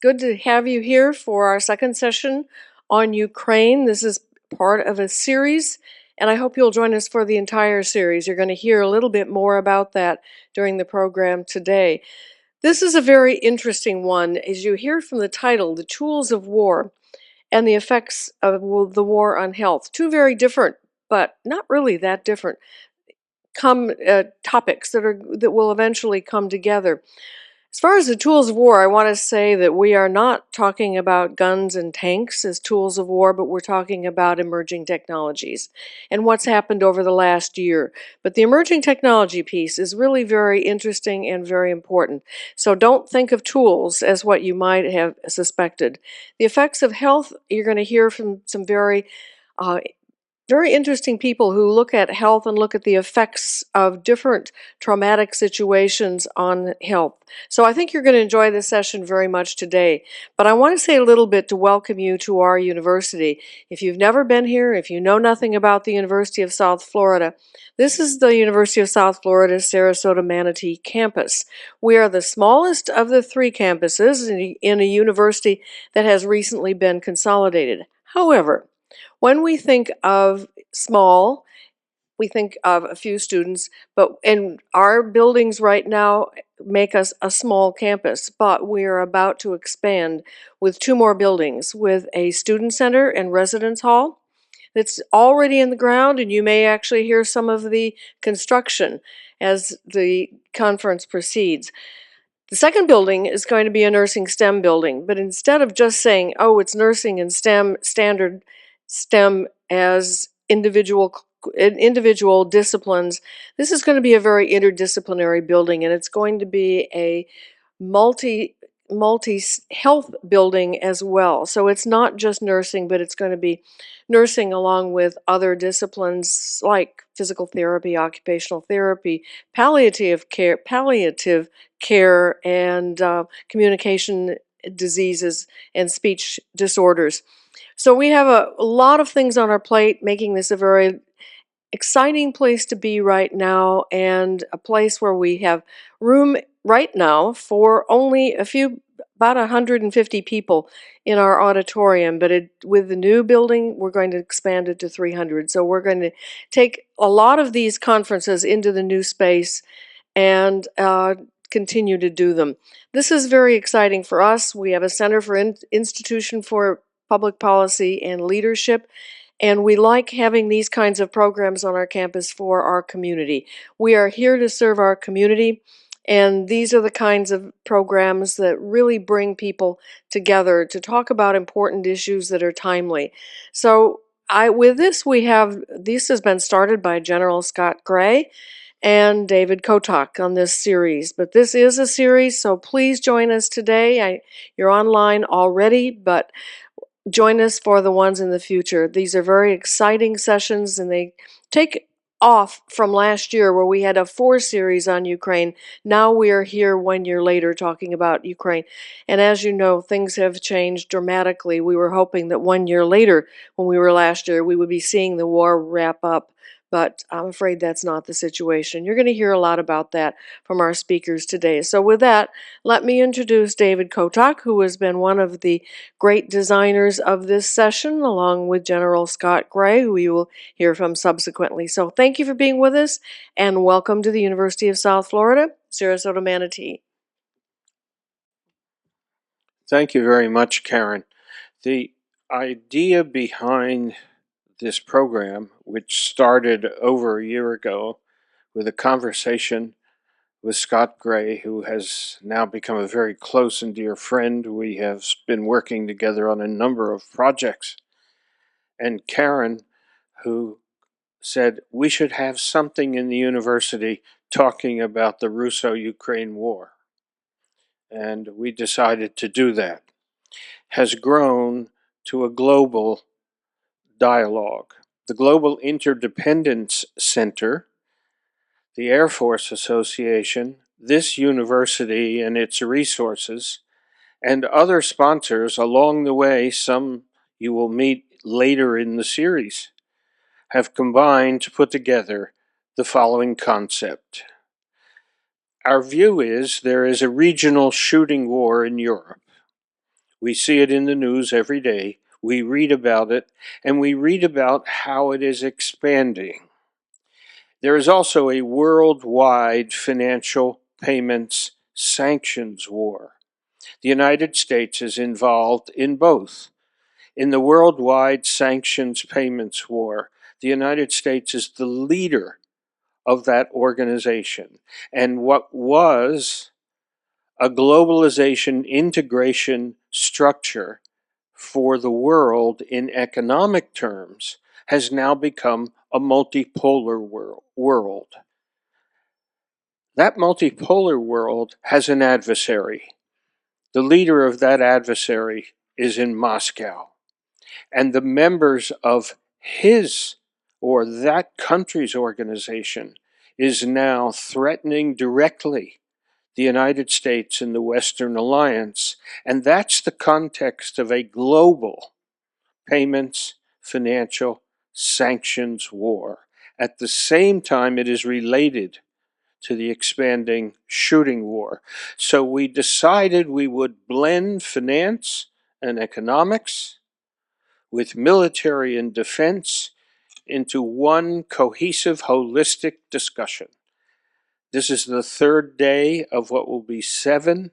good to have you here for our second session on Ukraine. This is part of a series, and I hope you'll join us for the entire series. You're going to hear a little bit more about that during the program today. This is a very interesting one. As you hear from the title, The Tools of War and the Effects of the War on Health. Two very different, but not really that different, topics that will eventually come together. As far as the tools of war, I want to say that we are not talking about guns and tanks as tools of war, but we're talking about emerging technologies and what's happened over the last year. But the emerging technology piece is really very interesting and very important. So don't think of tools as what you might have suspected. The effects of health, you're going to hear from some very interesting people who look at health and look at the effects of different traumatic situations on health. So I think you're going to enjoy this session very much today. But I want to say a little bit to welcome you to our university. If you've never been here, if you know nothing about the University of South Florida, this is the University of South Florida Sarasota Manatee campus. We are the smallest of the three campuses in a university that has recently been consolidated. However, when we think of small, we think of a few students, and our buildings right now make us a small campus, but we are about to expand with two more buildings, with a student center and residence hall that's already in the ground, and you may actually hear some of the construction as the conference proceeds. The second building is going to be a nursing STEM building, but instead of just saying, oh, it's nursing and STEM, standard STEM as individual disciplines, this is going to be a very interdisciplinary building, and it's going to be a multi health building as well. So it's not just nursing, but it's going to be nursing along with other disciplines like physical therapy, occupational therapy, palliative care, and communication diseases and speech disorders. So we have a lot of things on our plate, making this a very exciting place to be right now, and a place where we have room right now for only about 150 people in our auditorium. But with the new building, we're going to expand it to 300. So we're going to take a lot of these conferences into the new space and continue to do them. This is very exciting for us. We have a Center for Institution for Public Policy and Leadership, and we like having these kinds of programs on our campus for our community. We are here to serve our community, and these are the kinds of programs that really bring people together to talk about important issues that are timely. So this has been started by General Scott Gray and David Kotok on this series. But this is a series, so please join us today. You're online already, but join us for the ones in the future. These are very exciting sessions, and they take off from last year where we had a 4 series on Ukraine. Now we are here 1 year later talking about Ukraine. And as you know, things have changed dramatically. We were hoping that 1 year later, when we were last year, we would be seeing the war wrap up. But I'm afraid that's not the situation. You're going to hear a lot about that from our speakers today. So with that, let me introduce David Kotok, who has been one of the great designers of this session, along with General Scott Gray, who you will hear from subsequently. So thank you for being with us, and welcome to the University of South Florida, Sarasota Manatee. Thank you very much, Karen. The idea behind this program, which started over a year ago with a conversation with Scott Gray, who has now become a very close and dear friend. We have been working together on a number of projects. And Karen, who said we should have something in the university talking about the Russo-Ukraine war. And we decided to do that. Has grown to a global dialogue. The Global Interdependence Center, the Air Force Association, this university and its resources, and other sponsors along the way, some you will meet later in the series, have combined to put together the following concept. Our view is there is a regional shooting war in Europe. We see it in the news every day. We read about it, and we read about how it is expanding. There is also a worldwide financial payments sanctions war. The United States is involved in both. In the worldwide sanctions payments war, the United States is the leader of that organization. And what was a globalization integration structure for the world in economic terms has now become a multipolar world. That multipolar world has an adversary. The leader of that adversary is in Moscow. And the members of his or that country's organization is now threatening directly the United States and the Western Alliance. And that's the context of a global payments, financial, sanctions war. At the same time, it is related to the expanding shooting war. So we decided we would blend finance and economics with military and defense into one cohesive, holistic discussion. This is the third day of what will be 7.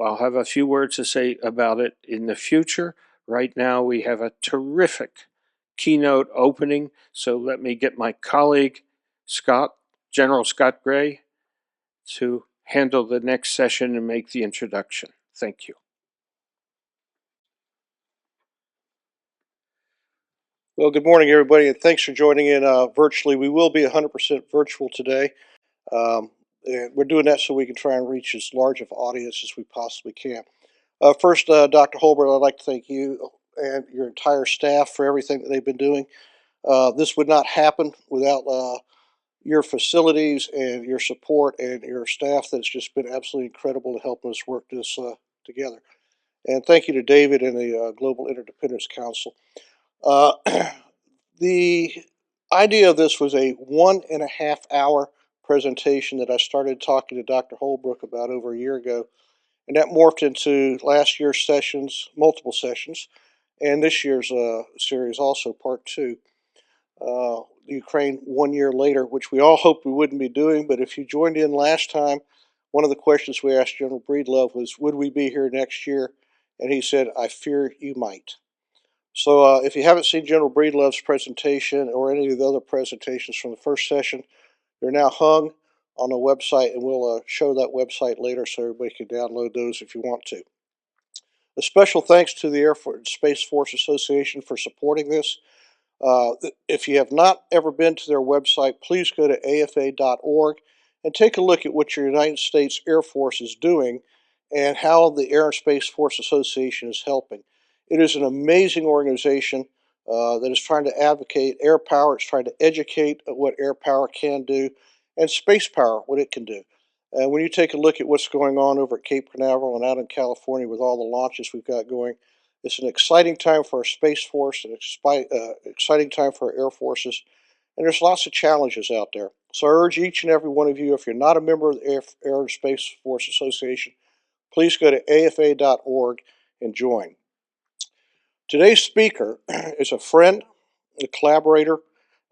I'll have a few words to say about it in the future. Right now, we have a terrific keynote opening, so let me get my colleague, General Scott Gray, to handle the next session and make the introduction. Thank you. Well, good morning, everybody, and thanks for joining in virtually. We will be 100% virtual today. And we're doing that so we can try and reach as large of an audience as we possibly can. First, Dr. Holbert, I'd like to thank you and your entire staff for everything that they've been doing. This would not happen without your facilities and your support and your staff that's just been absolutely incredible to help us work this together. And thank you to David and the Global Interdependence Council. Uh, the idea of this was a 1.5 hour presentation that I started talking to Dr. Holbrook about over a year ago. And that morphed into last year's sessions, multiple sessions, and this year's series also, part 2. Ukraine 1 year later, which we all hoped we wouldn't be doing. But if you joined in last time, one of the questions we asked General Breedlove was, would we be here next year? And he said, I fear you might. So if you haven't seen General Breedlove's presentation or any of the other presentations from the first session, they're now hung on the website, and we'll show that website later so everybody can download those if you want to. A special thanks to the Air Force Space Force Association for supporting this. If you have not ever been to their website, please go to afa.org and take a look at what your United States Air Force is doing and how the Air and Space Force Association is helping. It is an amazing organization that is trying to advocate air power. It's trying to educate what air power can do and space power, what it can do. And when you take a look at what's going on over at Cape Canaveral and out in California with all the launches we've got going, it's an exciting time for our Space Force, an exciting time for our Air Forces, and there's lots of challenges out there. So I urge each and every one of you, if you're not a member of the Air and Space Force Association, please go to afa.org and join. Today's speaker is a friend, a collaborator,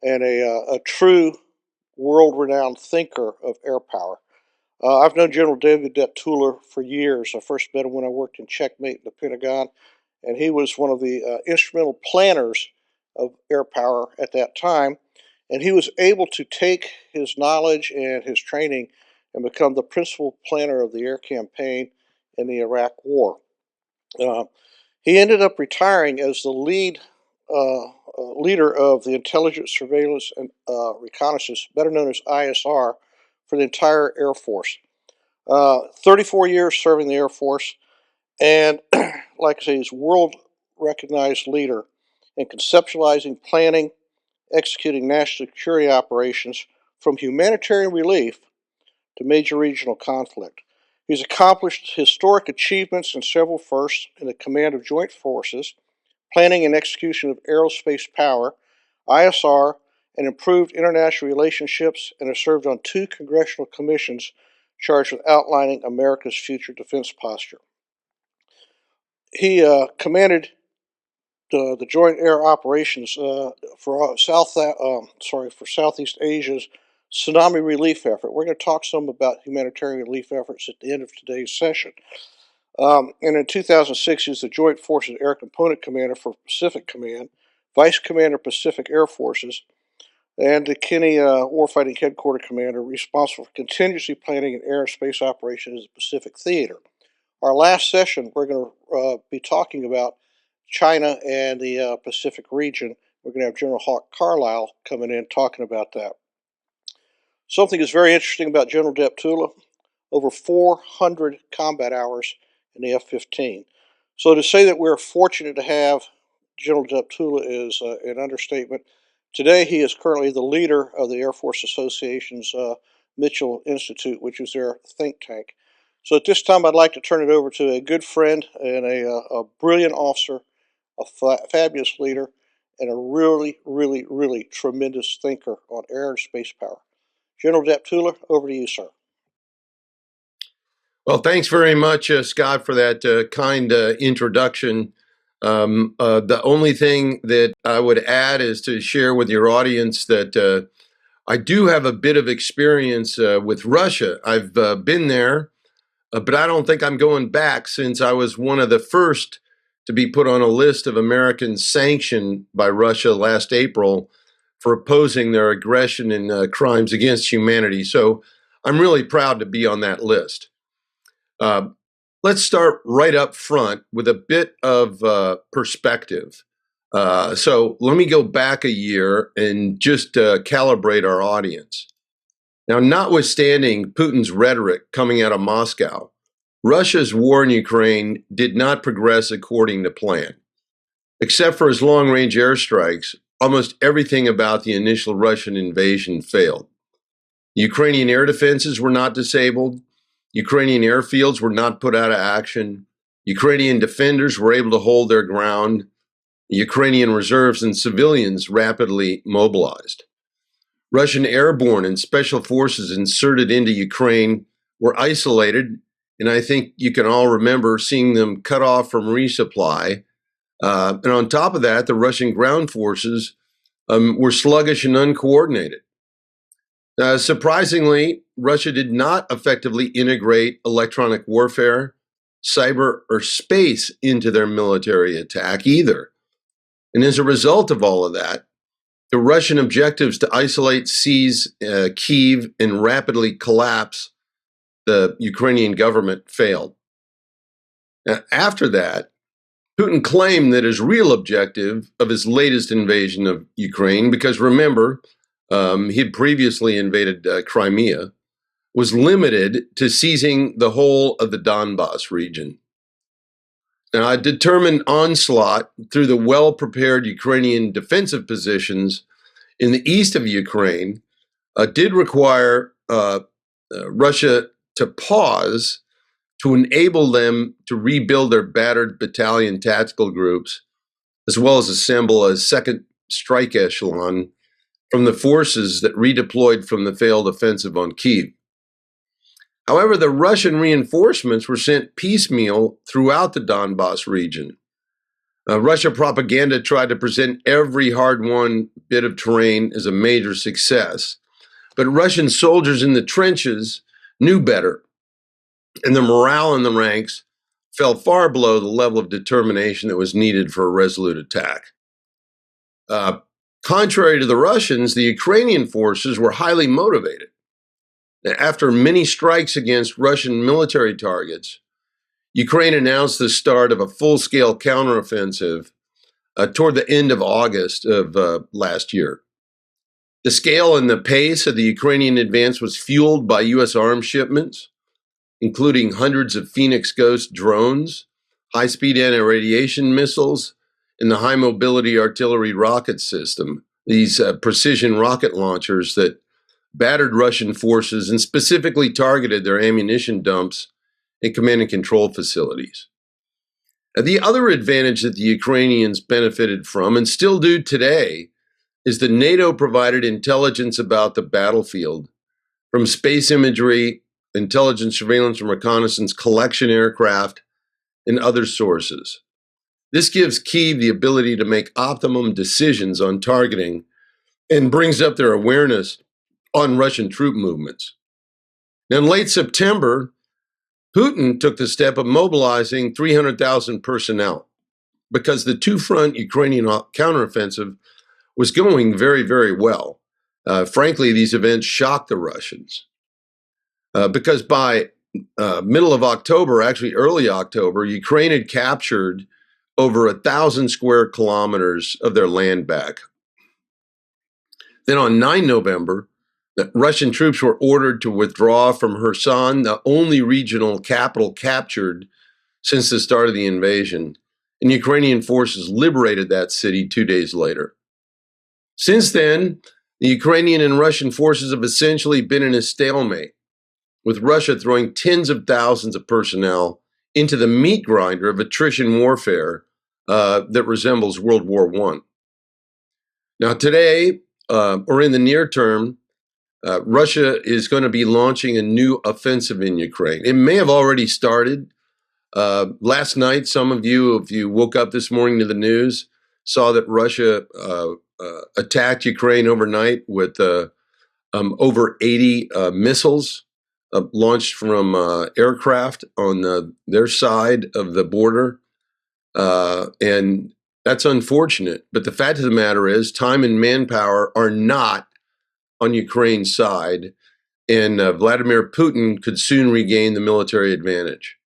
and a true world-renowned thinker of air power. I've known General David Tuller for years. I first met him when I worked in Checkmate in the Pentagon, and he was one of the instrumental planners of air power at that time. And he was able to take his knowledge and his training and become the principal planner of the air campaign in the Iraq War. He ended up retiring as the leader of the Intelligence, Surveillance, and Reconnaissance, better known as ISR, for the entire Air Force. 34 years serving the Air Force, and like I say, he's a world-recognized leader in conceptualizing, planning, executing national security operations from humanitarian relief to major regional conflict. He's accomplished historic achievements and several firsts in the command of joint forces, planning and execution of aerospace power, ISR, and improved international relationships, and has served on 2 congressional commissions charged with outlining America's future defense posture. He commanded the Joint Air Operations for for Southeast Asia's tsunami relief effort. We're going to talk some about humanitarian relief efforts at the end of today's session. And in 2006, he was the Joint Forces Air Component Commander for Pacific Command, Vice Commander Pacific Air Forces, and the Kenny Warfighting Headquarters Commander, responsible for contingency planning and air and space operations in the Pacific Theater. Our last session, we're going to be talking about China and the Pacific region. We're going to have General Hawk Carlisle coming in talking about that. Something that's very interesting about General Deptula, over 400 combat hours in the F-15. So to say that we're fortunate to have General Deptula is an understatement. Today he is currently the leader of the Air Force Association's Mitchell Institute, which is their think tank. So at this time I'd like to turn it over to a good friend and a brilliant officer, a fabulous leader, and a really tremendous thinker on air and space power. General Deptula, over to you, sir. Well, thanks very much, Scott, for that kind introduction. The only thing that I would add is to share with your audience that I do have a bit of experience with Russia. I've been there, but I don't think I'm going back, since I was one of the first to be put on a list of Americans sanctioned by Russia last April for opposing their aggression and crimes against humanity. So I'm really proud to be on that list. Let's start right up front with a bit of perspective. So let me go back a year and just calibrate our audience. Now, notwithstanding Putin's rhetoric coming out of Moscow, Russia's war in Ukraine did not progress according to plan. Except for his long-range airstrikes, almost everything about the initial Russian invasion failed. Ukrainian air defenses were not disabled. Ukrainian airfields were not put out of action. Ukrainian defenders were able to hold their ground. Ukrainian reserves and civilians rapidly mobilized. Russian airborne and special forces inserted into Ukraine were isolated, and I think you can all remember seeing them cut off from resupply. And on top of that, the Russian ground forces were sluggish and uncoordinated. Surprisingly, Russia did not effectively integrate electronic warfare, cyber, or space into their military attack either. And as a result of all of that, the Russian objectives to isolate, seize Kyiv, and rapidly collapse the Ukrainian government failed. Now, after that, Putin claimed that his real objective of his latest invasion of Ukraine, because remember, he had previously invaded Crimea, was limited to seizing the whole of the Donbas region. Now, a determined onslaught through the well-prepared Ukrainian defensive positions in the east of Ukraine did require Russia to pause to enable them to rebuild their battered battalion tactical groups, as well as assemble a second strike echelon from the forces that redeployed from the failed offensive on Kyiv. However, the Russian reinforcements were sent piecemeal throughout the Donbas region. Russia propaganda tried to present every hard-won bit of terrain as a major success, but Russian soldiers in the trenches knew better, and the morale in the ranks fell far below the level of determination that was needed for a resolute attack. Contrary to the Russians, the Ukrainian forces were highly motivated. After many strikes against Russian military targets, Ukraine announced the start of a full-scale counteroffensive toward the end of August of last year. The scale and the pace of the Ukrainian advance was fueled by U.S. arms shipments, including hundreds of Phoenix Ghost drones, high-speed anti-radiation missiles, and the high-mobility artillery rocket system, these precision rocket launchers that battered Russian forces and specifically targeted their ammunition dumps and command and control facilities. The other advantage that the Ukrainians benefited from, and still do today, is that NATO provided intelligence about the battlefield, from space imagery, intelligence, surveillance, and reconnaissance collection aircraft, and other sources. This gives Kyiv the ability to make optimum decisions on targeting and brings up their awareness on Russian troop movements. Now, in late September, Putin took the step of mobilizing 300,000 personnel because the two-front Ukrainian counteroffensive was going very, very well. Frankly, these events shocked the Russians because by middle of October, actually early October, Ukraine had captured over 1,000 square kilometers of their land back. Then on 9 November, the Russian troops were ordered to withdraw from Kherson, the only regional capital captured since the start of the invasion, and Ukrainian forces liberated that city 2 days later. Since then, the Ukrainian and Russian forces have essentially been in a stalemate, with Russia throwing tens of thousands of personnel into the meat grinder of attrition warfare that resembles World War I. Now, today, or in the near term, Russia is going to be launching a new offensive in Ukraine. It may have already started. Last night, some of you, if you woke up this morning to the news, saw that Russia attacked Ukraine overnight with over 80 missiles launched from aircraft on their side of the border. And that's unfortunate. But the fact of the matter is, time and manpower are not on Ukraine's side, and Vladimir Putin could soon regain the military advantage.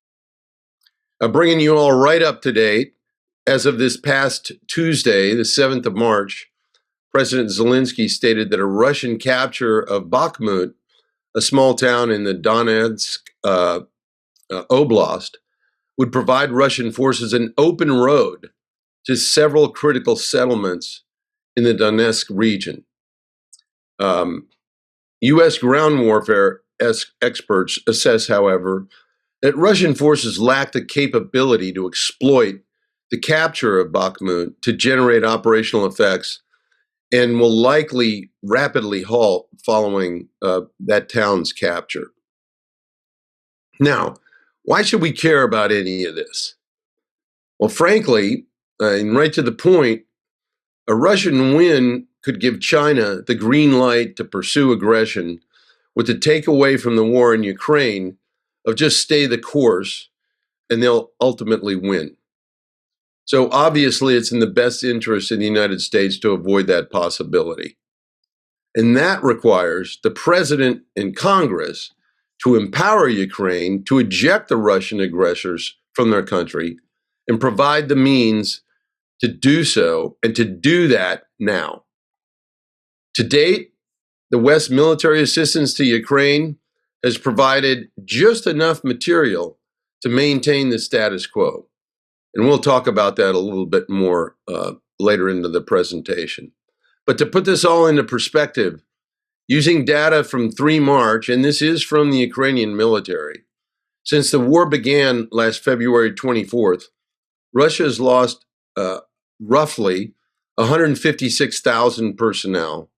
Bringing you all right up to date, as of this past Tuesday, the 7th of March, President Zelensky stated that a Russian capture of Bakhmut, a small town in the Donetsk Oblast, would provide Russian forces an open road to several critical settlements in the Donetsk region. U.S. ground warfare experts assess, however, that Russian forces lack the capability to exploit the capture of Bakhmut to generate operational effects and will likely rapidly halt following that town's capture. Now, why should we care about any of this? Well, frankly, and right to the point, a Russian win could give China the green light to pursue aggression with the takeaway from the war in Ukraine of just stay the course and they'll ultimately win. So obviously it's in the best interest of the United States to avoid that possibility. And that requires the president and Congress to empower Ukraine to eject the Russian aggressors from their country and provide the means to do so and to do that now. To date, the West's military assistance to Ukraine has provided just enough material to maintain the status quo. And we'll talk about that a little bit more later into the presentation. But to put this all into perspective, using data from 3 March, and this is from the Ukrainian military, since the war began last February 24th, Russia has lost roughly 156,000 personnel,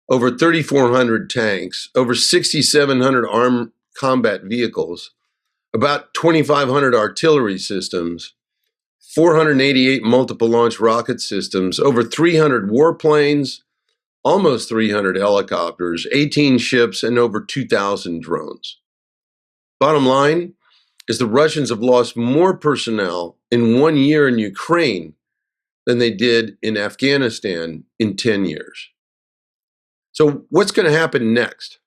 over 3,400 tanks, over 6,700 armed combat vehicles, about 2,500 artillery systems, 488 multiple launch rocket systems, over 300 warplanes, almost 300 helicopters, 18 ships, and over 2,000 drones. Bottom line is the Russians have lost more personnel in 1 year in Ukraine than they did in Afghanistan in 10 years. So what's going to happen next?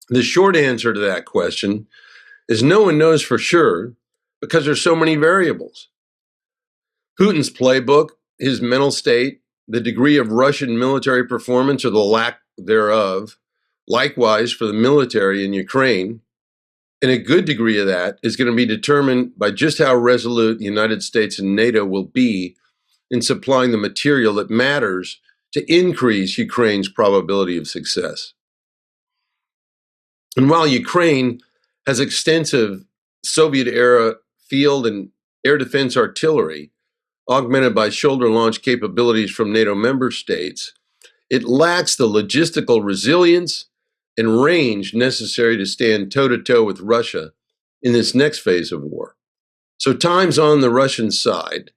The short answer to that question is no one knows for sure because there's so many variables. Putin's playbook, his mental state, the degree of Russian military performance or the lack thereof, likewise for the military in Ukraine, and a good degree of that is going to be determined by just how resolute the United States and NATO will be in supplying the material that matters to increase Ukraine's probability of success. And while Ukraine has extensive Soviet-era field and air defense artillery, augmented by shoulder launch capabilities from NATO member states, it lacks the logistical resilience and range necessary to stand toe-to-toe with Russia in this next phase of war. So time's on the Russian side.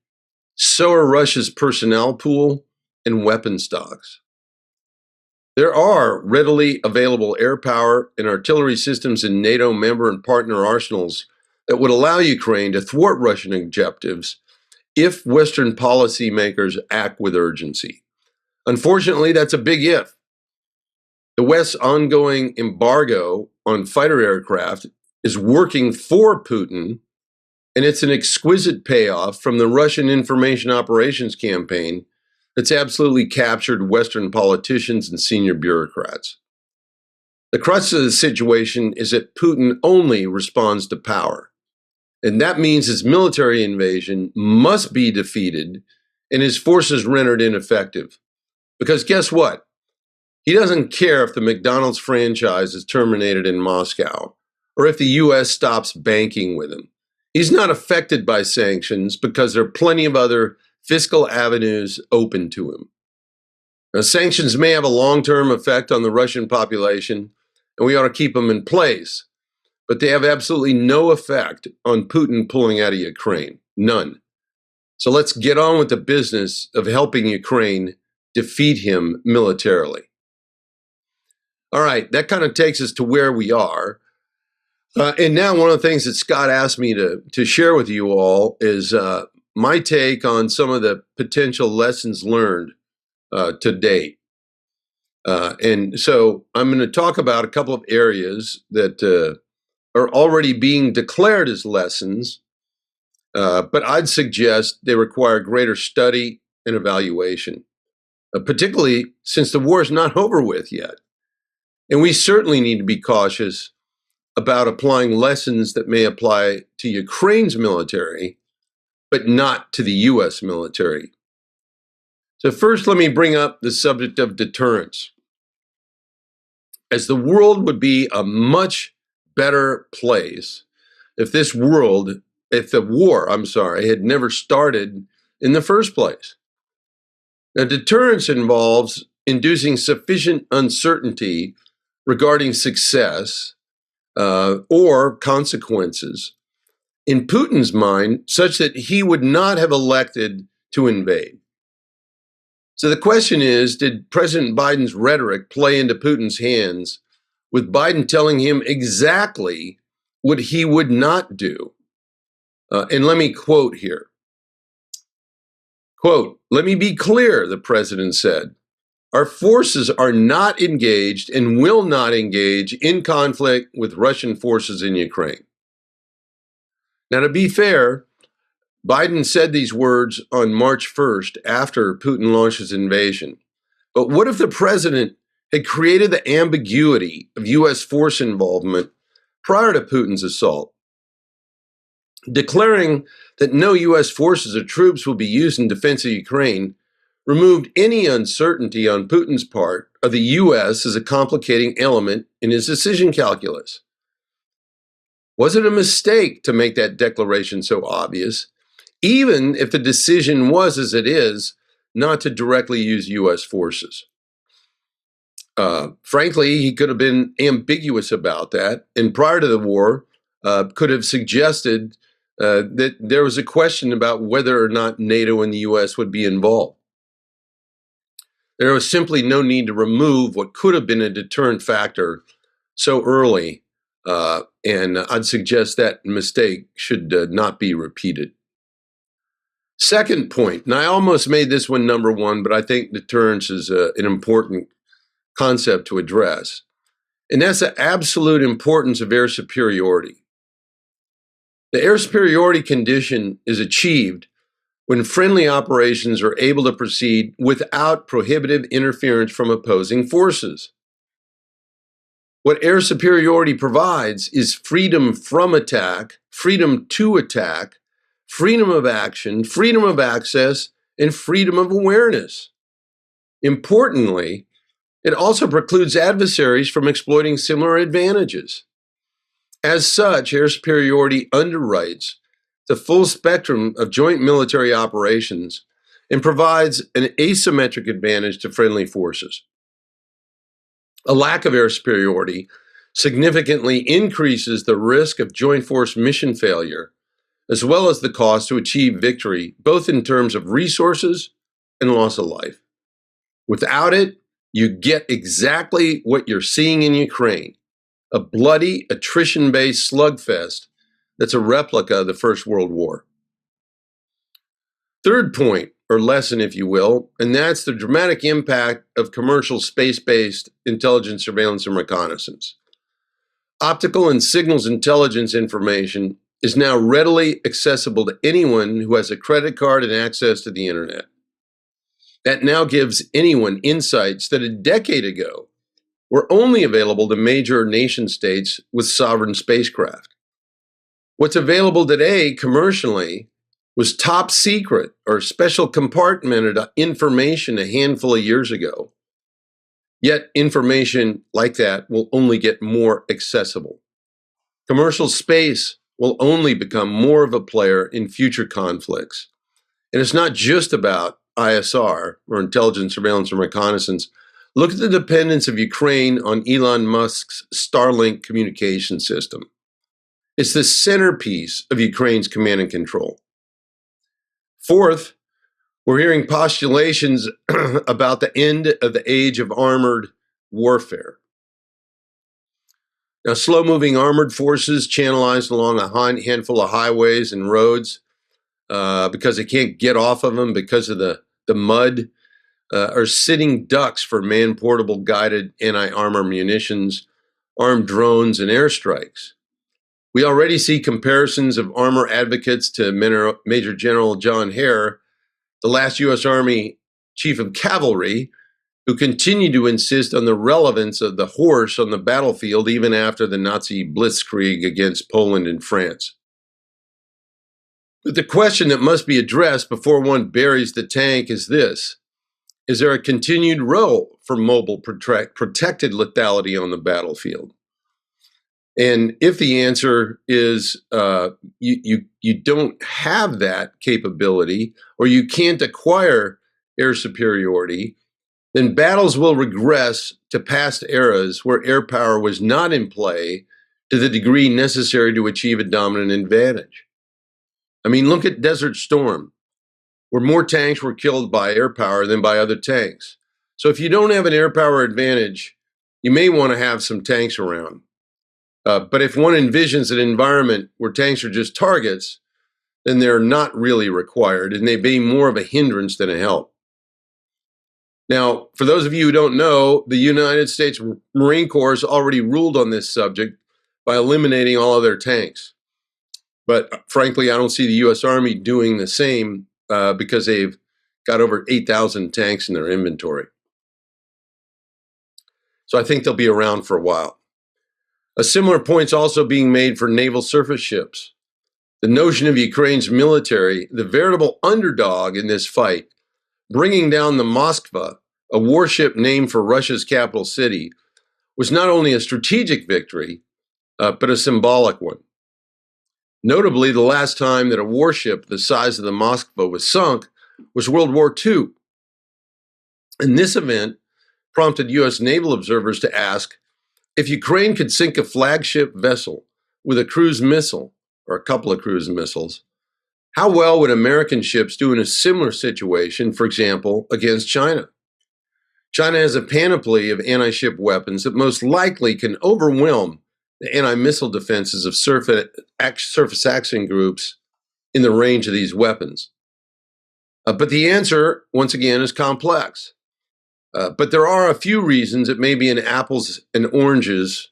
So are Russia's personnel pool and weapon stocks. There are readily available air power and artillery systems in NATO member and partner arsenals that would allow Ukraine to thwart Russian objectives if Western policymakers act with urgency. Unfortunately, that's a big if. The West's ongoing embargo on fighter aircraft is working for Putin, and it's an exquisite payoff from the Russian information operations campaign that's absolutely captured Western politicians and senior bureaucrats. The crux of the situation is that Putin only responds to power, and that means his military invasion must be defeated and his forces rendered ineffective. Because guess what? He doesn't care if the McDonald's franchise is terminated in Moscow or if the U.S. stops banking with him. He's not affected by sanctions because there are plenty of other fiscal avenues open to him. Now, sanctions may have a long-term effect on the Russian population, and we ought to keep them in place, but they have absolutely no effect on Putin pulling out of Ukraine. None. So let's get on with the business of helping Ukraine defeat him militarily. All right, that kind of takes us to where we are. And now one of the things that Scott asked me to share with you all is my take on some of the potential lessons learned to date. And so I'm going to talk about a couple of areas that are already being declared as lessons, but I'd suggest they require greater study and evaluation, particularly since the war is not over with yet. And we certainly need to be cautious about applying lessons that may apply to Ukraine's military, but not to the U.S. military. So first, let me bring up the subject of deterrence. As the world would be a much better place if the war had never started in the first place. Now, deterrence involves inducing sufficient uncertainty regarding success or consequences in Putin's mind, such that he would not have elected to invade. So the question is, did President Biden's rhetoric play into Putin's hands, with Biden telling him exactly what he would not do? And let me quote here. Quote, "Let me be clear," the president said. "Our forces are not engaged and will not engage in conflict with Russian forces in Ukraine." Now, to be fair, Biden said these words on March 1st after Putin launched his invasion. But what if the president had created the ambiguity of U.S. force involvement prior to Putin's assault, declaring that no U.S. forces or troops will be used in defense of Ukraine, removed any uncertainty on Putin's part of the U.S. as a complicating element in his decision calculus? Was it a mistake to make that declaration so obvious, even if the decision was, as it is, not to directly use U.S. forces? Frankly, he could have been ambiguous about that, and prior to the war, could have suggested that there was a question about whether or not NATO and the U.S. would be involved. There was simply no need to remove what could have been a deterrent factor so early, and I'd suggest that mistake should not be repeated. Second point, and I almost made this one number one, but I think deterrence is an important concept to address, and that's the absolute importance of air superiority. The air superiority condition is achieved when friendly operations are able to proceed without prohibitive interference from opposing forces. What air superiority provides is freedom from attack, freedom to attack, freedom of action, freedom of access, and freedom of awareness. Importantly, it also precludes adversaries from exploiting similar advantages. As such, air superiority underwrites the full spectrum of joint military operations and provides an asymmetric advantage to friendly forces. A lack of air superiority significantly increases the risk of joint force mission failure as well as the cost to achieve victory, both in terms of resources and loss of life. Without it, you get exactly what you're seeing in Ukraine, a bloody, attrition-based slugfest that's a replica of the First World War. Third point, or lesson, if you will, and that's the dramatic impact of commercial space-based intelligence, surveillance, and reconnaissance. Optical and signals intelligence information is now readily accessible to anyone who has a credit card and access to the internet. That now gives anyone insights that a decade ago were only available to major nation states with sovereign spacecraft. What's available today commercially was top secret or special compartmented information a handful of years ago. Yet information like that will only get more accessible. Commercial space will only become more of a player in future conflicts. And it's not just about ISR, or intelligence, surveillance, and reconnaissance. Look at the dependence of Ukraine on Elon Musk's Starlink communication system. It's the centerpiece of Ukraine's command and control. Fourth, we're hearing postulations about the end of the age of armored warfare. Now, slow-moving armored forces channelized along a handful of highways and roads because they can't get off of them because of the mud, are sitting ducks for man-portable guided anti-armor munitions, armed drones, and airstrikes. We already see comparisons of armor advocates to Major General John Hare, the last U.S. Army Chief of Cavalry, who continued to insist on the relevance of the horse on the battlefield even after the Nazi blitzkrieg against Poland and France. But the question that must be addressed before one buries the tank is this: is there a continued role for mobile protected lethality on the battlefield? And if the answer is you don't have that capability, or you can't acquire air superiority, then battles will regress to past eras where air power was not in play to the degree necessary to achieve a dominant advantage. I mean, look at Desert Storm, where more tanks were killed by air power than by other tanks. So if you don't have an air power advantage, you may want to have some tanks around. But if one envisions an environment where tanks are just targets, then they're not really required, and they may be more of a hindrance than a help. Now, for those of you who don't know, the United States Marine Corps has already ruled on this subject by eliminating all of their tanks. But frankly, I don't see the U.S. Army doing the same because they've got over 8,000 tanks in their inventory. So I think they'll be around for a while. A similar point's also being made for naval surface ships. The notion of Ukraine's military, the veritable underdog in this fight, bringing down the Moskva, a warship named for Russia's capital city, was not only a strategic victory, but a symbolic one. Notably, the last time that a warship the size of the Moskva was sunk was World War II. And this event prompted U.S. naval observers to ask, if Ukraine could sink a flagship vessel with a cruise missile, or a couple of cruise missiles, how well would American ships do in a similar situation, for example, against China? China has a panoply of anti-ship weapons that most likely can overwhelm the anti-missile defenses of surface action groups in the range of these weapons. But the answer, once again, is complex. But there are a few reasons it may be an apples and oranges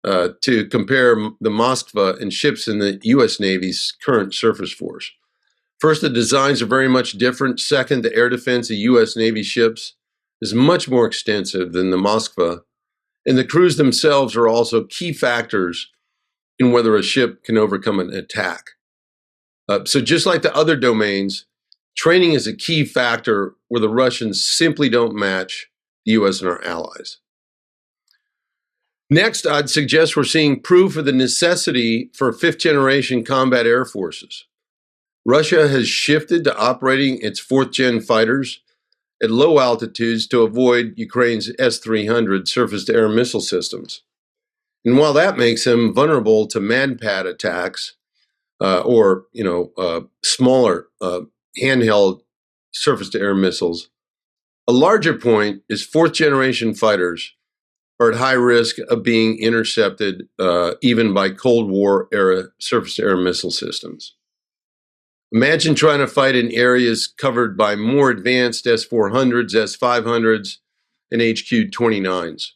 to compare the Moskva and ships in the U.S. Navy's current surface force. First, the designs are very much different. Second, the air defense of U.S. Navy ships is much more extensive than the Moskva. And the crews themselves are also key factors in whether a ship can overcome an attack. So just like the other domains, training is a key factor where the Russians simply don't match the U.S. and our allies. Next, I'd suggest we're seeing proof of the necessity for fifth-generation combat air forces. Russia has shifted to operating its fourth-gen fighters at low altitudes to avoid Ukraine's S-300 surface-to-air missile systems. And while that makes them vulnerable to MADPAD attacks, or smaller handheld surface-to-air missiles. A larger point is fourth-generation fighters are at high risk of being intercepted even by Cold War-era surface-to-air missile systems. Imagine trying to fight in areas covered by more advanced S-400s, S-500s, and HQ-29s.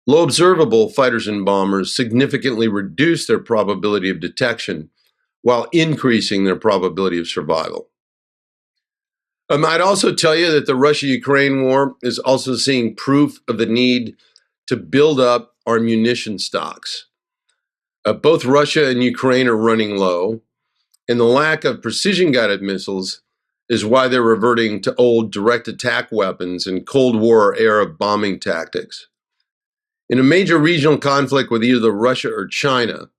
Low observable fighters and bombers significantly reduce their probability of detection while increasing their probability of survival. I'd also tell you that the Russia-Ukraine war is also seeing proof of the need to build up our munition stocks. Both Russia and Ukraine are running low, and the lack of precision-guided missiles is why they're reverting to old direct attack weapons and Cold War-era bombing tactics. In a major regional conflict with either Russia or China,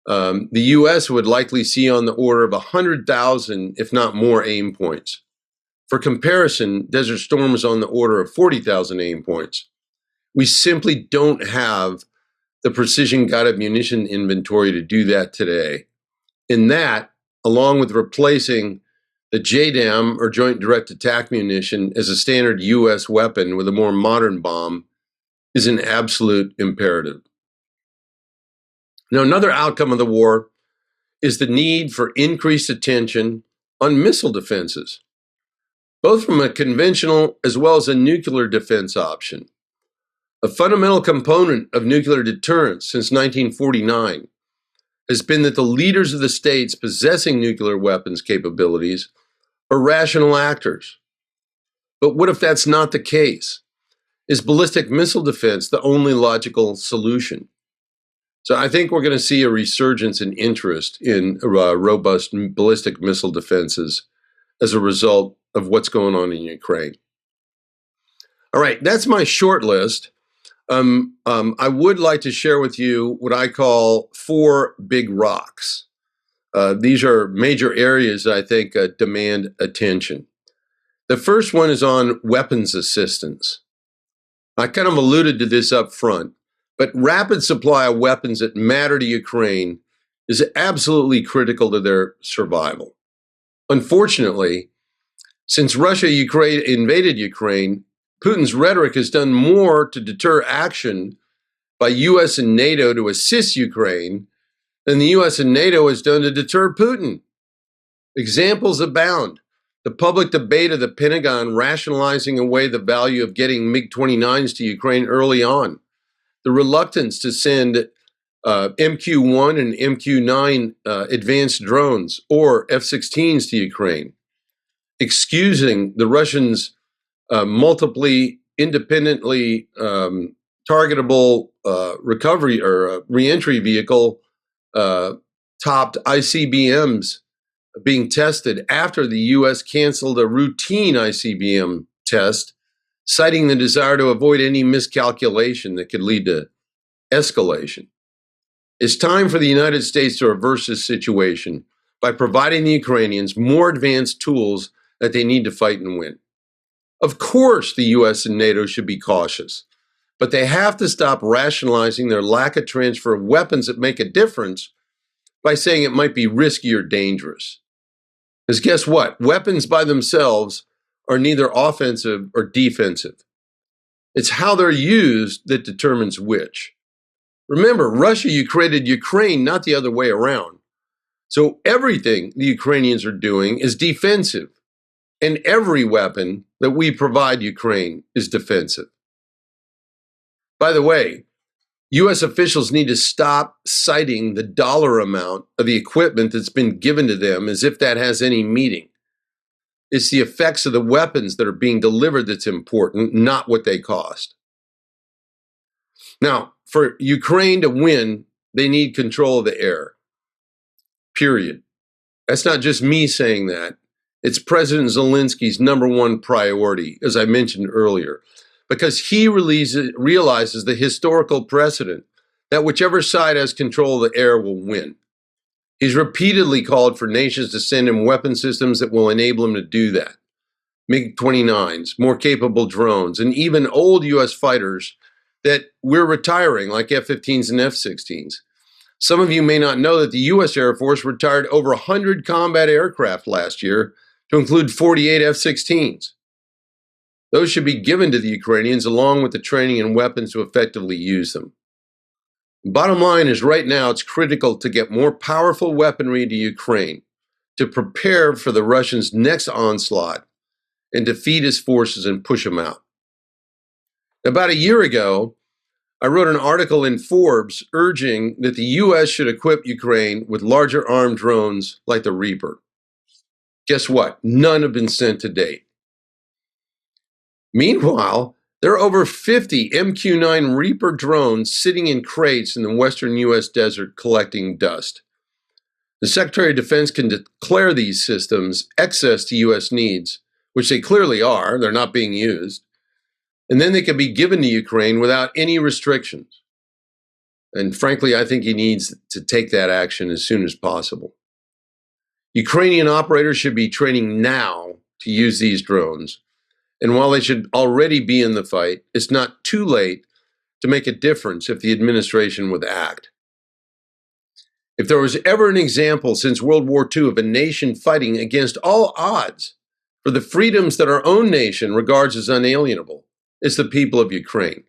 the U.S. would likely see on the order of 100,000, if not more, aim points. For comparison, Desert Storm is on the order of 40,000 aim points. We simply don't have the precision-guided munition inventory to do that today. And that, along with replacing the JDAM, or Joint Direct Attack Munition, as a standard U.S. weapon with a more modern bomb, is an absolute imperative. Now, another outcome of the war is the need for increased attention on missile defenses, both from a conventional as well as a nuclear defense option. A fundamental component of nuclear deterrence since 1949 has been that the leaders of the states possessing nuclear weapons capabilities are rational actors. But what if that's not the case? Is ballistic missile defense the only logical solution? So I think we're going to see a resurgence in interest in robust ballistic missile defenses as a result of what's going on in Ukraine. All right, that's my short list. I would like to share with you what I call 4 big rocks. These are major areas that I think demand attention. The first one is on weapons assistance. I kind of alluded to this up front, but rapid supply of weapons that matter to Ukraine is absolutely critical to their survival. Unfortunately, since Russia invaded Ukraine, Putin's rhetoric has done more to deter action by U.S. and NATO to assist Ukraine than the U.S. and NATO has done to deter Putin. Examples abound. The public debate of the Pentagon rationalizing away the value of getting MiG-29s to Ukraine early on. The reluctance to send MQ-1 and MQ-9 advanced drones or F-16s to Ukraine. Excusing the Russians' multiply independently targetable recovery or reentry vehicle topped ICBMs being tested after the U.S. canceled a routine ICBM test, citing the desire to avoid any miscalculation that could lead to escalation. It's time for the United States to reverse this situation by providing the Ukrainians more advanced tools that they need to fight and win. Of course, the U.S. and NATO should be cautious, but they have to stop rationalizing their lack of transfer of weapons that make a difference by saying it might be risky or dangerous. Because guess what? Weapons by themselves are neither offensive or defensive. It's how they're used that determines which. Remember, Russia created Ukraine, not the other way around. So everything the Ukrainians are doing is defensive, and every weapon that we provide Ukraine is defensive. By the way, U.S. officials need to stop citing the dollar amount of the equipment that's been given to them as if that has any meaning. It's the effects of the weapons that are being delivered that's important, not what they cost. Now, for Ukraine to win, they need control of the air. Period. That's not just me saying that. It's President Zelensky's #1 priority, as I mentioned earlier, because he realizes the historical precedent that whichever side has control of the air will win. He's repeatedly called for nations to send him weapon systems that will enable him to do that. MiG-29s, more capable drones, and even old U.S. fighters that we're retiring, like F-15s and F-16s. Some of you may not know that the U.S. Air Force retired over 100 combat aircraft last year, to include 48 F-16s. Those should be given to the Ukrainians along with the training and weapons to effectively use them. Bottom line is right now it's critical to get more powerful weaponry to Ukraine to prepare for the Russians' next onslaught and defeat his forces and push them out. About a year ago, I wrote an article in Forbes urging that the U.S. should equip Ukraine with larger armed drones like the Reaper. Guess what? None have been sent to date. Meanwhile, there are over 50 MQ-9 Reaper drones sitting in crates in the western U.S. desert collecting dust. The Secretary of Defense can declare these systems excess to U.S. needs, which they clearly are. They're not being used. And then they can be given to Ukraine without any restrictions. And frankly, I think he needs to take that action as soon as possible. Ukrainian operators should be training now to use these drones. And while they should already be in the fight, it's not too late to make a difference if the administration would act. If there was ever an example since World War II of a nation fighting against all odds for the freedoms that our own nation regards as unalienable, it's the people of Ukraine.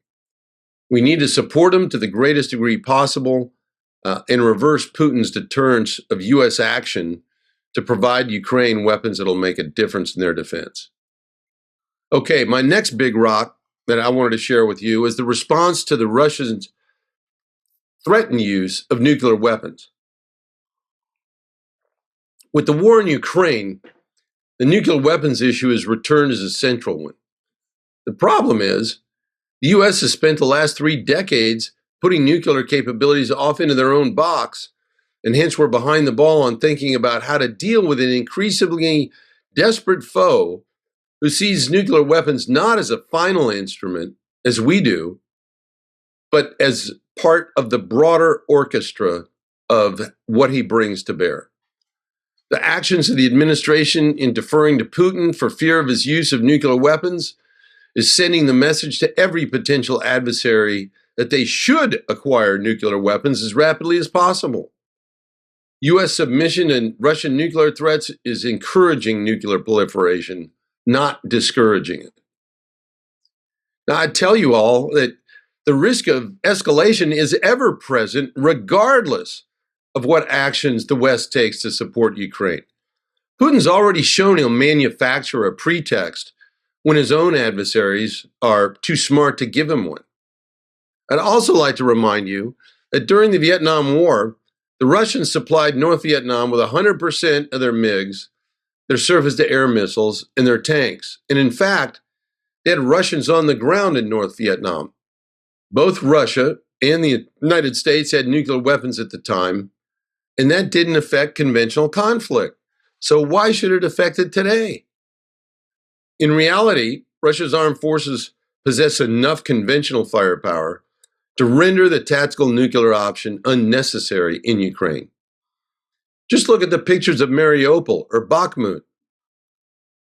We need to support them to the greatest degree possible and reverse Putin's deterrence of U.S. action to provide Ukraine weapons that will make a difference in their defense. Okay, my next big rock that I wanted to share with you is the response to the Russians' threatened use of nuclear weapons. With the war in Ukraine, the nuclear weapons issue has returned as a central one. The problem is, the U.S. has spent the last 3 decades putting nuclear capabilities off into their own box, and hence we're behind the ball on thinking about how to deal with an increasingly desperate foe who sees nuclear weapons not as a final instrument, as we do, but as part of the broader orchestra of what he brings to bear. The actions of the administration in deferring to Putin for fear of his use of nuclear weapons is sending the message to every potential adversary that they should acquire nuclear weapons as rapidly as possible. U.S. submission to Russian nuclear threats is encouraging nuclear proliferation, not discouraging it. Now, I tell you all that the risk of escalation is ever present, regardless of what actions the West takes to support Ukraine. Putin's already shown he'll manufacture a pretext when his own adversaries are too smart to give him one. I'd also like to remind you that during the Vietnam War, the Russians supplied North Vietnam with 100% of their MiGs, their surface-to-air missiles, and their tanks. And in fact, they had Russians on the ground in North Vietnam. Both Russia and the United States had nuclear weapons at the time, and that didn't affect conventional conflict. So why should it affect it today? In reality, Russia's armed forces possess enough conventional firepower to render the tactical nuclear option unnecessary in Ukraine. Just look at the pictures of Mariupol or Bakhmut.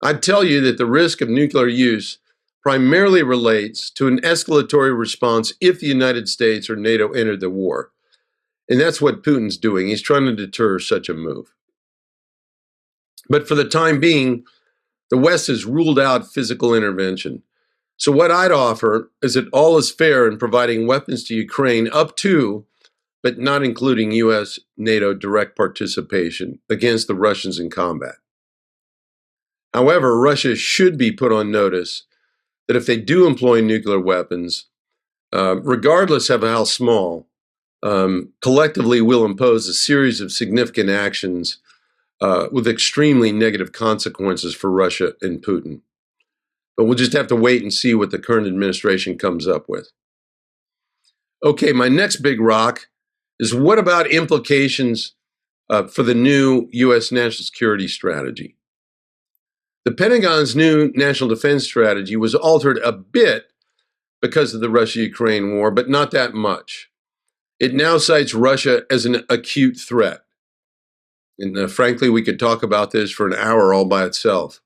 I'd tell you that the risk of nuclear use primarily relates to an escalatory response if the United States or NATO entered the war. And that's what Putin's doing. He's trying to deter such a move. But for the time being, the West has ruled out physical intervention. So what I'd offer is that all is fair in providing weapons to Ukraine up to, but not including U.S. NATO direct participation against the Russians in combat. However, Russia should be put on notice that if they do employ nuclear weapons, regardless of how small, collectively will impose a series of significant actions with extremely negative consequences for Russia and Putin. But we'll just have to wait and see what the current administration comes up with. Okay, my next big rock is what about implications for the new U.S. national security strategy? The Pentagon's new national defense strategy was altered a bit because of the Russia-Ukraine war, but not that much. It now cites Russia as an acute threat. And frankly, we could talk about this for an hour all by itself.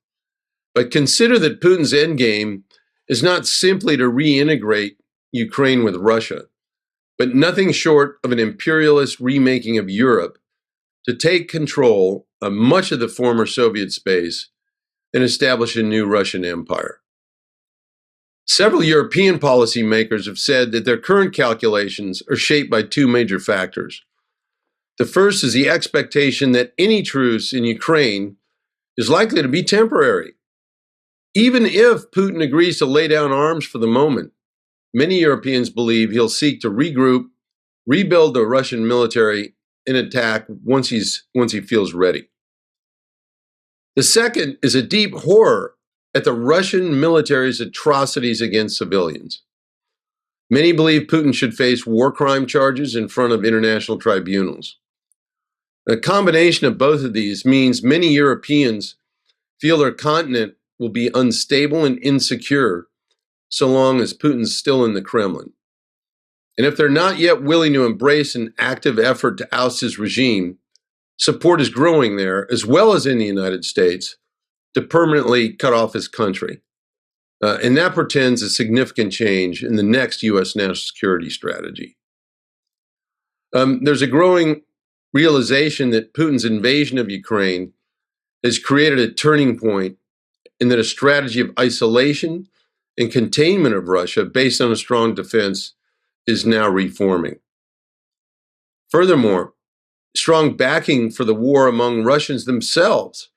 But consider that Putin's endgame is not simply to reintegrate Ukraine with Russia, but nothing short of an imperialist remaking of Europe to take control of much of the former Soviet space and establish a new Russian empire. Several European policymakers have said that their current calculations are shaped by two major factors. The first is the expectation that any truce in Ukraine is likely to be temporary. Even if Putin agrees to lay down arms for the moment, many Europeans believe he'll seek to regroup, rebuild the Russian military, and attack once he feels ready. The second is a deep horror at the Russian military's atrocities against civilians. Many believe Putin should face war crime charges in front of international tribunals. A combination of both of these means many Europeans feel their continent will be unstable and insecure so long as Putin's still in the Kremlin. And if they're not yet willing to embrace an active effort to oust his regime, support is growing there, as well as in the United States, to permanently cut off his country. And that portends a significant change in the next U.S. national security strategy. There's a growing realization that Putin's invasion of Ukraine has created a turning point and that a strategy of isolation and containment of Russia based on a strong defense is now reforming. Furthermore, strong backing for the war among Russians themselves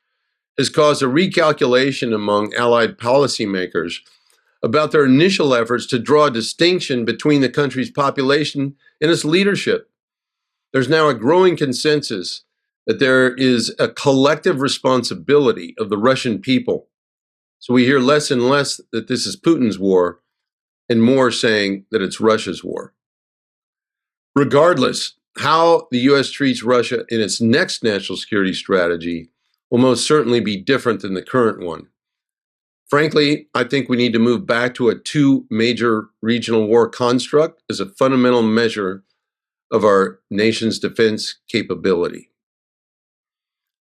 has caused a recalculation among Allied policymakers about their initial efforts to draw a distinction between the country's population and its leadership. There's now a growing consensus that there is a collective responsibility of the Russian people. So we hear less and less that this is Putin's war and more saying that it's Russia's war. Regardless, how the U.S. treats Russia in its next national security strategy will most certainly be different than the current one. Frankly, I think we need to move back to a two major regional war construct as a fundamental measure of our nation's defense capability.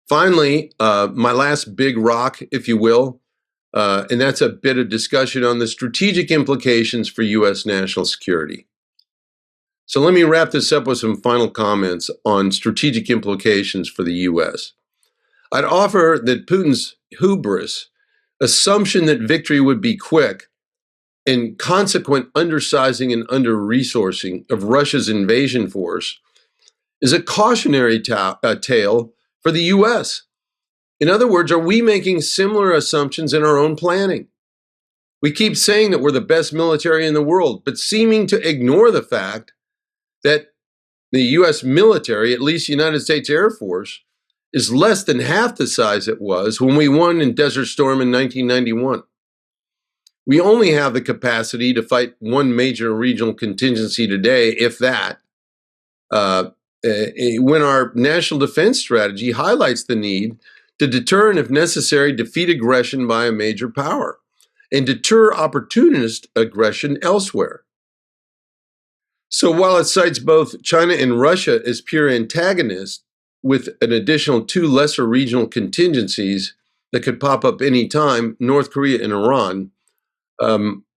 Finally, my last big rock, if you will, and that's a bit of discussion on the strategic implications for U.S. national security. So let me wrap this up with some final comments on strategic implications for the U.S. I'd offer that Putin's hubris, assumption that victory would be quick, and consequent undersizing and under-resourcing of Russia's invasion force is a cautionary tale for the U.S. In other words, are we making similar assumptions in our own planning? We keep saying that we're the best military in the world, but seeming to ignore the fact that the U.S. military, at least the United States Air Force, is less than half the size it was when we won in Desert Storm in 1991. We only have the capacity to fight one major regional contingency today, if that, when our national defense strategy highlights the need to deter and, if necessary, defeat aggression by a major power and deter opportunist aggression elsewhere. So while it cites both China and Russia as pure antagonists, with an additional two lesser regional contingencies that could pop up anytime, North Korea and Iran,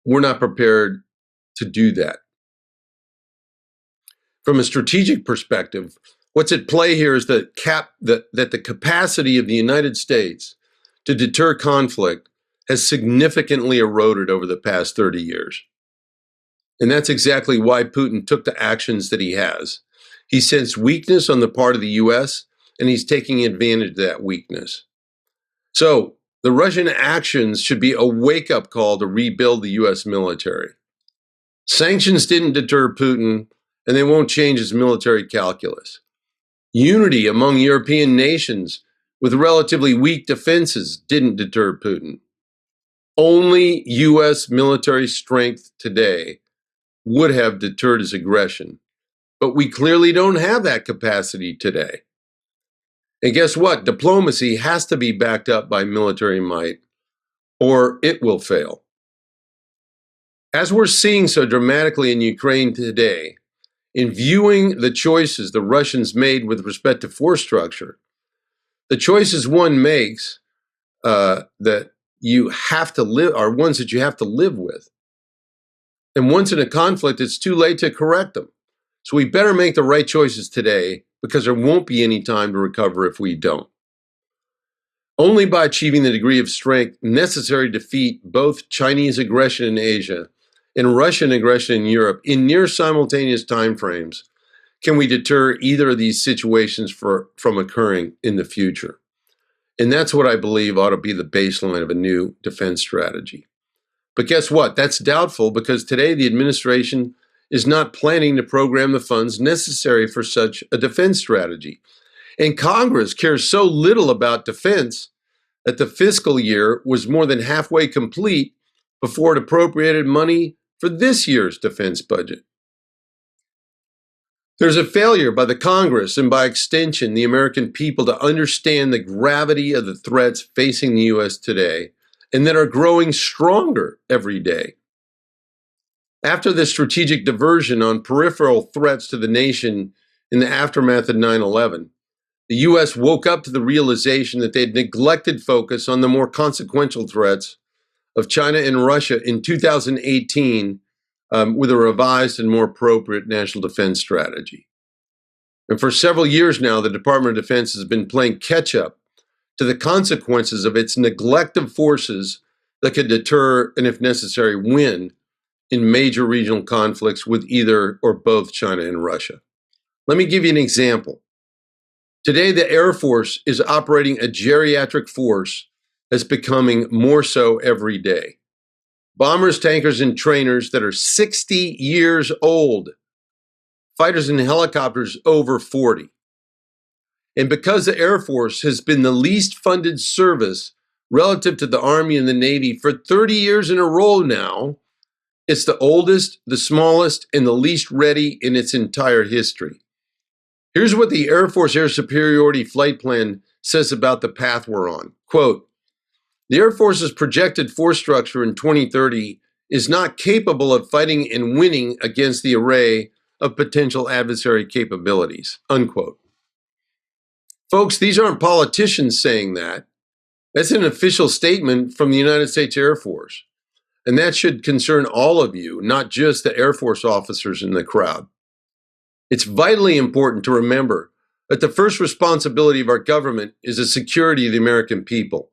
we're not prepared to do that. From a strategic perspective, what's at play here is that the capacity of the United States to deter conflict has significantly eroded over the past 30 years. And that's exactly why Putin took the actions that he has. He sensed weakness on the part of the U.S., and he's taking advantage of that weakness. So the Russian actions should be a wake-up call to rebuild the U.S. military. Sanctions didn't deter Putin, and they won't change his military calculus. Unity among European nations with relatively weak defenses didn't deter Putin. Only U.S. military strength today would have deterred his aggression. But we clearly don't have that capacity today. And guess what? Diplomacy has to be backed up by military might, or it will fail. As we're seeing so dramatically in Ukraine today, in viewing the choices the Russians made with respect to force structure, the choices one makes that you have to live are ones that you have to live with. And once in a conflict, it's too late to correct them. So we better make the right choices today, because there won't be any time to recover if we don't. Only by achieving the degree of strength necessary to defeat both Chinese aggression in Asia and Russian aggression in Europe in near simultaneous timeframes can we deter either of these situations from occurring in the future. And that's what I believe ought to be the baseline of a new defense strategy. But guess what? That's doubtful, because today the administration is not planning to program the funds necessary for such a defense strategy. And Congress cares so little about defense that the fiscal year was more than halfway complete before it appropriated money for this year's defense budget. There's a failure by the Congress and by extension the American people to understand the gravity of the threats facing the U.S. today and that are growing stronger every day. After the strategic diversion on peripheral threats to the nation in the aftermath of 9/11, the U.S. woke up to the realization that they had neglected focus on the more consequential threats of China and Russia in 2018 with a revised and more appropriate national defense strategy. And for several years now, the Department of Defense has been playing catch up to the consequences of its neglect of forces that could deter and, if necessary, win in major regional conflicts with either or both China and Russia. Let me give you an example. Today, the Air Force is operating a geriatric force that's becoming more so every day. Bombers, tankers, and trainers that are 60 years old. Fighters and helicopters over 40. And because the Air Force has been the least funded service relative to the Army and the Navy for 30 years in a row now, it's the oldest, the smallest, and the least ready in its entire history. Here's what the Air Force Air Superiority Flight Plan says about the path we're on. Quote, the Air Force's projected force structure in 2030 is not capable of fighting and winning against the array of potential adversary capabilities, unquote. Folks, these aren't politicians saying that. That's an official statement from the United States Air Force. And that should concern all of you, not just the Air Force officers in the crowd. It's vitally important to remember that the first responsibility of our government is the security of the American people.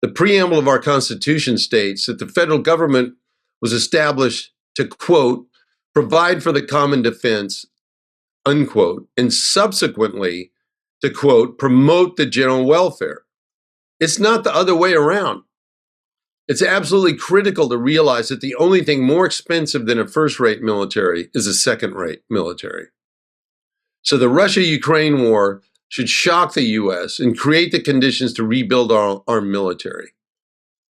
The preamble of our Constitution states that the federal government was established to, quote, provide for the common defense, unquote, and subsequently to, quote, promote the general welfare. It's not the other way around. It's absolutely critical to realize that the only thing more expensive than a first-rate military is a second-rate military. So the Russia-Ukraine war should shock the U.S. and create the conditions to rebuild our military.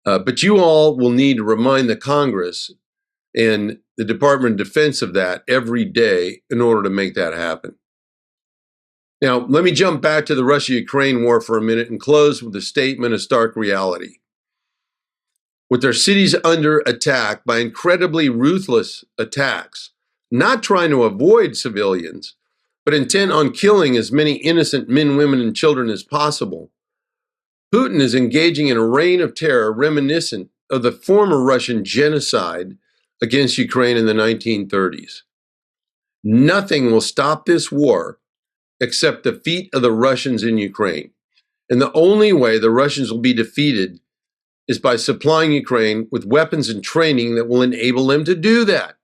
But you all will need to remind the Congress and the Department of Defense of that every day in order to make that happen. Now, let me jump back to the Russia-Ukraine war for a minute and close with a statement of stark reality. With their cities under attack by incredibly ruthless attacks, not trying to avoid civilians, but intent on killing as many innocent men, women, and children as possible, Putin is engaging in a reign of terror reminiscent of the former Russian genocide against Ukraine in the 1930s. Nothing will stop this war except defeat of the Russians in Ukraine. And the only way the Russians will be defeated is by supplying Ukraine with weapons and training that will enable them to do that.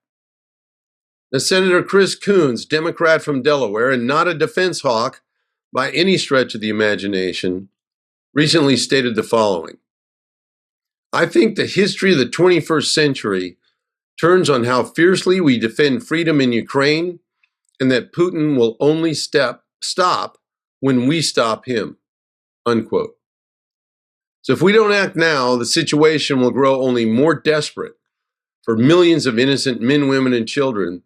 Now, Senator Chris Coons, Democrat from Delaware and not a defense hawk by any stretch of the imagination, recently stated the following. I think the history of the 21st century turns on how fiercely we defend freedom in Ukraine and that Putin will only stop when we stop him, unquote. So if we don't act now, the situation will grow only more desperate for millions of innocent men, women, and children,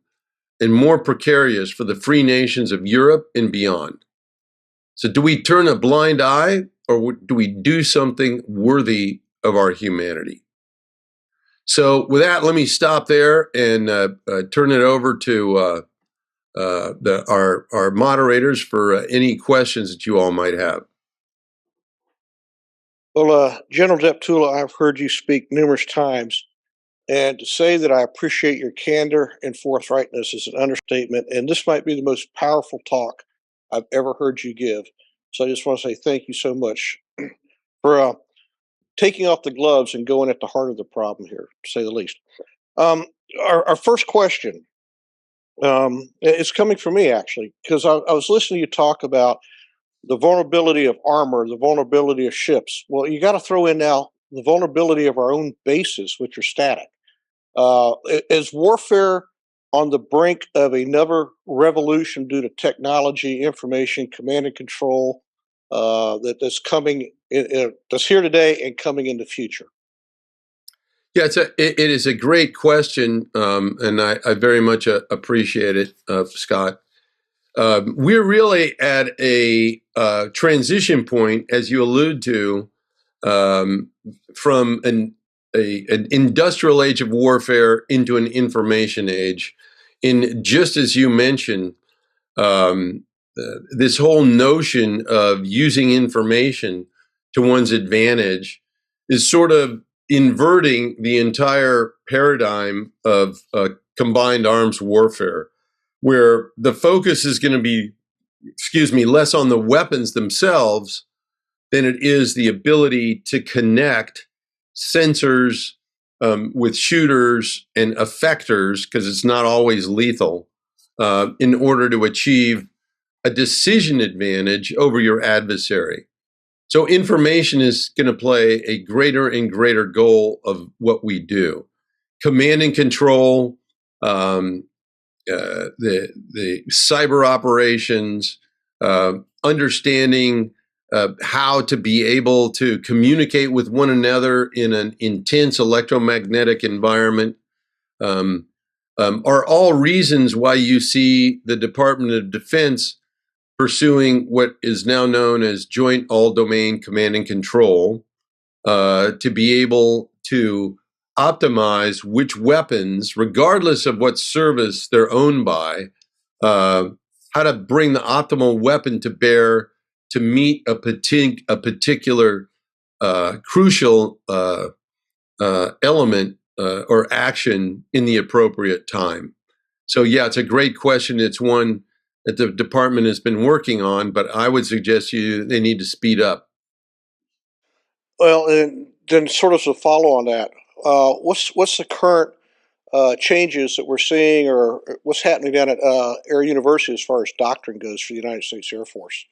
and more precarious for the free nations of Europe and beyond. So do we turn a blind eye, or do we do something worthy of our humanity? So with that, let me stop there and turn it over to our moderators for any questions that you all might have. Well, General Deptula, I've heard you speak numerous times And to say that I appreciate your candor and forthrightness is an understatement. And this might be the most powerful talk I've ever heard you give. So I just want to say thank you so much for taking off the gloves and going at the heart of the problem here, to say the least. Um, our first question is coming from me, actually, because I was listening to you talk about the vulnerability of armor, the vulnerability of ships. Well, you got to throw in now the vulnerability of our own bases, which are static. Is warfare on the brink of another revolution due to technology, information, command and control that's coming, that's here today and coming in the future? Yeah, it is a great question, and I very much appreciate it, Scott. We're really at a transition point, as you allude to, from an industrial age of warfare into an information age. In just as you mentioned, um, this whole notion of using information to one's advantage is sort of inverting the entire paradigm of combined arms warfare, where the focus is going to be, less on the weapons themselves than it is the ability to connect sensors with shooters and effectors, because it's not always lethal, in order to achieve a decision advantage over your adversary. So information is going to play a greater and greater goal of what we do. Command and control, the cyber operations, understanding how to be able to communicate with one another in an intense electromagnetic environment, are all reasons why you see the Department of Defense pursuing what is now known as Joint All-Domain Command and Control, to be able to optimize which weapons, regardless of what service they're owned by, how to bring the optimal weapon to bear to meet a particular crucial element or action in the appropriate time. So yeah, it's a great question. It's one that the department has been working on, but I would suggest they need to speed up. Well, and then sort of as a follow on that, what's the current changes that we're seeing, or what's happening down at Air University as far as doctrine goes for the United States Air Force?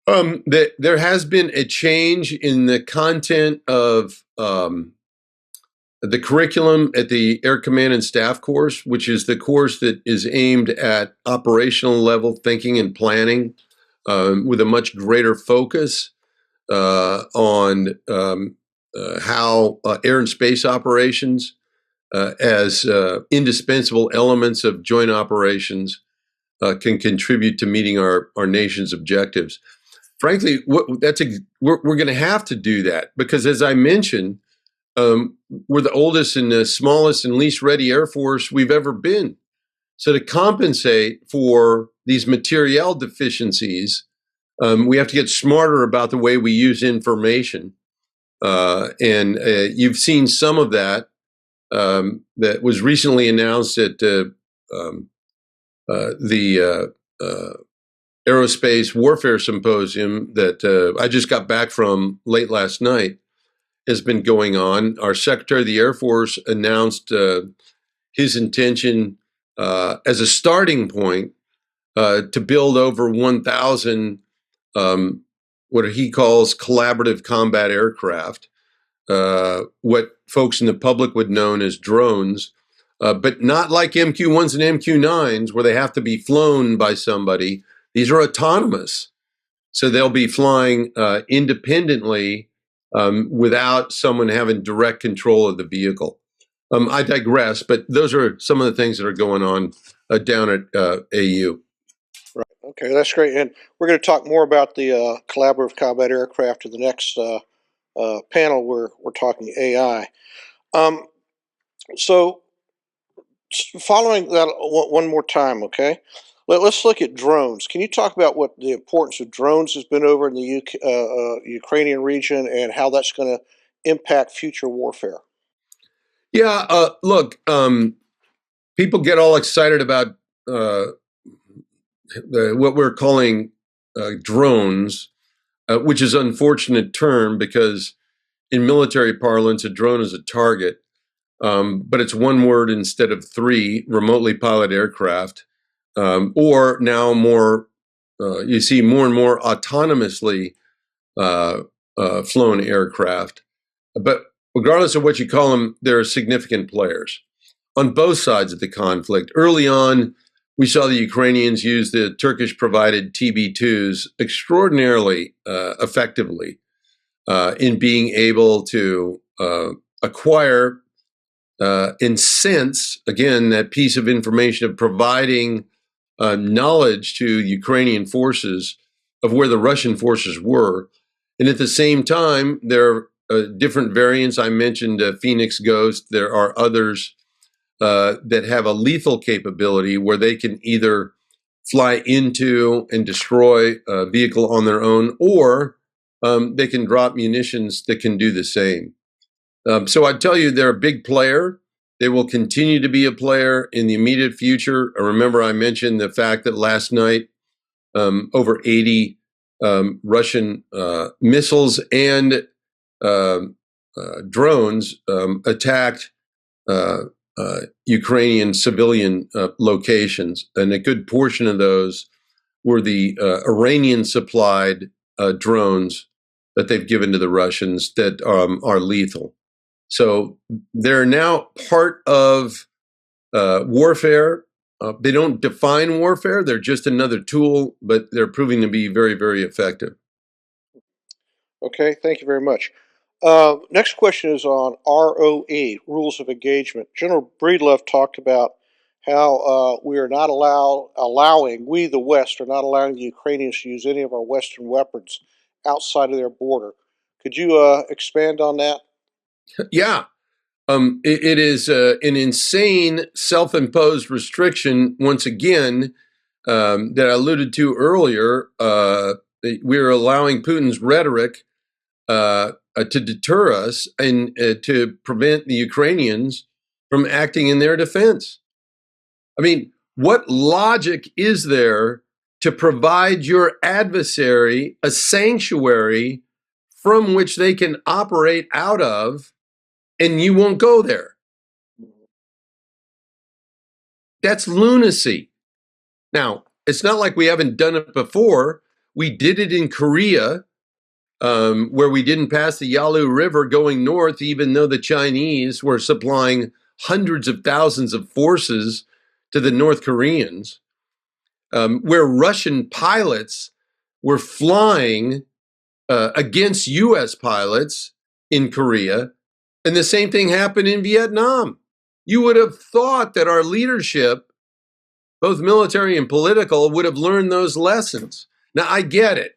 There has been a change in the content of the curriculum at the Air Command and Staff course, which is the course that is aimed at operational level thinking and planning, with a much greater focus on how air and space operations, as indispensable elements of joint operations, can contribute to meeting our nation's objectives. Frankly, we're going to have to do that because, as I mentioned, we're the oldest and the smallest and least ready Air Force we've ever been. So to compensate for these materiel deficiencies, we have to get smarter about the way we use information. And you've seen some of that that was recently announced at the Aerospace Warfare Symposium that I just got back from late last night. Has been going on. Our Secretary of the Air Force announced his intention as a starting point to build over 1,000 what he calls collaborative combat aircraft, what folks in the public would know as drones, but not like MQ-1s and MQ-9s where they have to be flown by somebody. These are autonomous. So they'll be flying independently without someone having direct control of the vehicle. I digress, but those are some of the things that are going on down at AU. Right. Okay, that's great. And we're going to talk more about the collaborative combat aircraft in the next panel where we're talking AI. So, following that one more time, okay? Let's look at drones. Can you talk about what the importance of drones has been over in the Ukrainian region and how that's going to impact future warfare? Yeah, look, people get all excited about what we're calling drones, which is an unfortunate term because in military parlance, a drone is a target, but it's one word instead of three: remotely piloted aircraft, or now more. You see more and more autonomously flown aircraft. But regardless of what you call them, there are significant players on both sides of the conflict. Early on, we saw the Ukrainians use the Turkish provided TB2s extraordinarily effectively in being able to acquire and sense, again, that piece of information of providing knowledge to Ukrainian forces of where the Russian forces were. And at the same time, there are different variants. I mentioned Phoenix Ghost. There are others that have a lethal capability where they can either fly into and destroy a vehicle on their own, or they can drop munitions that can do the same. So I'd tell you they're a big player. They will continue to be a player in the immediate future. Remember, I mentioned the fact that last night over 80 Russian missiles and drones attacked Ukrainian civilian locations, and a good portion of those were the Iranian-supplied drones that they've given to the Russians that are lethal. So they're now part of warfare. They don't define warfare. They're just another tool, but they're proving to be very, very effective. Okay, thank you very much. Next question is on ROE, Rules of Engagement. General Breedlove talked about how we are not allowing, we the West are not allowing the Ukrainians to use any of our Western weapons outside of their border. Could you expand on that? Yeah. It is an insane self-imposed restriction, once again, that I alluded to earlier. We're allowing Putin's rhetoric to deter us and to prevent the Ukrainians from acting in their defense. I mean, what logic is there to provide your adversary a sanctuary from which they can operate out of, and you won't go there? That's lunacy. Now, it's not like we haven't done it before. We did it in Korea, where we didn't pass the Yalu River going north, even though the Chinese were supplying hundreds of thousands of forces to the North Koreans, where Russian pilots were flying against US pilots in Korea. And the same thing happened in Vietnam. You would have thought that our leadership, both military and political, would have learned those lessons. Now, I get it.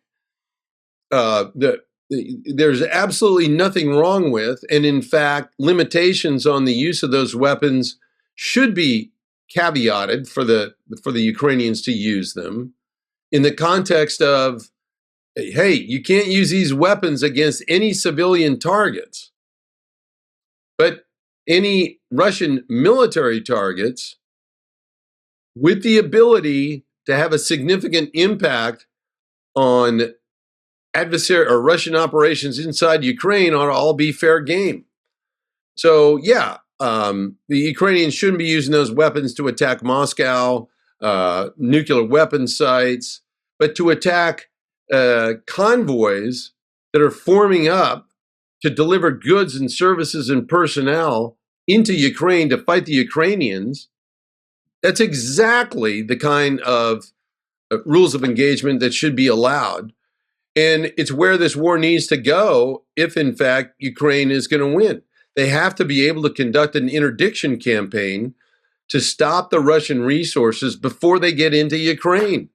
There's absolutely nothing wrong with, and in fact, limitations on the use of those weapons should be caveated for the Ukrainians to use them in the context of, hey, you can't use these weapons against any civilian targets, but any Russian military targets with the ability to have a significant impact on adversary or Russian operations inside Ukraine ought to all be fair game. So yeah, the Ukrainians shouldn't be using those weapons to attack Moscow, nuclear weapon sites, but to attack convoys that are forming up to deliver goods and services and personnel into Ukraine to fight the Ukrainians. That's exactly the kind of rules of engagement that should be allowed. And it's where this war needs to go if, in fact, Ukraine is going to win. They have to be able to conduct an interdiction campaign to stop the Russian resources before they get into Ukraine.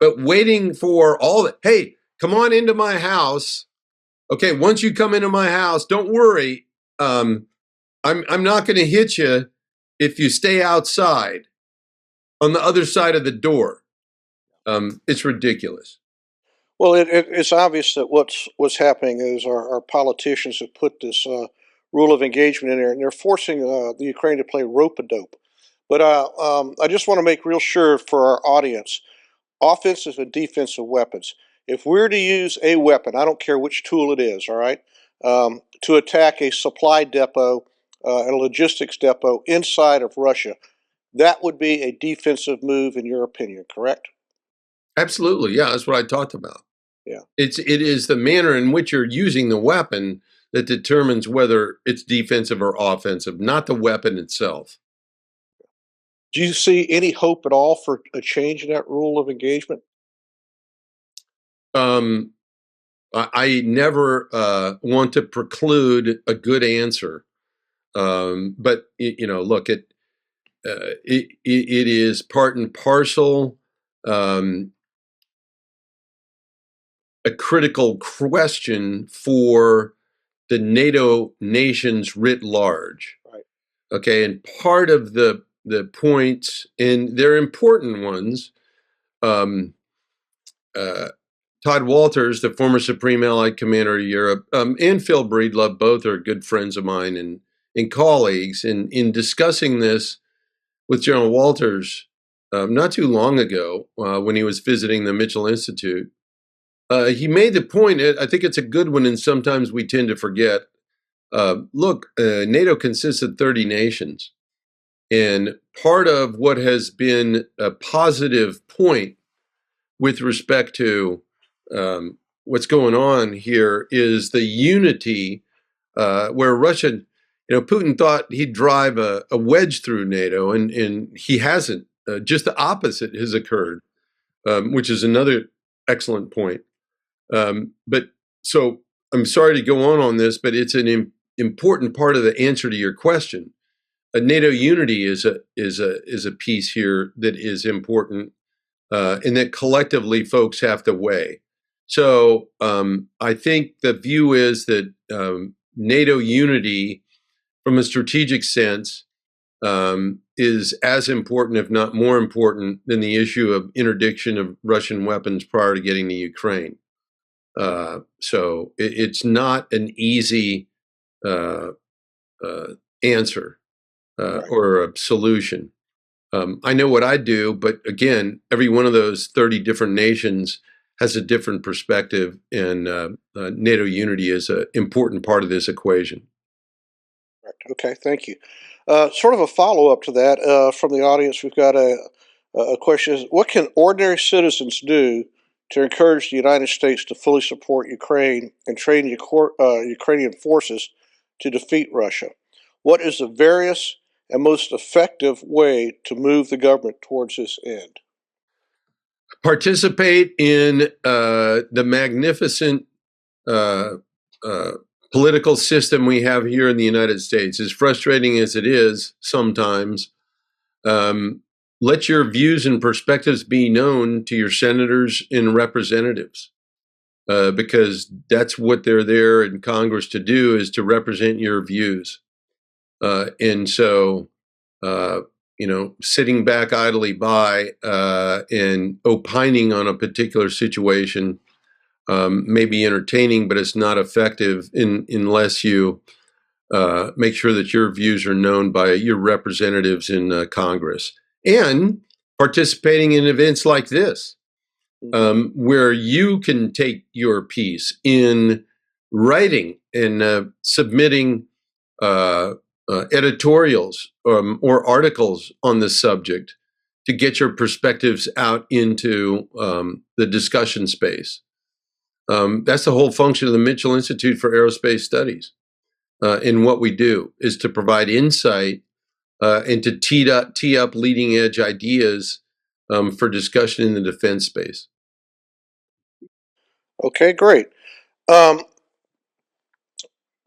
But waiting for all that, hey, come on into my house. Okay, once you come into my house, don't worry. I'm not going to hit you if you stay outside on the other side of the door. It's ridiculous. Well, it's obvious that what's happening is our politicians have put this rule of engagement in there, and they're forcing the Ukraine to play rope-a-dope. But I just want to make real sure for our audience, offensive and defensive weapons. If we're to use a weapon, I don't care which tool it is, all right, to attack a supply depot, a logistics depot inside of Russia, that would be a defensive move in your opinion, correct? Absolutely, yeah, that's what I talked about. Yeah. It is the manner in which you're using the weapon that determines whether it's defensive or offensive, not the weapon itself. Do you see any hope at all for a change in that rule of engagement? Um, I never want to preclude a good answer, but look, it is part and parcel. A critical question for the NATO nations writ large. Right. Okay, and part of the points, and they're important ones. Todd Walters, the former Supreme Allied Commander of Europe, and Phil Breedlove, both are good friends of mine and colleagues. And in discussing this with General Walters not too long ago, when he was visiting the Mitchell Institute, he made the point, I think it's a good one, and sometimes we tend to forget. Look, NATO consists of 30 nations. And part of what has been a positive point with respect to what's going on here is the unity where Russia, Putin thought he'd drive a wedge through NATO, and he hasn't. Just the opposite has occurred, which is another excellent point. But so I'm sorry to go on this, but it's an important part of the answer to your question. NATO unity is a piece here that is important, and that collectively folks have to weigh. So I think the view is that NATO unity, from a strategic sense, is as important, if not more important, than the issue of interdiction of Russian weapons prior to getting to Ukraine. So it's not an easy answer or a solution. I know what I do, but again, every one of those 30 different nations has a different perspective, and NATO unity is an important part of this equation. Right. Okay, thank you. Sort of a follow-up to that from the audience, we've got a question. What can ordinary citizens do to encourage the United States to fully support Ukraine and train Ukrainian forces to defeat Russia? What is the various and most effective way to move the government towards this end? Participate in the magnificent political system we have here in the United States. As frustrating as it is sometimes, let your views and perspectives be known to your senators and representatives, because that's what they're there in Congress to do, is to represent your views. And so, sitting back idly by and opining on a particular situation may be entertaining, but it's not effective unless you make sure that your views are known by your representatives in Congress. And participating in events like this, where you can take your piece in writing and submitting editorials or articles on this subject to get your perspectives out into the discussion space. That's the whole function of the Mitchell Institute for Aerospace Studies. In what we do is to provide insight and to tee up leading edge ideas for discussion in the defense space. Okay, great.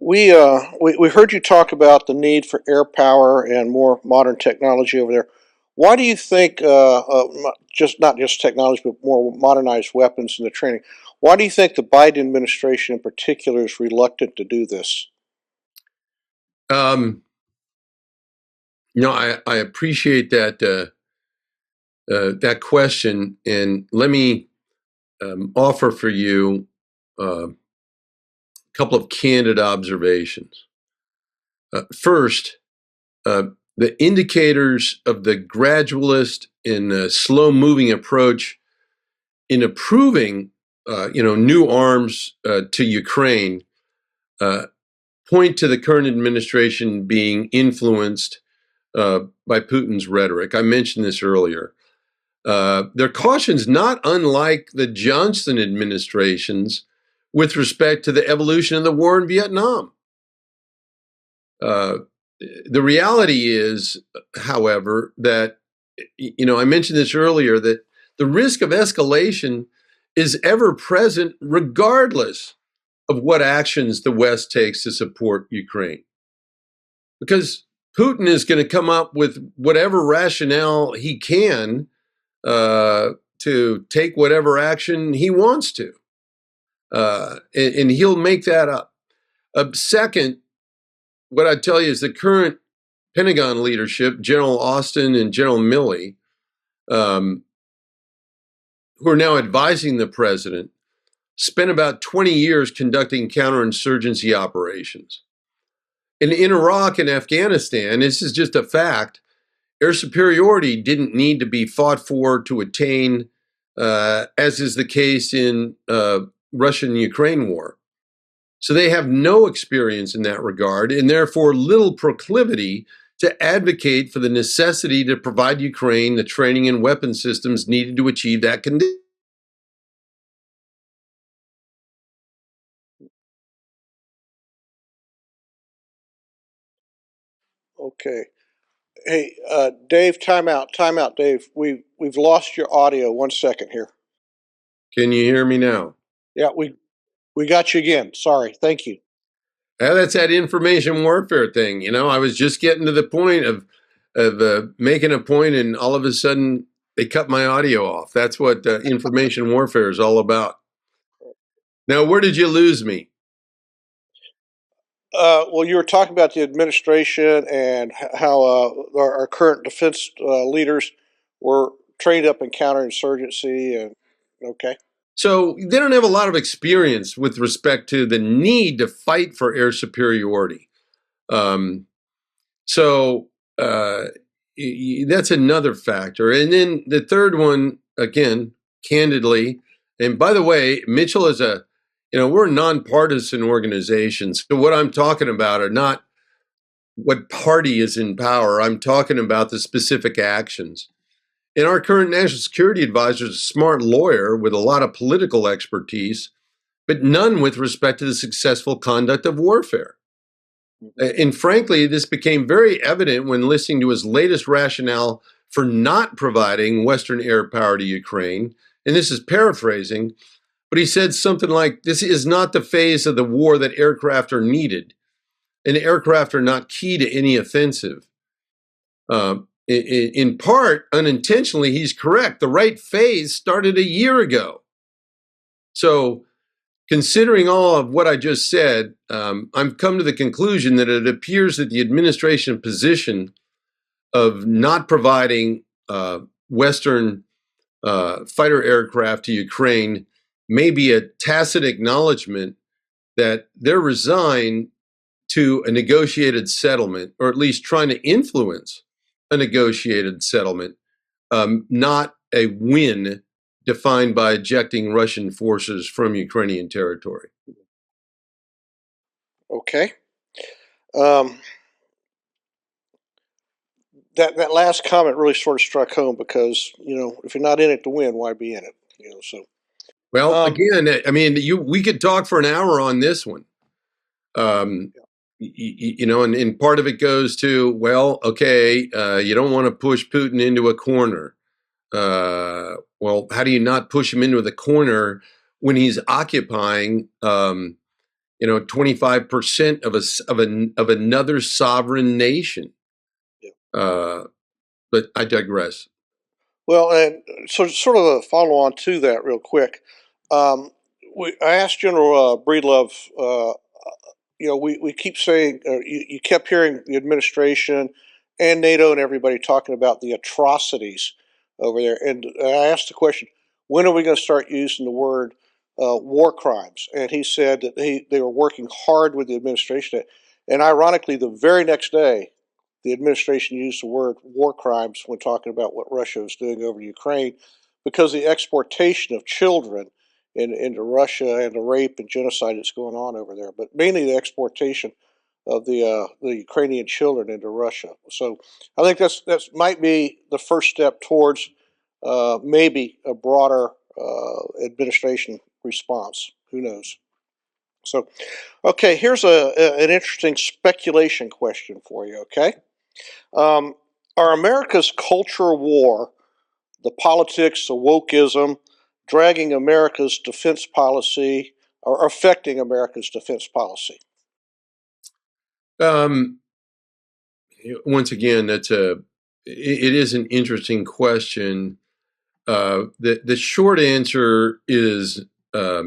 We heard you talk about the need for air power and more modern technology over there. Why do you think not just technology, but more modernized weapons in the training? Why do you think the Biden administration in particular is reluctant to do this? I appreciate that that question, and let me offer for you a couple of candid observations. First, the indicators of the gradualist and slow-moving approach in approving, new arms to Ukraine point to the current administration being influenced by Putin's rhetoric. I mentioned this earlier. Their caution's not unlike the Johnson administration's with respect to the evolution of the war in Vietnam. The reality is, however, that, I mentioned this earlier, that the risk of escalation is ever present regardless of what actions the West takes to support Ukraine. Because Putin is going to come up with whatever rationale he can to take whatever action he wants to. And he'll make that up. Second, what I'd tell you is the current Pentagon leadership, General Austin and General Milley, who are now advising the president, spent about 20 years conducting counterinsurgency operations. And in Iraq and Afghanistan, this is just a fact, air superiority didn't need to be fought for to attain, as is the case in Russian-Ukraine war. So they have no experience in that regard, and therefore little proclivity to advocate for the necessity to provide Ukraine the training and weapon systems needed to achieve that condition. Okay. Hey, Dave, time out, Dave. We've lost your audio. 1 second here. Can you hear me now? Yeah, we got you again. Sorry. Thank you. That's that information warfare thing. I was just getting to the point of making a point, and all of a sudden they cut my audio off. That's what information warfare is all about. Now, where did you lose me? Well, you were talking about the administration and how our current defense leaders were trained up in counterinsurgency, and okay. So they don't have a lot of experience with respect to the need to fight for air superiority. So that's another factor. And then the third one, again, candidly, and by the way, Mitchell is we're a nonpartisan organization. So what I'm talking about are not what party is in power. I'm talking about the specific actions. And our current national security advisor is a smart lawyer with a lot of political expertise, but none with respect to the successful conduct of warfare. And frankly, this became very evident when listening to his latest rationale for not providing Western air power to Ukraine. And this is paraphrasing, but he said something like, this is not the phase of the war that aircraft are needed, and aircraft are not key to any offensive. In part, unintentionally, he's correct. The right phase started a year ago. So, considering all of what I just said, I've come to the conclusion that it appears that the administration position of not providing Western fighter aircraft to Ukraine may be a tacit acknowledgement that they're resigned to a negotiated settlement, or at least trying to influence a negotiated settlement, not a win defined by ejecting Russian forces from Ukrainian territory. Okay. That last comment really sort of struck home because, if you're not in it to win, why be in it? So. Well, again, I mean, we could talk for an hour on this one. And part of it goes to, well, okay, you don't want to push Putin into a corner. Well, how do you not push him into the corner when he's occupying, 25% of another sovereign nation? But I digress. Well, and so sort of a follow on to that, real quick. I asked General Breedlove. We keep saying you kept hearing the administration and NATO and everybody talking about the atrocities over there, and I asked the question, when are we going to start using the word war crimes? And he said that they were working hard with the administration, And ironically, the very next day, the administration used the word war crimes when talking about what Russia was doing over Ukraine, because the exportation of children into Russia and the rape and genocide that's going on over there, but mainly the exportation of the Ukrainian children into Russia. So I think that's might be the first step towards maybe a broader administration response. Who knows? So, okay, here's an interesting speculation question for you. Okay, um, are America's culture war, the politics, the wokeism, dragging America's defense policy, or affecting America's defense policy? Um, Once again, it is an interesting question. The short answer is uh,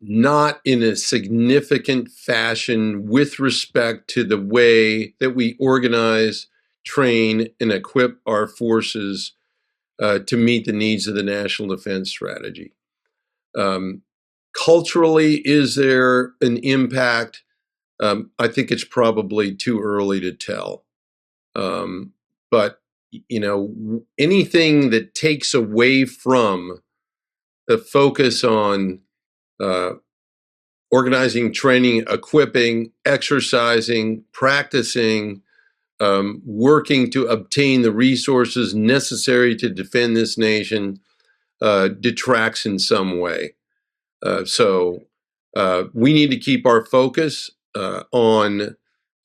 not in a significant fashion with respect to the way that we organize, train, and equip our forces to meet the needs of the national defense strategy. Culturally, is there an impact? I think it's probably too early to tell. But anything that takes away from the focus on organizing, training, equipping, exercising, practicing, working to obtain the resources necessary to defend this nation detracts in some way. So we need to keep our focus on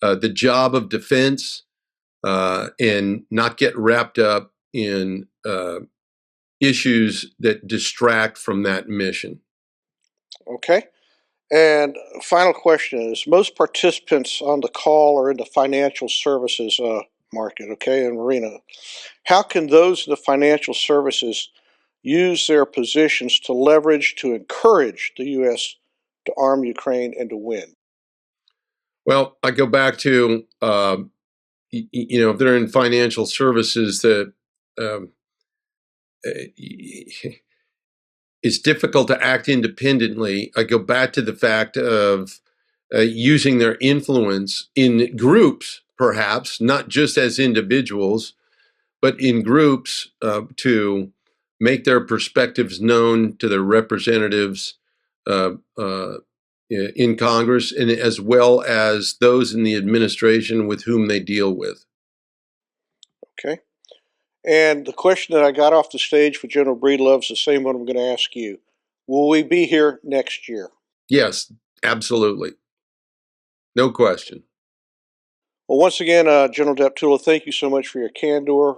the job of defense and not get wrapped up in issues that distract from that mission. Okay. And final question is, most participants on the call are in the financial services market, okay, and arena. How can those in the financial services use their positions to leverage to encourage the U.S. to arm Ukraine and to win? Well, I go back to, if they're in financial services, that it's difficult to act independently. I go back to the fact of using their influence in groups, perhaps, not just as individuals, but in groups to make their perspectives known to their representatives in Congress, and as well as those in the administration with whom they deal with. Okay. And the question that I got off the stage with General Breedlove is the same one I'm going to ask you. Will we be here next year? Yes, absolutely. No question. Well, once again, General Deptula, thank you so much for your candor,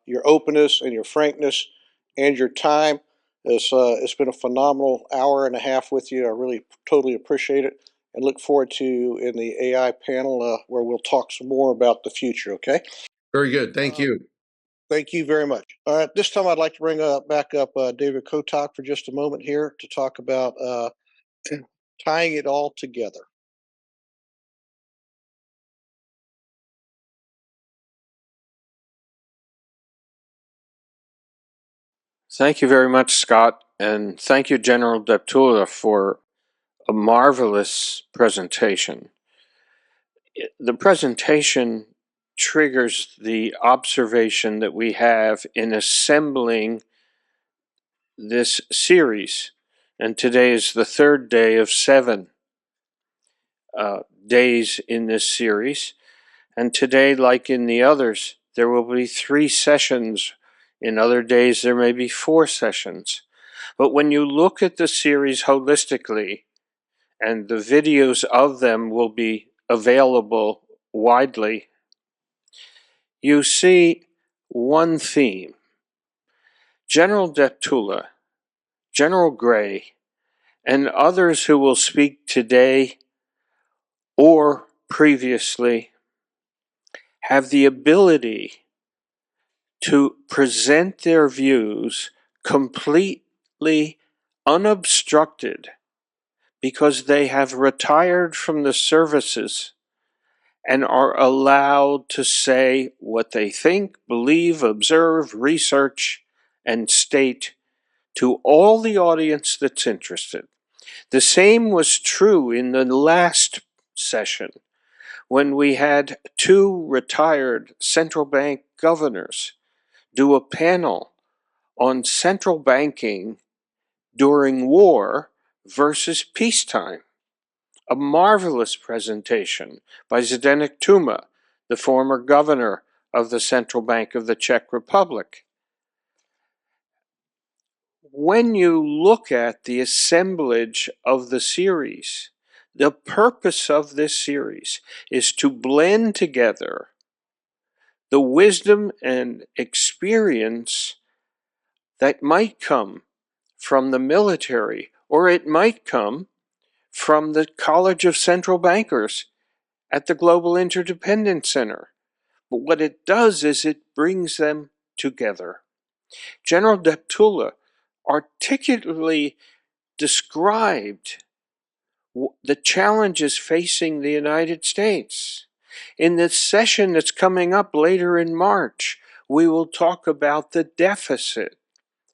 your openness, and your frankness, and your time. It's been a phenomenal hour and a half with you. I really totally appreciate it, and look forward to in the AI panel where we'll talk some more about the future. Okay. Very good. Thank you. Thank you very much. This time, I'd like to bring back up David Kotok for just a moment here to talk about tying it all together. Thank you very much, Scott, and thank you, General Deptula, for a marvelous presentation. The presentation triggers the observation that we have in assembling this series, and today is the third day of 7 days in this series. And today, like in the others, there will be 3 sessions. In other days, there may be 4 sessions. But when you look at the series holistically, and the videos of them will be available widely, you see one theme. General Deptula, General Gray, and others who will speak today or previously have the ability to present their views completely unobstructed because they have retired from the services and are allowed to say what they think, believe, observe, research, and state to all the audience that's interested. The same was true in the last session when we had two retired central bank governors do a panel on central banking during war versus peacetime. A marvelous presentation by Zdeněk Tuma, the former governor of the Central Bank of the Czech Republic. When you look at the assemblage of the series, the purpose of this series is to blend together the wisdom and experience that might come from the military, or it might come from the College of Central Bankers at the Global Interdependence Center. But what it does is it brings them together. General Deptula articulately described the challenges facing the United States. In the session that's coming up later in March, we will talk about the deficit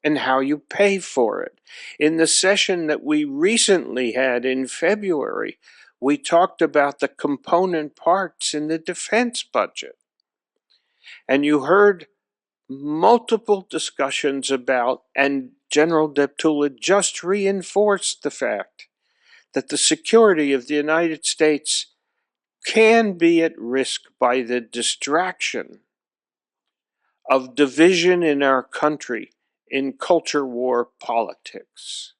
and how you pay for it. In the session that we recently had in February, we talked about the component parts in the defense budget. And you heard multiple discussions about, and General Deptula just reinforced the fact that the security of the United States can be at risk by the distraction of division in our country in culture war politics.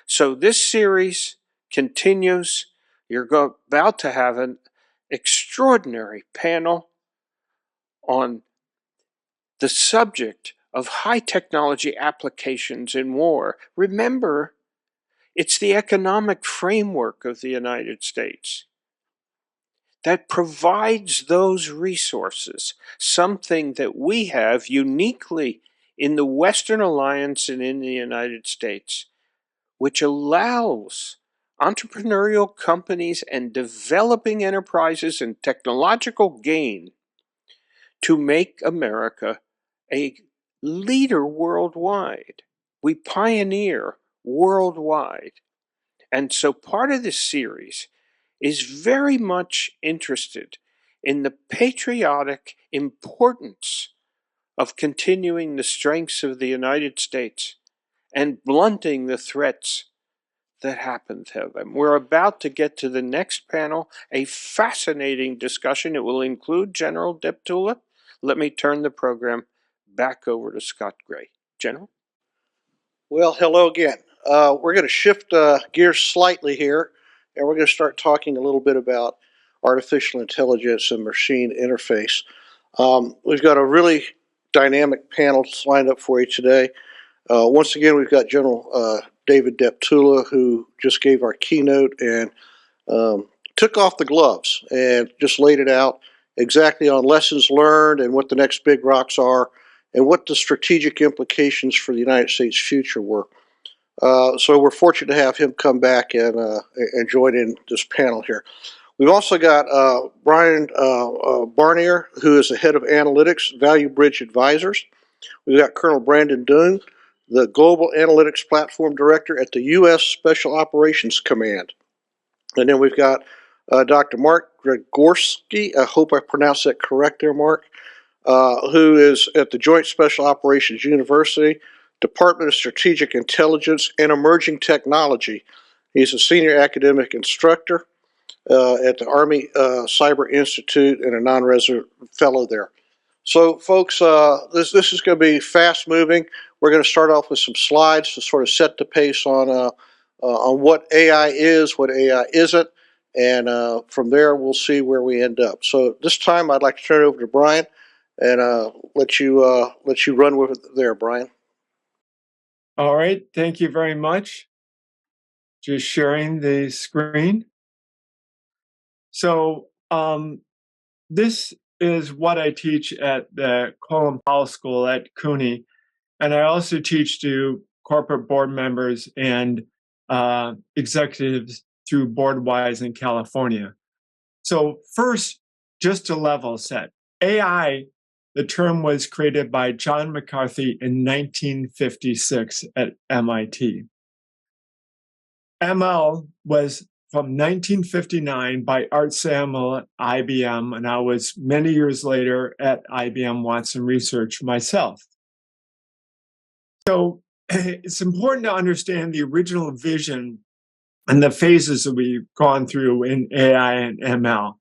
So this series continues. You're about to have an extraordinary panel on the subject of high technology applications in war. Remember, it's the economic framework of the United States that provides those resources, something that we have uniquely in the Western Alliance and in the United States, which allows entrepreneurial companies and developing enterprises and technological gain to make America a leader worldwide. We pioneer worldwide. And so part of this series is very much interested in the patriotic importance of continuing the strengths of the United States and blunting the threats that happen to them. We're about to get to the next panel, a fascinating discussion. It will include General Deptula. Let me turn the program back over to Scott Gray. General? Well, hello again. We're going to shift gears slightly here, and we're going to start talking a little bit about artificial intelligence and machine interface. We've got a really dynamic panel lined up for you today. Once again, we've got General David Deptula, who just gave our keynote and took off the gloves and just laid it out exactly on lessons learned and what the next big rocks are and what the strategic implications for the United States' future were. So we're fortunate to have him come back and join in this panel here. We've also got Brian Barnier, who is the head of analytics, Value Bridge Advisors. We've got Colonel Brandon Doon, the Global Analytics Platform Director at the U.S. Special Operations Command. And then we've got Dr. Mark Gregorski, I hope I pronounced that correct there, Mark, who is at the Joint Special Operations University, Department of Strategic Intelligence and Emerging Technology. He's a senior academic instructor at the Army Cyber Institute and a non-resident fellow there. So, folks, this is going to be fast moving. We're going to start off with some slides to sort of set the pace on what AI is, what AI isn't, and from there we'll see where we end up. So this time I'd like to turn it over to Brian and let you run with it there, Brian. All right, thank you very much. Just sharing the screen. So this is what I teach at the Colin Powell School at CUNY, and I also teach to corporate board members and executives through BoardWise in California. So first, just to level set, AI the term was created by John McCarthy in 1956 at MIT. ML was from 1959 by Art Samuel at IBM, and I was many years later at IBM Watson Research myself. So it's important to understand the original vision and the phases that we've gone through in AI and ML,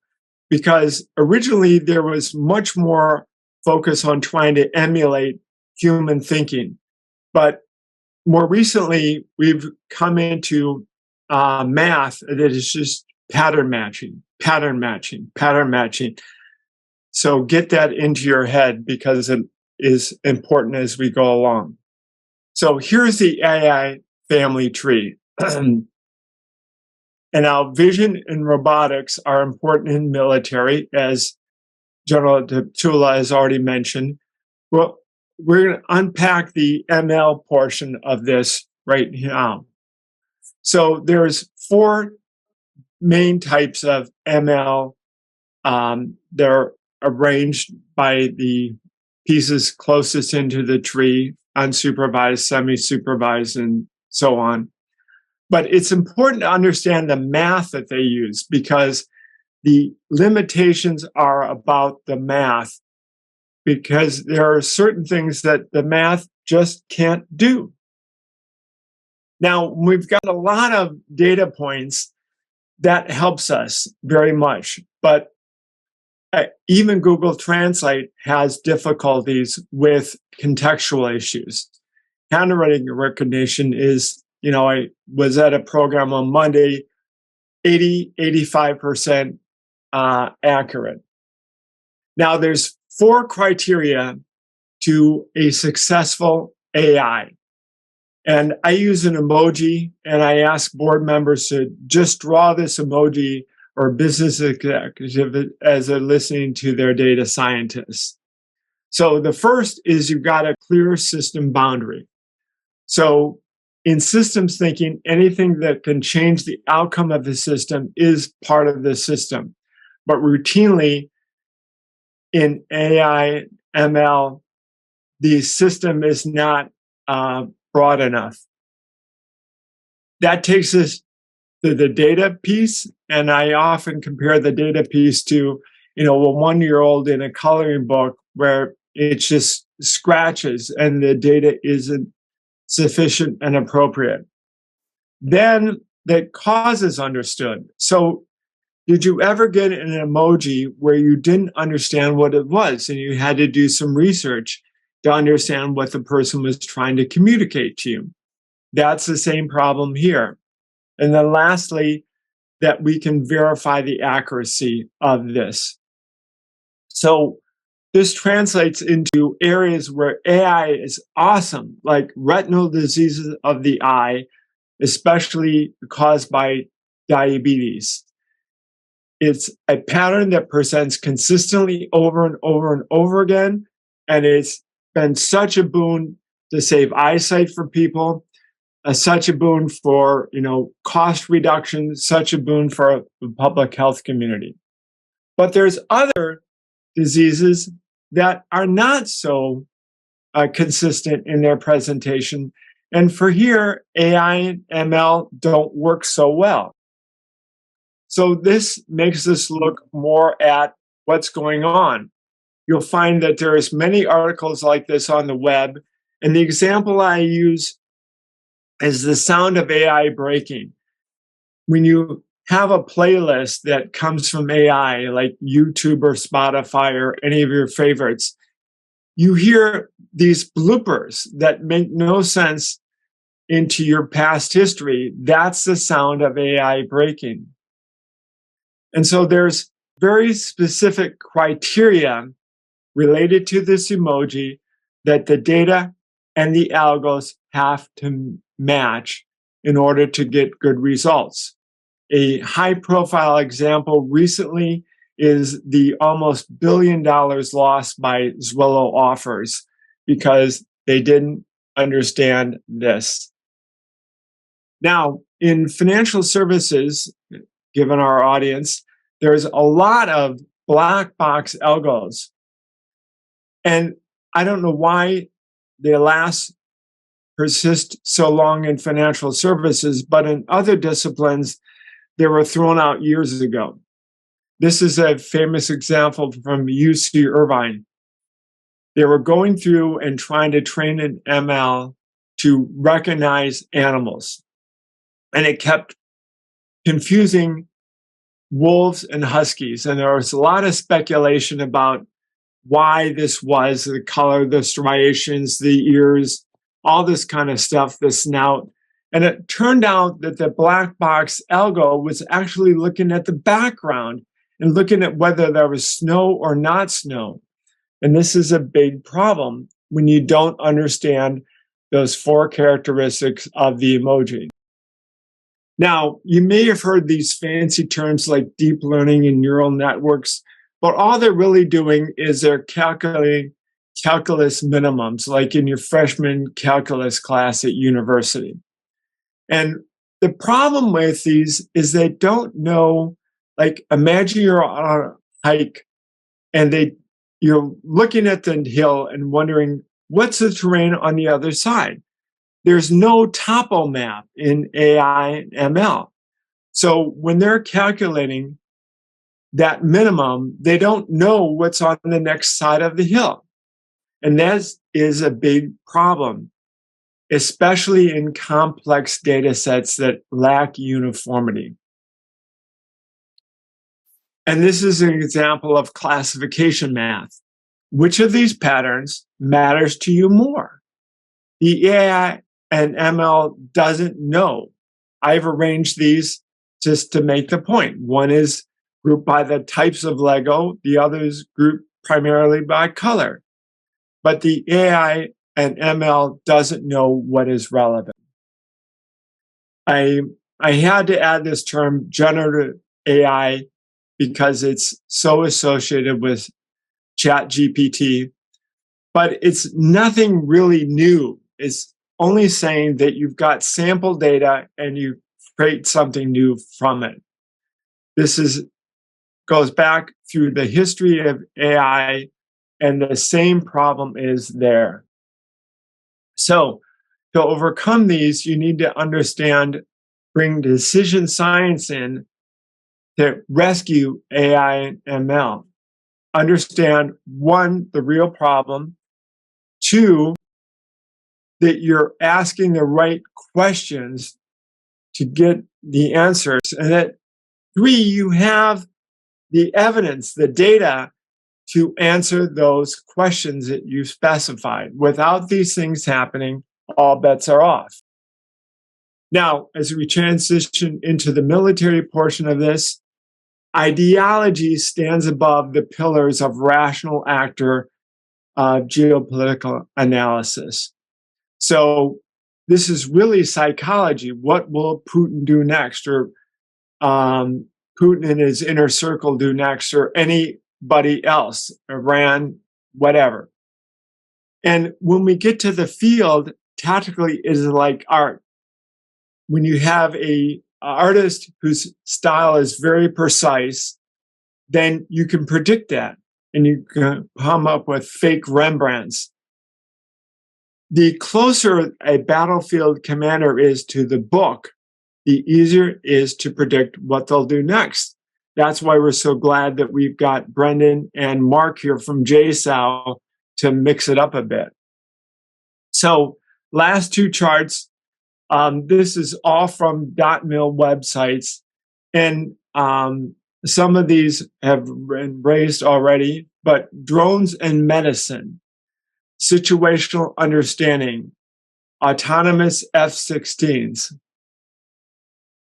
because originally there was much more focus on trying to emulate human thinking. But more recently, we've come into math that is just pattern matching. So get that into your head because it is important as we go along. So here's the AI family tree. And now vision and robotics are important in military, as General Tula has already mentioned. Well, we're going to unpack the ML portion of this right now. So there's 4 main types of ML. They're arranged by the pieces closest into the tree, unsupervised, semi-supervised, and so on. But it's important to understand the math that they use, because the limitations are about the math, because there are certain things that the math just can't do. Now, we've got a lot of data points that helps us very much, but even Google Translate has difficulties with contextual issues. Handwriting recognition is, I was at a program on Monday, 85% accurate. Now, there's 4 criteria to a successful AI. And I use an emoji, and I ask board members to just draw this emoji or business executive as they're listening to their data scientists. So the first is you've got a clear system boundary. So in systems thinking, anything that can change the outcome of the system is part of the system. But routinely in AI, ML, the system is not broad enough. That takes us to the data piece, and I often compare the data piece to, a 1-year-old in a coloring book where it just scratches and the data isn't sufficient and appropriate. Then the cause is understood. So did you ever get an emoji where you didn't understand what it was and you had to do some research to understand what the person was trying to communicate to you? That's the same problem here. And then lastly, that we can verify the accuracy of this. So this translates into areas where AI is awesome, like retinal diseases of the eye, especially caused by diabetes. It's a pattern that presents consistently over and over and over again, and it's been such a boon to save eyesight for people, such a boon for cost reduction, such a boon for the public health community. But there's other diseases that are not so consistent in their presentation, and for here, AI and ML don't work so well. So this makes us look more at what's going on. You'll find that there's many articles like this on the web, and the example I use is the sound of AI breaking. When you have a playlist that comes from AI, like YouTube or Spotify or any of your favorites, you hear these bloopers that make no sense into your past history. That's the sound of AI breaking. And so there's very specific criteria related to this emoji that the data and the algos have to match in order to get good results. A high-profile example recently is the almost $1 billion lost by Zillow Offers because they didn't understand this. Now, in financial services, given our audience, there's a lot of black box algos. And I don't know why they persist so long in financial services, but in other disciplines, they were thrown out years ago. This is a famous example from UC Irvine. They were going through and trying to train an ML to recognize animals. And it kept confusing wolves and huskies. And there was a lot of speculation about why this was, the color, the striations, the ears, all this kind of stuff, the snout. And it turned out that the black box algo was actually looking at the background and looking at whether there was snow or not snow. And this is a big problem when you don't understand those 4 characteristics of the emoji. Now, you may have heard these fancy terms like deep learning and neural networks, but all they're really doing is they're calculating calculus minimums, like in your freshman calculus class at university. And the problem with these is they don't know, like imagine you're on a hike and you're looking at the hill and wondering, what's the terrain on the other side? There's no topo map in AI and ML. So when they're calculating that minimum, they don't know what's on the next side of the hill. And that is a big problem, especially in complex data sets that lack uniformity. And this is an example of classification math. Which of these patterns matters to you more? The AI and ML doesn't know. I've arranged these just to make the point. One is grouped by the types of Lego, the other is grouped primarily by color. But the AI and ML doesn't know what is relevant. I had to add this term generative AI because it's so associated with ChatGPT, but it's nothing really new. It's only saying that you've got sample data and you create something new from it. This goes back through the history of AI, and the same problem is there. So to overcome these, you need to bring decision science in to rescue AI and ML. Understand, 1, the real problem, 2, that you're asking the right questions to get the answers, and that 3, you have the evidence, the data to answer those questions that you specified. Without these things happening, all bets are off. Now, as we transition into the military portion of this, ideology stands above the pillars of rational actor geopolitical analysis. So this is really psychology. What will Putin do next? Or Putin and his inner circle do next? Or anybody else, Iran, whatever. And when we get to the field, tactically it is like art. When you have an artist whose style is very precise, then you can predict that and you can come up with fake Rembrandts. The closer a battlefield commander is to the book, the easier it is to predict what they'll do next. That's why we're so glad that we've got Brendan and Mark here from JSOW to mix it up a bit. So last 2 charts, this is all from .mil websites, and some of these have been raised already, but drones and medicine, situational understanding, autonomous F-16s.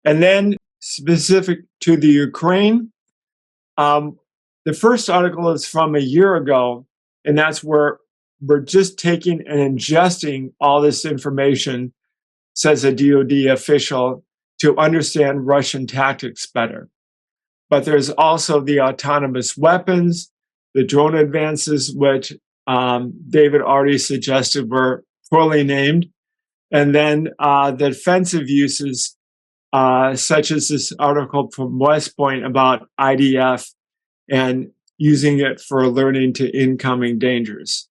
And then specific to the Ukraine, the first article is from a year ago, and that's where we're just taking and ingesting all this information, says a DoD official, to understand Russian tactics better. But there's also the autonomous weapons, the drone advances, which David already suggested were poorly named, and then the defensive uses, such as this article from West Point about IDF and using it for alerting to incoming dangers.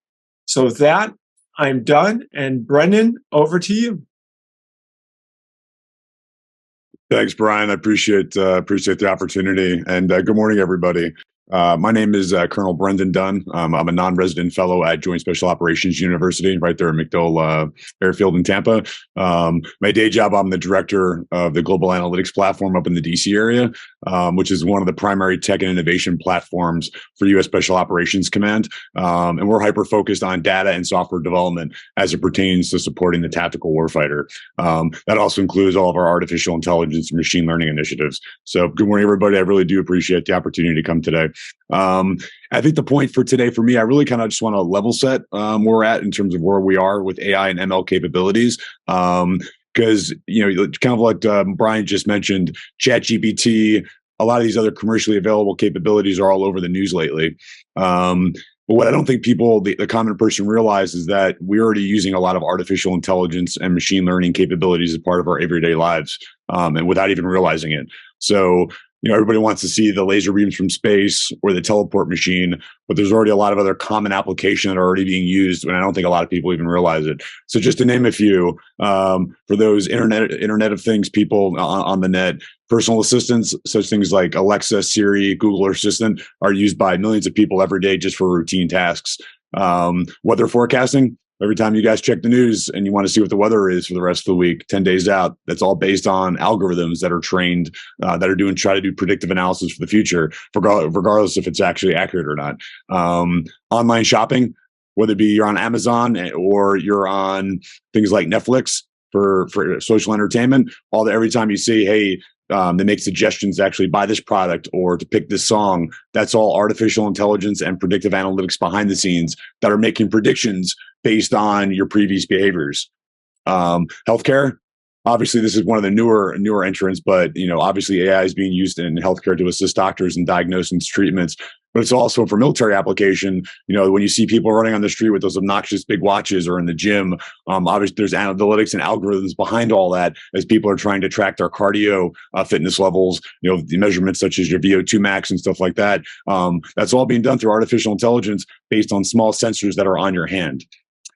So with that, I'm done. And Brendan, over to you. Thanks, Brian. I appreciate the opportunity. And good morning, everybody. My name is Colonel Brendan Dunn. I'm a non-resident fellow at Joint Special Operations University, right there in MacDill Airfield in Tampa. My day job, I'm the director of the Global Analytics Platform up in the DC area, which is one of the primary tech and innovation platforms for U.S. Special Operations Command. And we're hyper-focused on data and software development as it pertains to supporting the tactical warfighter. That also includes all of our artificial intelligence and machine learning initiatives. So good morning, everybody. I really do appreciate the opportunity to come today. I think the point for today for me, I really kind of just want to level set where we're at in terms of where we are with AI and ML capabilities. Because, kind of like Brian just mentioned, ChatGPT, a lot of these other commercially available capabilities are all over the news lately. But what I don't think people, the common person, realizes is that we're already using a lot of artificial intelligence and machine learning capabilities as part of our everyday lives, and without even realizing it. So, everybody wants to see the laser beams from space or the teleport machine, but there's already a lot of other common applications that are already being used, and I don't think a lot of people even realize it. So just to name a few, for those Internet of Things people on the net, personal assistants, such things like Alexa, Siri, Google Assistant, are used by millions of people every day just for routine tasks. Weather forecasting. Every time you guys check the news and you want to see what the weather is for the rest of the week, 10 days out, that's all based on algorithms that are trained, that are try to do predictive analysis for the future, regardless if it's actually accurate or not. Online shopping, whether it be you're on Amazon or you're on things like Netflix for social entertainment, every time you see, hey, they make suggestions to actually buy this product or to pick this song. That's all artificial intelligence and predictive analytics behind the scenes that are making predictions based on your previous behaviors. Healthcare, obviously, this is one of the newer entrants, but obviously AI is being used in healthcare to assist doctors in diagnosing treatments. But it's also for military application. When you see people running on the street with those obnoxious big watches or in the gym, obviously there's analytics and algorithms behind all that as people are trying to track their cardio fitness levels, the measurements such as your VO2 max and stuff like that. That's all being done through artificial intelligence based on small sensors that are on your hand.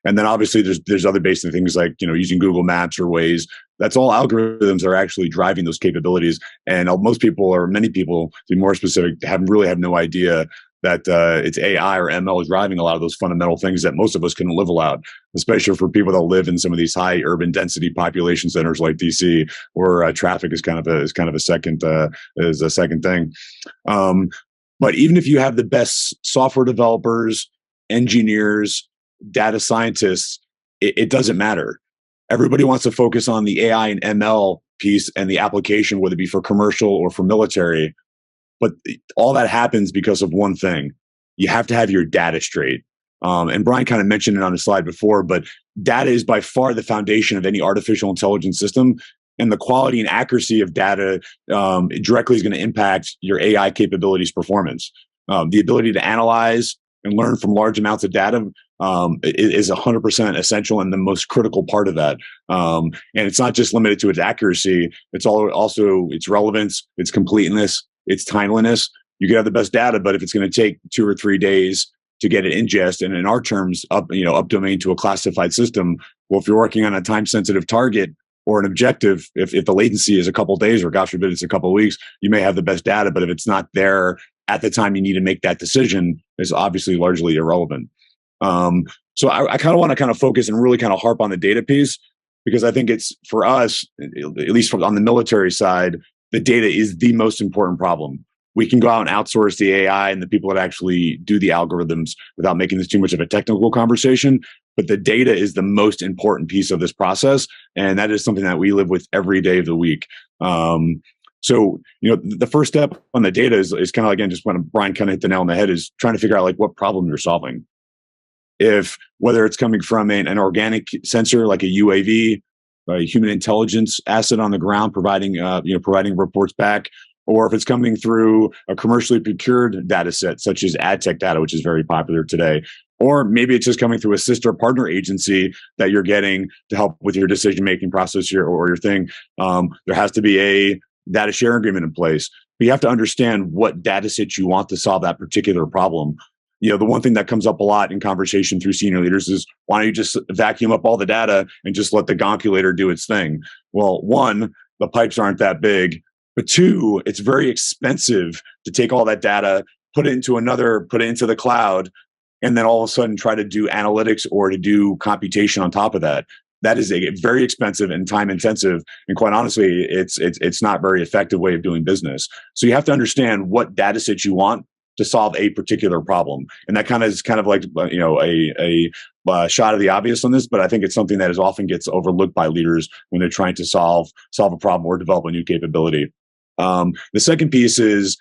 And then obviously there's other basic things like, using Google Maps or Waze. That's all algorithms that are actually driving those capabilities. And most people, or many people, to be more specific, have no idea that it's AI or ML driving a lot of those fundamental things that most of us couldn't live without, especially for people that live in some of these high urban density population centers like DC, where traffic is kind of a second thing. But even if you have the best software developers, engineers, data scientists, it doesn't matter. Everybody wants to focus on the AI and ML piece and the application, whether it be for commercial or for military. But all that happens because of one thing. You have to have your data straight. And Brian kind of mentioned it on the slide before, but data is by far the foundation of any artificial intelligence system. And the quality and accuracy of data directly is going to impact your AI capabilities performance. The ability to analyze and learn from large amounts of data is 100% essential and the most critical part of that. And it's not just limited to its accuracy; it's also its relevance, its completeness, its timeliness. You can have the best data, but if it's going to take 2 or 3 days to get it ingest, and in our terms, up domain to a classified system, well, if you're working on a time-sensitive target or an objective, if the latency is a couple of days, or gosh forbid, it's a couple of weeks, you may have the best data, but if it's not there at the time you need to make that decision, it's obviously largely irrelevant. So I kind of want to focus and really kind of harp on the data piece, because I think it's, for us, at least on the military side, the data is the most important problem. We can go out and outsource the AI and the people that actually do the algorithms without making this too much of a technical conversation. But the data is the most important piece of this process. And that is something that we live with every day of the week. So, the first step on the data is kind of, again, just when Brian kind of hit the nail on the head, is trying to figure out what problem you're solving. Whether it's coming from an organic sensor like a UAV, a human intelligence asset on the ground providing reports back, or if it's coming through a commercially procured data set such as ad tech data, which is very popular today, or maybe it's just coming through a sister partner agency that you're getting to help with your decision-making process or your thing. There has to be a data sharing agreement in place. But you have to understand what data set you want to solve that particular problem. The one thing that comes up a lot in conversation through senior leaders is, why don't you just vacuum up all the data and just let the gonculator do its thing? Well, one, the pipes aren't that big, but two, it's very expensive to take all that data, put it into the cloud, and then all of a sudden try to do analytics or to do computation on top of that. That is a very expensive and time intensive, and quite honestly, it's not a very effective way of doing business. So you have to understand what data set you want to solve a particular problem, and that is kind of like a shot of the obvious on this, but I think it's something that often gets overlooked by leaders when they're trying to solve a problem or develop a new capability. The second piece is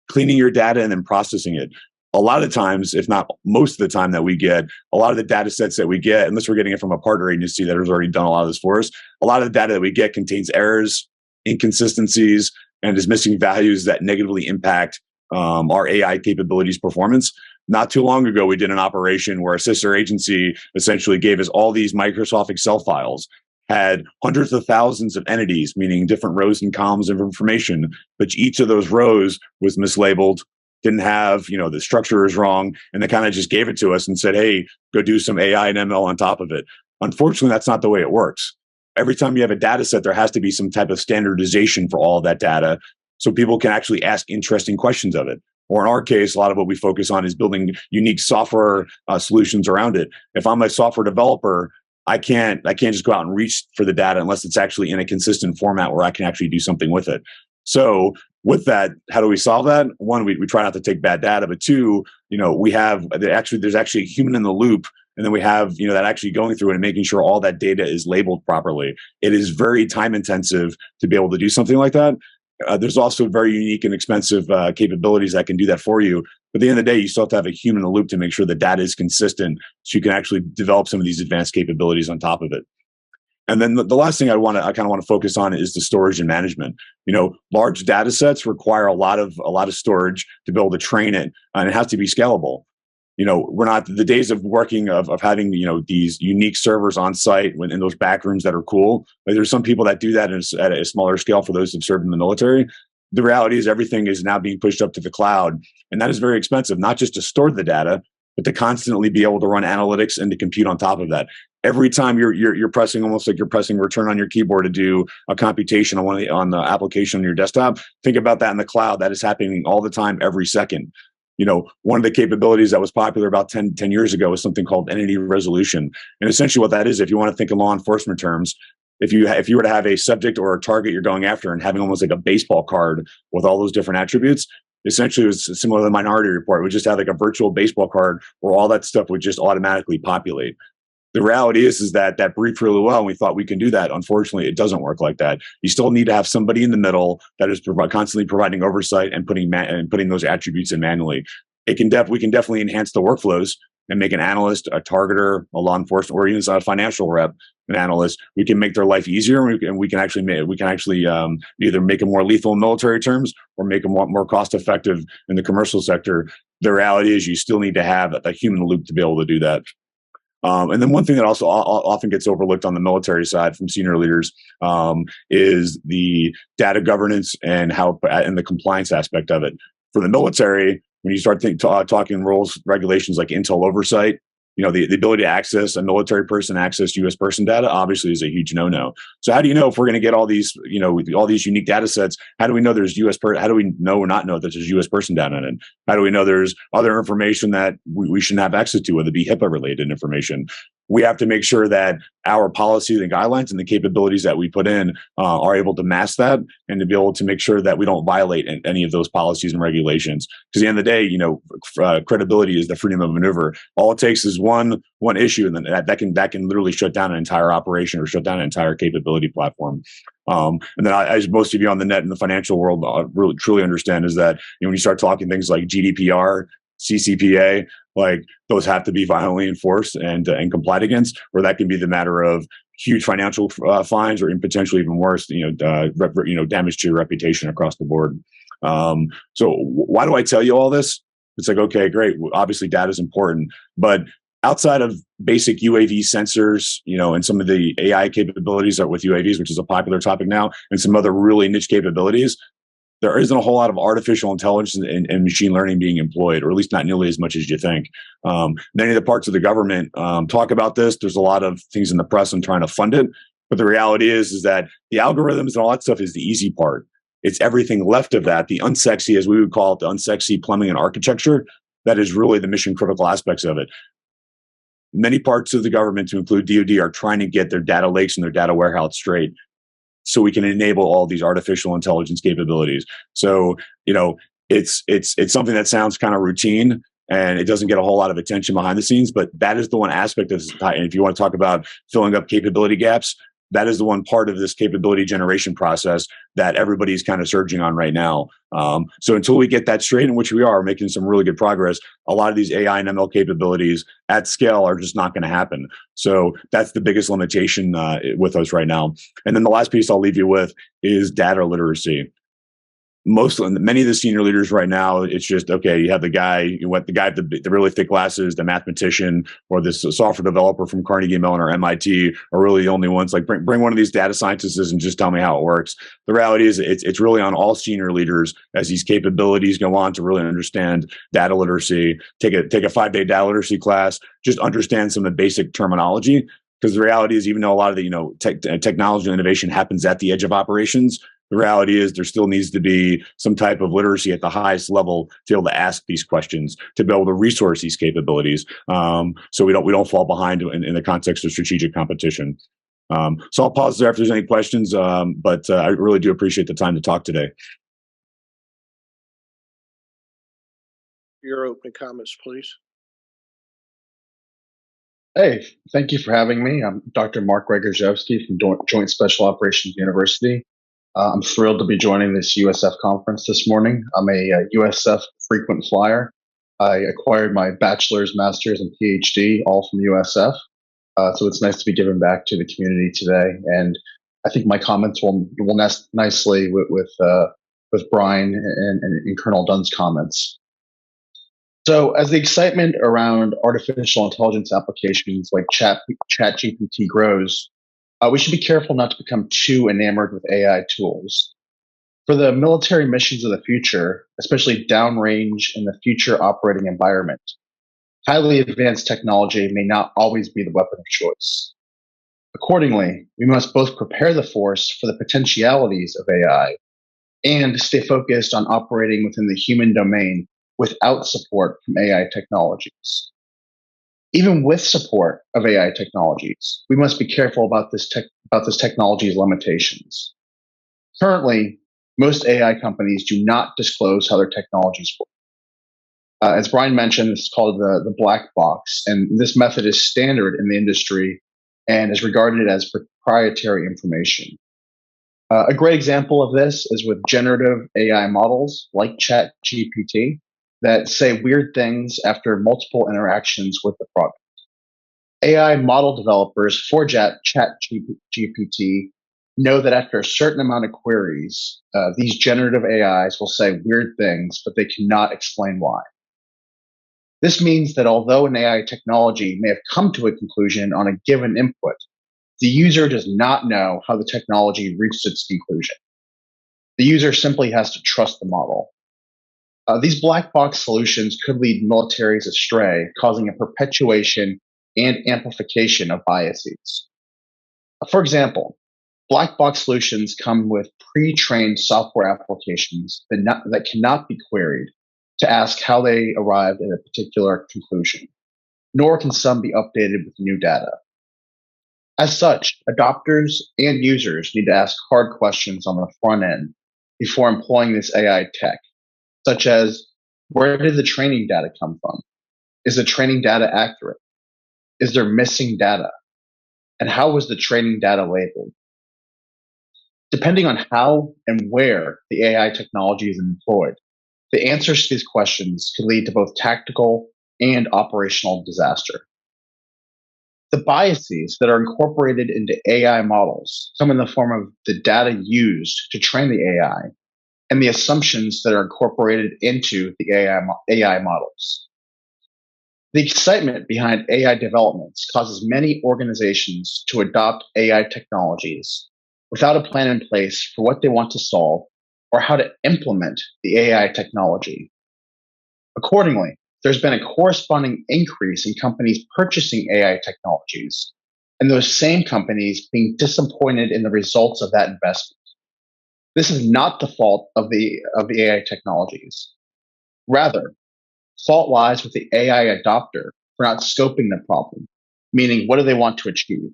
cleaning your data and then processing it. A lot of the times, if not most of the time that we get, a lot of the data sets that we get, unless we're getting it from a partner agency that has already done a lot of this for us, a lot of the data that we get contains errors, inconsistencies, and is missing values that negatively impact our AI capabilities performance. Not too long ago, we did an operation where a sister agency essentially gave us all these Microsoft Excel files, had hundreds of thousands of entities, meaning different rows and columns of information, but each of those rows was mislabeled, didn't have, the structure is wrong, and they kind of just gave it to us and said, hey, go do some AI and ML on top of it. Unfortunately, that's not the way it works. Every time you have a data set, there has to be some type of standardization for all of that data so people can actually ask interesting questions of it. Or in our case, a lot of what we focus on is building unique software solutions around it. If I'm a software developer, I can't just go out and reach for the data unless it's actually in a consistent format where I can actually do something with it. So with that, how do we solve that? One, we try not to take bad data, but two, there's actually a human in the loop, and then we have that actually going through it and making sure all that data is labeled properly. It is very time intensive to be able to do something like that. There's also very unique and expensive capabilities that can do that for you. But at the end of the day, you still have to have a human in the loop to make sure the data is consistent, so you can actually develop some of these advanced capabilities on top of it. And then the last thing I kind of want to focus on is the storage and management. Large data sets require a lot of storage to be able to train it, and it has to be scalable. We're not the days of working of having these unique servers on site in those back rooms that are cool. Like, there's some people that do that at a smaller scale for those who've served in the military. The reality is everything is now being pushed up to the cloud, and that is very expensive, not just to store the data, but to constantly be able to run analytics and to compute on top of that. Every time you're pressing, almost like you're pressing return on your keyboard to do a computation on the application on your desktop, think about that in the cloud. That is happening all the time, every second. One of the capabilities that was popular about 10 years ago was something called entity resolution. And essentially what that is, if you want to think in law enforcement terms, if you were to have a subject or a target you're going after and having almost like a baseball card with all those different attributes, essentially it was similar to the Minority Report. It would just have like a virtual baseball card where all that stuff would just automatically populate. The reality is that briefed really well, and we thought we can do that. Unfortunately, it doesn't work like that. You still need to have somebody in the middle that is constantly providing oversight and putting those attributes in manually. We can definitely enhance the workflows and make an analyst, a targeter, a law enforcement, or even a financial rep, an analyst. We can make their life easier, and we can actually either make them more lethal in military terms or make them more cost effective in the commercial sector. The reality is you still need to have a human loop to be able to do that. And then one thing that also often gets overlooked on the military side from senior leaders is the data governance and the compliance aspect of it. For the military, when you start talking rules, regulations like intel oversight, the ability to access a military person, access U.S. person data, obviously is a huge no-no. So how do you know if we're going to get all these, all these unique data sets? How do we know there's how do we know or not know that there's U.S. person data in it? How do we know there's other information that we shouldn't have access to, whether it be HIPAA-related information? We have to make sure that our policy, the guidelines, and the capabilities that we put in are able to mask that, and to be able to make sure that we don't violate any of those policies and regulations. Because at the end of the day, credibility is the freedom of maneuver. All it takes is one issue, and then that can literally shut down an entire operation or shut down an entire capability platform. And then, as most of you on the net in the financial world really truly understand, is that when you start talking things like GDPR, CCPA, like those have to be violently enforced and complied against, or that can be the matter of huge financial fines, or potentially even worse, damage to your reputation across the board. So why do I tell you all this? It's like, okay, great. Obviously, data is important, but outside of basic UAV sensors, and some of the AI capabilities that with UAVs, which is a popular topic now, and some other really niche capabilities, there isn't a whole lot of artificial intelligence and machine learning being employed, or at least not nearly as much as you think. Many of the parts of the government talk about this. There's a lot of things in the press on trying to fund it. But the reality is that the algorithms and all that stuff is the easy part. It's everything left of that, the unsexy, as we would call it, the unsexy plumbing and architecture, that is really the mission critical aspects of it. Many parts of the government, to include DoD, are trying to get their data lakes and their data warehouse straight so we can enable all these artificial intelligence capabilities. So, it's something that sounds kind of routine and it doesn't get a whole lot of attention behind the scenes, but that is the one aspect of this. And if you want to talk about filling up capability gaps, that is the one part of this capability generation process that everybody's kind of surging on right now. So until we get that straight, in which we are making some really good progress, a lot of these AI and ML capabilities at scale are just not going to happen. So that's the biggest limitation with us right now. And then the last piece I'll leave you with is data literacy. Many of the senior leaders right now, it's just, okay, you have the guy with the really thick glasses, the mathematician, or this software developer from Carnegie Mellon or MIT are really the only ones. Like, bring one of these data scientists and just tell me how it works. The reality is it's really on all senior leaders as these capabilities go on to really understand data literacy, take a 5-day data literacy class, just understand some of the basic terminology. Because the reality is, even though a lot of the technology and innovation happens at the edge of operations, the reality is there still needs to be some type of literacy at the highest level to be able to ask these questions, to be able to resource these capabilities, so we don't fall behind in the context of strategic competition. So I'll pause there if there's any questions, but I really do appreciate the time to talk today. Your opening comments, please. Hey, thank you for having me. I'm Dr. Mark Regerzewski from Joint Special Operations University. I'm thrilled to be joining this USF conference this morning. I'm a USF frequent flyer. I acquired my bachelor's, master's, and PhD all from USF. So it's nice to be giving back to the community today. And I think my comments will nest nicely with Brian and Colonel Dunn's comments. So as the excitement around artificial intelligence applications like ChatGPT grows, we should be careful not to become too enamored with AI tools. For the military missions of the future, especially downrange in the future operating environment, highly advanced technology may not always be the weapon of choice. Accordingly, we must both prepare the force for the potentialities of AI and stay focused on operating within the human domain without support from AI technologies. Even with support of AI technologies, we must be careful about this technology's limitations. Currently, most AI companies do not disclose how their technologies work. As Brian mentioned, this is called the black box, and this method is standard in the industry and is regarded as proprietary information. A great example of this is with generative AI models like ChatGPT that say weird things after multiple interactions with the product. AI model developers for ChatGPT know that after a certain amount of queries, these generative AIs will say weird things, but they cannot explain why. This means that although an AI technology may have come to a conclusion on a given input, the user does not know how the technology reached its conclusion. The user simply has to trust the model. These black box solutions could lead militaries astray, causing a perpetuation and amplification of biases. For example, black box solutions come with pre-trained software applications that cannot be queried to ask how they arrived at a particular conclusion, nor can some be updated with new data. As such, adopters and users need to ask hard questions on the front end before employing this AI tech, such as, where did the training data come from? Is the training data accurate? Is there missing data? And how was the training data labeled? Depending on how and where the AI technology is employed, the answers to these questions could lead to both tactical and operational disaster. The biases that are incorporated into AI models come in the form of the data used to train the AI and the assumptions that are incorporated into the AI models. The excitement behind AI developments causes many organizations to adopt AI technologies without a plan in place for what they want to solve or how to implement the AI technology. Accordingly, there's been a corresponding increase in companies purchasing AI technologies, and those same companies being disappointed in the results of that investment. This is not the fault of the AI technologies. Rather, fault lies with the AI adopter for not scoping the problem, meaning what do they want to achieve,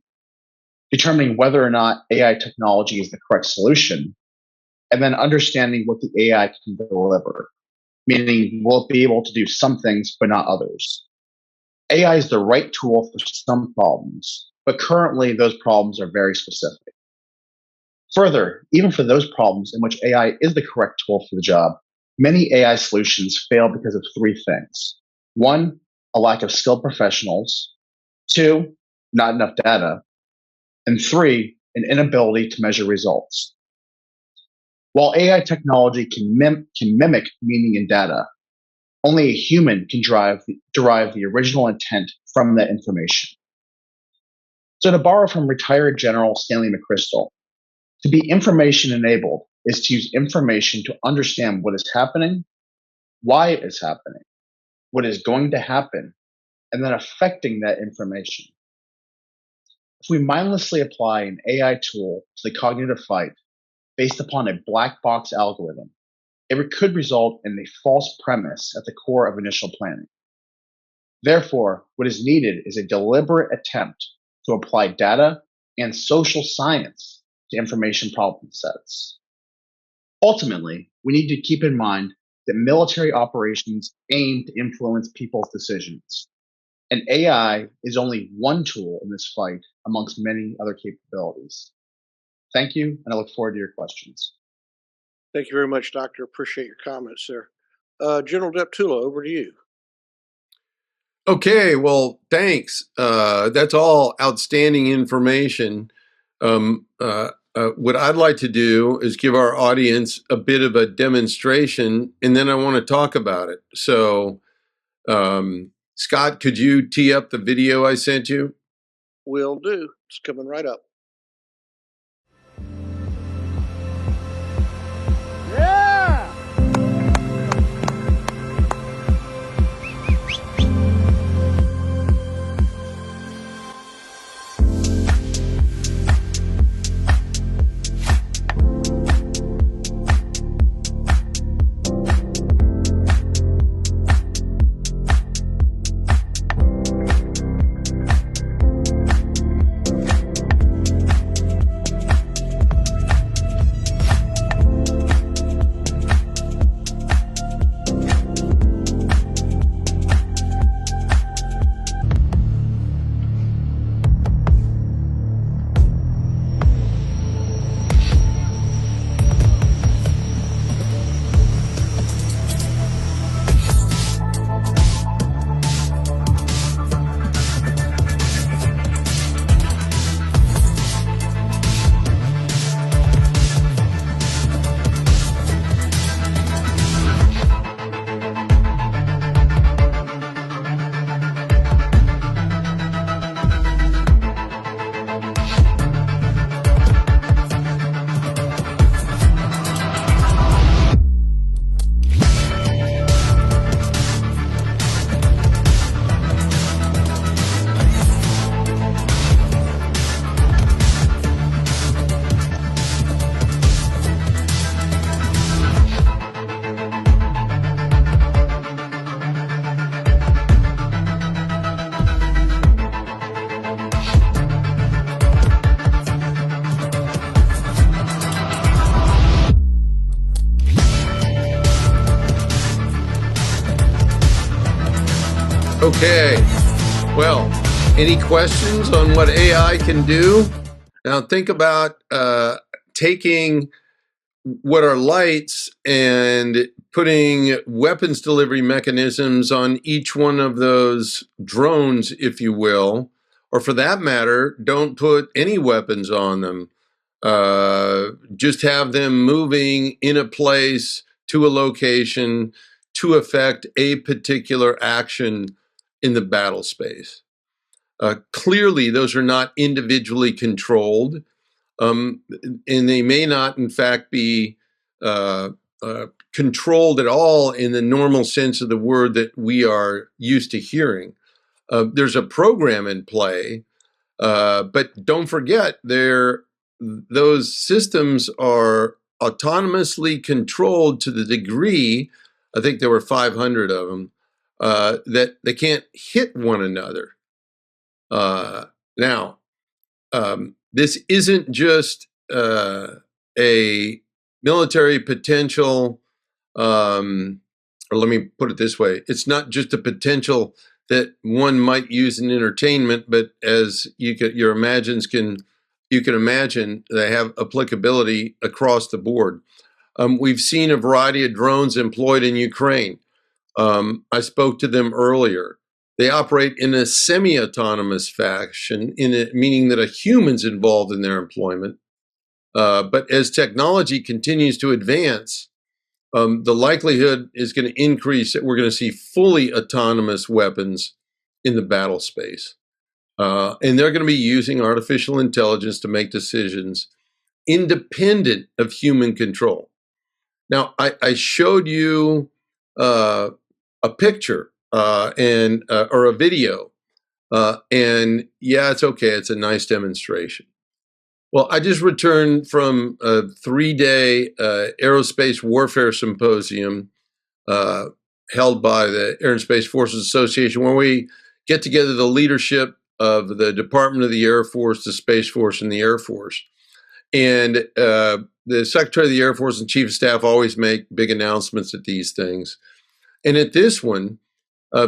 determining whether or not AI technology is the correct solution, and then understanding what the AI can deliver, meaning will it be able to do some things but not others. AI is the right tool for some problems, but currently those problems are very specific. Further, even for those problems in which AI is the correct tool for the job, many AI solutions fail because of three things. One, a lack of skilled professionals. Two, not enough data. And three, an inability to measure results. While AI technology can mimic meaning and data, only a human can derive the original intent from that information. So to borrow from retired General Stanley McChrystal, to be information enabled is to use information to understand what is happening, why it is happening, what is going to happen, and then affecting that information. If we mindlessly apply an AI tool to the cognitive fight based upon a black box algorithm, it could result in a false premise at the core of initial planning. Therefore, what is needed is a deliberate attempt to apply data and social science to information problem sets. Ultimately, we need to keep in mind that military operations aim to influence people's decisions, and AI is only one tool in this fight amongst many other capabilities. Thank you, and I look forward to your questions. Thank you very much, Doctor. Appreciate your comments, sir. General Deptula, over to you. Okay, well, thanks. That's all outstanding information. What I'd like to do is give our audience a bit of a demonstration, and then I want to talk about it. So, Scott, could you tee up the video I sent you? Will do. It's coming right up. Okay, well, any questions on what AI can do? Now think about taking what are lights and putting weapons delivery mechanisms on each one of those drones, if you will, or for that matter, don't put any weapons on them. Just have them moving in a place to a location to affect a particular action in the battle space. Clearly, those are not individually controlled, and they may not, in fact, be controlled at all in the normal sense of the word that we are used to hearing. There's a program in play, but don't forget, those systems are autonomously controlled to the degree, I think there were 500 of them, that they can't hit one another. Now, this isn't just a military potential, or let me put it this way, it's not just a potential that one might use in entertainment, but as you can imagine, they have applicability across the board. We've seen a variety of drones employed in Ukraine. I spoke to them earlier. They operate in a semi-autonomous fashion, meaning that a human's involved in their employment. But as technology continues to advance, the likelihood is going to increase that we're going to see fully autonomous weapons in the battle space. And they're going to be using artificial intelligence to make decisions independent of human control. Now, I showed you a picture or a video, and yeah, it's okay. It's a nice demonstration. Well, I just returned from a 3-day aerospace warfare symposium held by the Air and Space Forces Association, where we get together the leadership of the Department of the Air Force, the Space Force, and the Air Force. And the Secretary of the Air Force and Chief of Staff always make big announcements at these things. And at this one,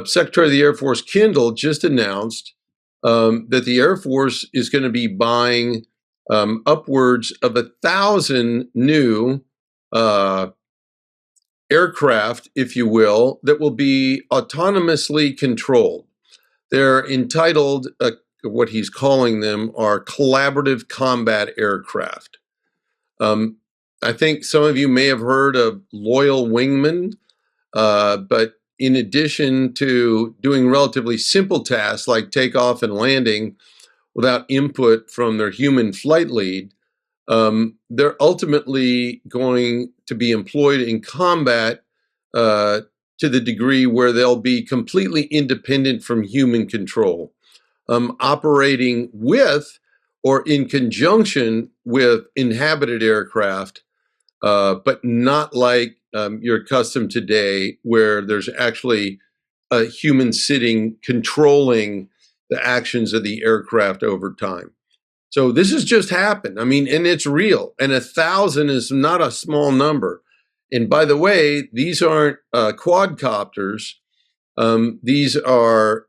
Secretary of the Air Force Kendall just announced that the Air Force is going to be buying upwards of 1,000 new aircraft, if you will, that will be autonomously controlled. They're entitled, what he's calling them, are collaborative combat aircraft. I think some of you may have heard of Loyal Wingman, but in addition to doing relatively simple tasks like takeoff and landing without input from their human flight lead, they're ultimately going to be employed in combat to the degree where they'll be completely independent from human control, operating with or in conjunction with inhabited aircraft, but not like you're accustomed today, where there's actually a human sitting controlling the actions of the aircraft over time. So this has just happened. I mean, and it's real. And 1,000 is not a small number. And by the way, these aren't quadcopters. These are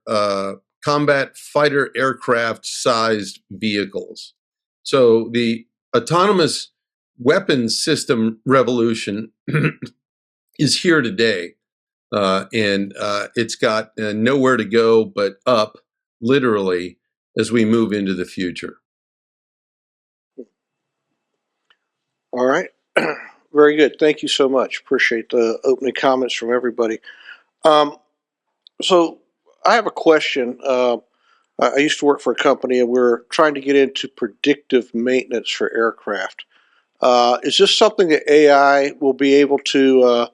combat fighter aircraft sized vehicles. So the autonomous weapons system revolution is here today. And it's got nowhere to go but up, literally, as we move into the future. All right. Very good. Thank you so much. Appreciate the opening comments from everybody. So I have a question. I used to work for a company, and we're trying to get into predictive maintenance for aircraft. Is this something that AI will be able to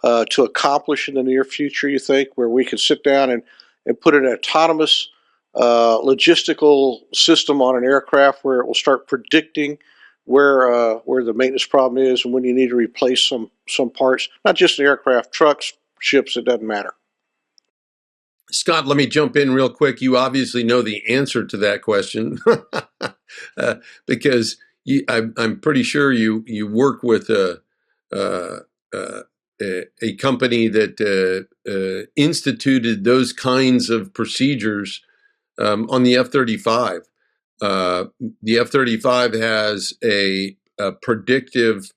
accomplish in the near future, you think, where we can sit down and put an autonomous logistical system on an aircraft where it will start predicting where the maintenance problem is and when you need to replace some parts, not just an aircraft, trucks, ships, it doesn't matter. Scott, let me jump in real quick. You obviously know the answer to that question because I'm pretty sure you work with a company that instituted those kinds of procedures on the F-35. The F-35 has a predictive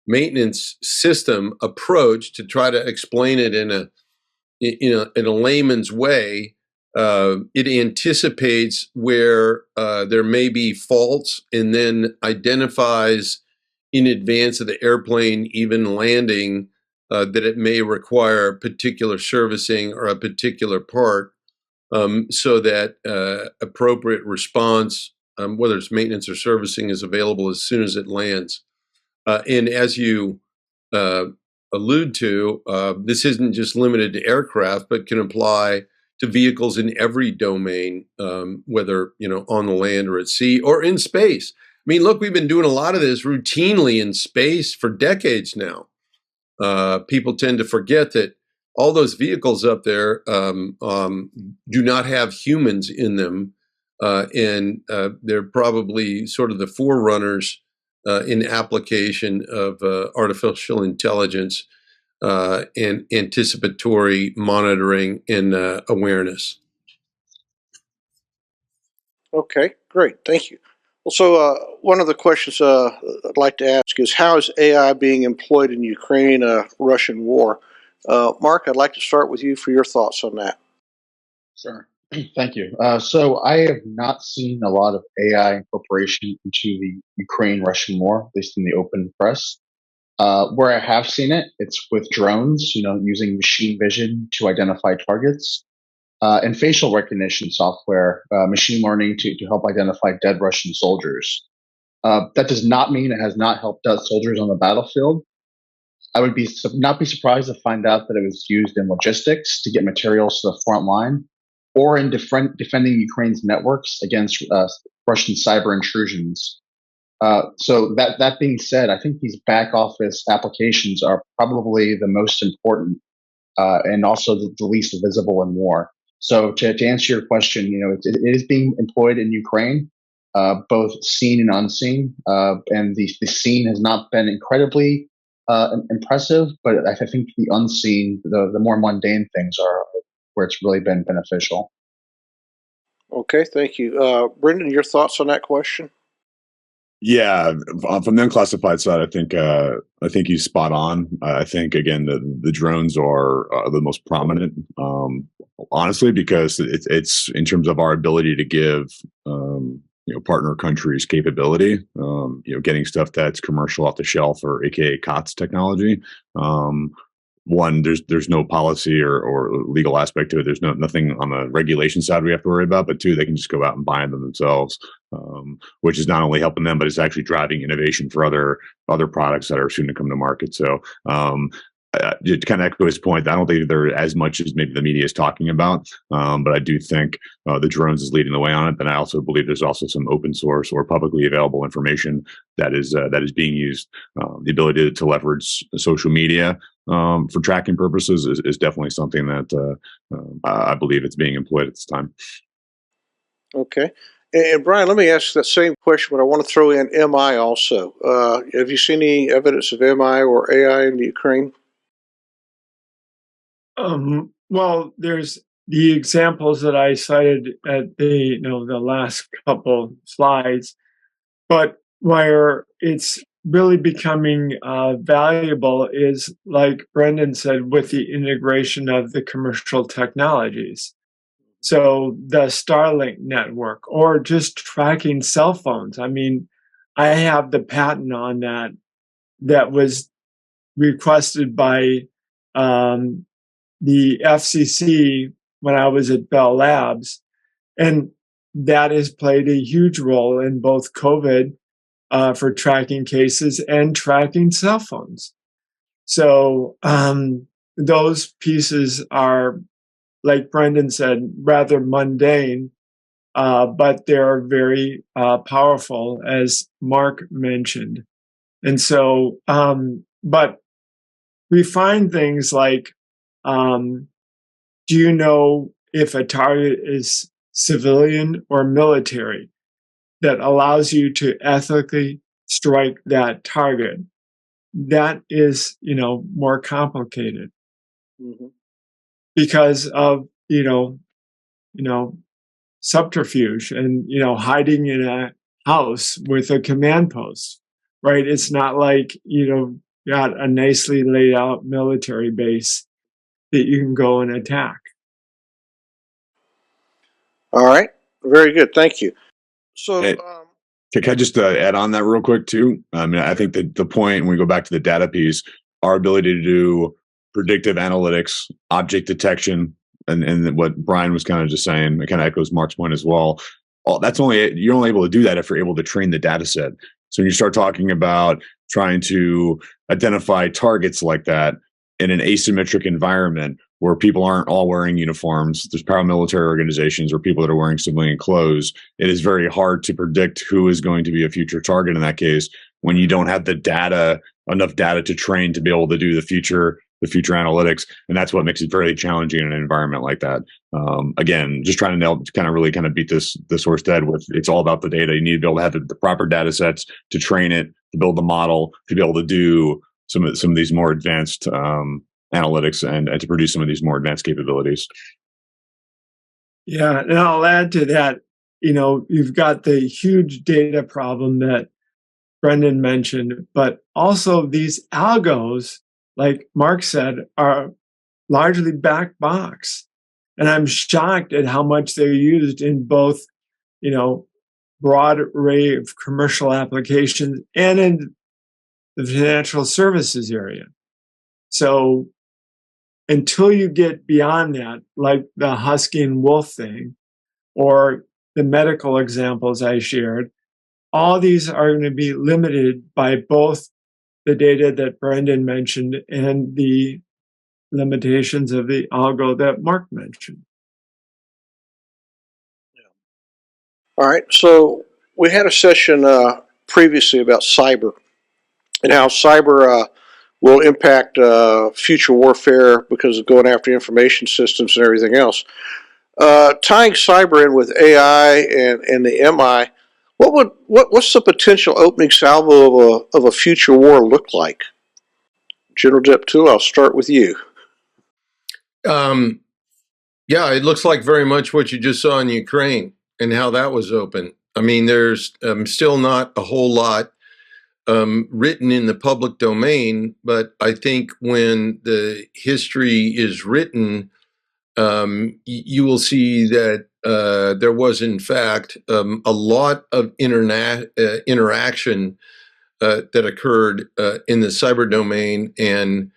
maintenance system approach to try to explain it in a layman's way. It anticipates where there may be faults and then identifies in advance of the airplane even landing that it may require particular servicing or a particular part. so that appropriate response, whether it's maintenance or servicing, is available as soon as it lands. And as you allude to, this isn't just limited to aircraft, but can apply to vehicles in every domain, whether on the land or at sea or in space. I mean, look, we've been doing a lot of this routinely in space for decades now. People tend to forget that all those vehicles up there do not have humans in them, and they're probably sort of the forerunners in application of artificial intelligence and anticipatory monitoring and awareness. Okay, great. Thank you. Well, so one of the questions I'd like to ask is, how is AI being employed in Ukraine-Russian war? Mark, I'd like to start with you for your thoughts on that. Sure. Thank you. So I have not seen a lot of AI incorporation into the Ukraine-Russian war, at least in the open press. Where I have seen it, it's with drones, using machine vision to identify targets, and facial recognition software, machine learning to help identify dead Russian soldiers. That does not mean it has not helped out soldiers on the battlefield. I would not be surprised to find out that it was used in logistics to get materials to the front line, or in defending Ukraine's networks against Russian cyber intrusions. So that being said, I think these back office applications are probably the most important, and also the least visible in war. So to answer your question, it is being employed in Ukraine, both seen and unseen, and the seen has not been incredibly impressive, but I think the unseen, the more mundane things are where it's really been beneficial. Okay, thank you. Brendan, your thoughts on that question? Yeah, from the unclassified side, I think he's spot on. I think again the drones are the most prominent, honestly, because it's in terms of our ability to give partner countries capability, getting stuff that's commercial off the shelf, or AKA COTS technology. One, there's no policy or legal aspect to it. There's nothing on the regulation side we have to worry about. But two, they can just go out and buy them themselves, which is not only helping them, but it's actually driving innovation for other products that are soon to come to market. So to kind of echo his point, I don't think they're as much as maybe the media is talking about, but I do think the drones is leading the way on it. And I also believe there's also some open source or publicly available information that is being used. The ability to leverage social media for tracking purposes is definitely something that I believe it's being employed at this time. Okay. And Brian, let me ask that same question, but I want to throw in MI also. Have you seen any evidence of MI or AI in the Ukraine? Well, there's the examples that I cited at the last couple slides, but where it's really becoming valuable is, like Brendan said, with the integration of the commercial technologies. So the Starlink network, or just tracking cell phones. I mean, I have the patent on that was requested by the FCC when I was at Bell Labs. And that has played a huge role in both COVID for tracking cases and tracking cell phones. So those pieces are, like Brendan said, rather mundane, but they're very powerful, as Mark mentioned. And so, but we find things like, do you know if a target is civilian or military, that allows you to ethically strike that target? That is, more complicated because of, subterfuge and, hiding in a house with a command post, right? It's not like, got a nicely laid out military base that you can go and attack. All right. Very good. Thank you. So, Hey, can I just add on that real quick too? I mean, I think that the point, when we go back to the data piece, our ability to do predictive analytics, object detection, and what Brian was kind of just saying, it kind of echoes Mark's point as well. You're only able to do that if you're able to train the data set. So when you start talking about trying to identify targets like that in an asymmetric environment where people aren't all wearing uniforms, there's paramilitary organizations or people that are wearing civilian clothes, it is very hard to predict who is going to be a future target in that case when you don't have enough data to train to be able to do the future analytics. And that's what makes it very challenging in an environment like that. Again, just trying to really beat this horse dead with, it's all about the data. You need to be able to have the proper data sets to train it, to build the model, to be able to do some of these more advanced analytics and to produce some of these more advanced capabilities. Yeah, and I'll add to that, you've got the huge data problem that Brendan mentioned, but also these algos, like Mark said, are largely black box. And I'm shocked at how much they're used in both, broad array of commercial applications and in the financial services area. So until you get beyond that, like the Husky and Wolf thing, or the medical examples I shared, all these are going to be limited by both the data that Brendan mentioned and the limitations of the algo that Mark mentioned. All right, so we had a session previously about cyber and how cyber will impact future warfare because of going after information systems and everything else. Tying cyber in with AI and the MI, what's the potential opening salvo of a future war look like? General Deptula, I'll start with you. Yeah, it looks like very much what you just saw in Ukraine and how that was open. I mean, there's still not a whole lot written in the public domain, but I think when the history is written, you will see that there was, in fact, a lot of interaction that occurred in the cyber domain, and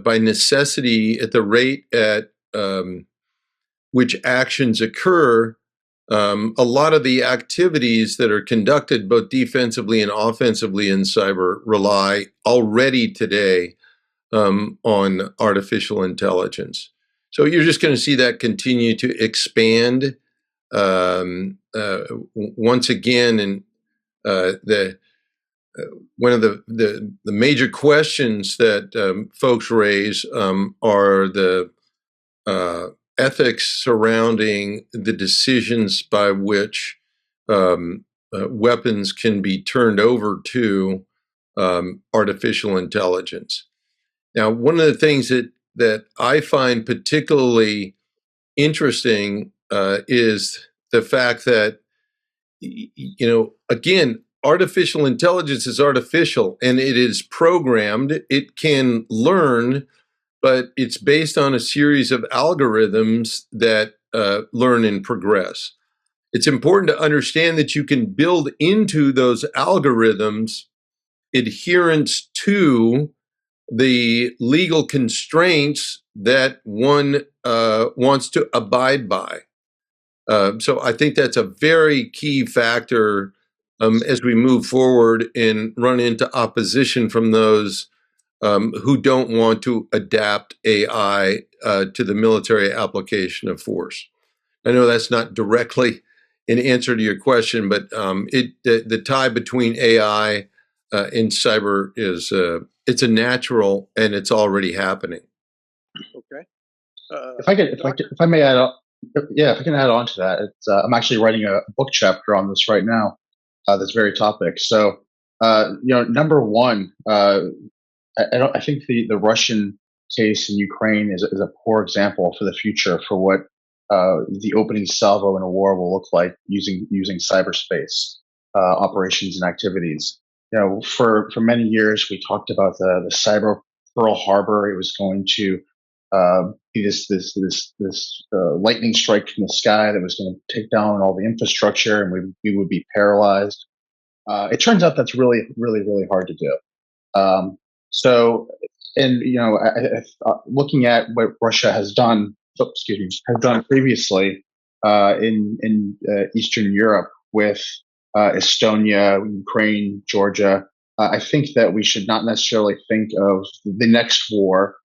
by necessity, at the rate at which actions occur, a lot of the activities that are conducted both defensively and offensively in cyber rely already today on artificial intelligence. So you're just going to see that continue to expand once again. And one of the major questions that folks raise are the ethics surrounding the decisions by which weapons can be turned over to artificial intelligence. Now, one of the things that I find particularly interesting is the fact that, again, artificial intelligence is artificial and it is programmed. It can learn, but it's based on a series of algorithms that learn and progress. It's important to understand that you can build into those algorithms adherence to the legal constraints that one wants to abide by. So I think that's a very key factor as we move forward and run into opposition from those who don't want to adapt AI to the military application of force. I know that's not directly an answer to your question, but the tie between AI and cyber is it's a natural and it's already happening. Okay. If I may add, if I can add on to that, I'm actually writing a book chapter on this right now, this very topic. So, number one, I think the Russian case in Ukraine is a poor example for the future for what the opening salvo in a war will look like using cyberspace operations and activities. For many years we talked about the cyber Pearl Harbor. It was going to be this lightning strike from the sky that was going to take down all the infrastructure, and we would be paralyzed. It turns out that's really, really, really hard to do. So, looking at what Russia has done have done previously in Eastern Europe with Estonia, Ukraine, Georgia. I think that we should not necessarily think of the next war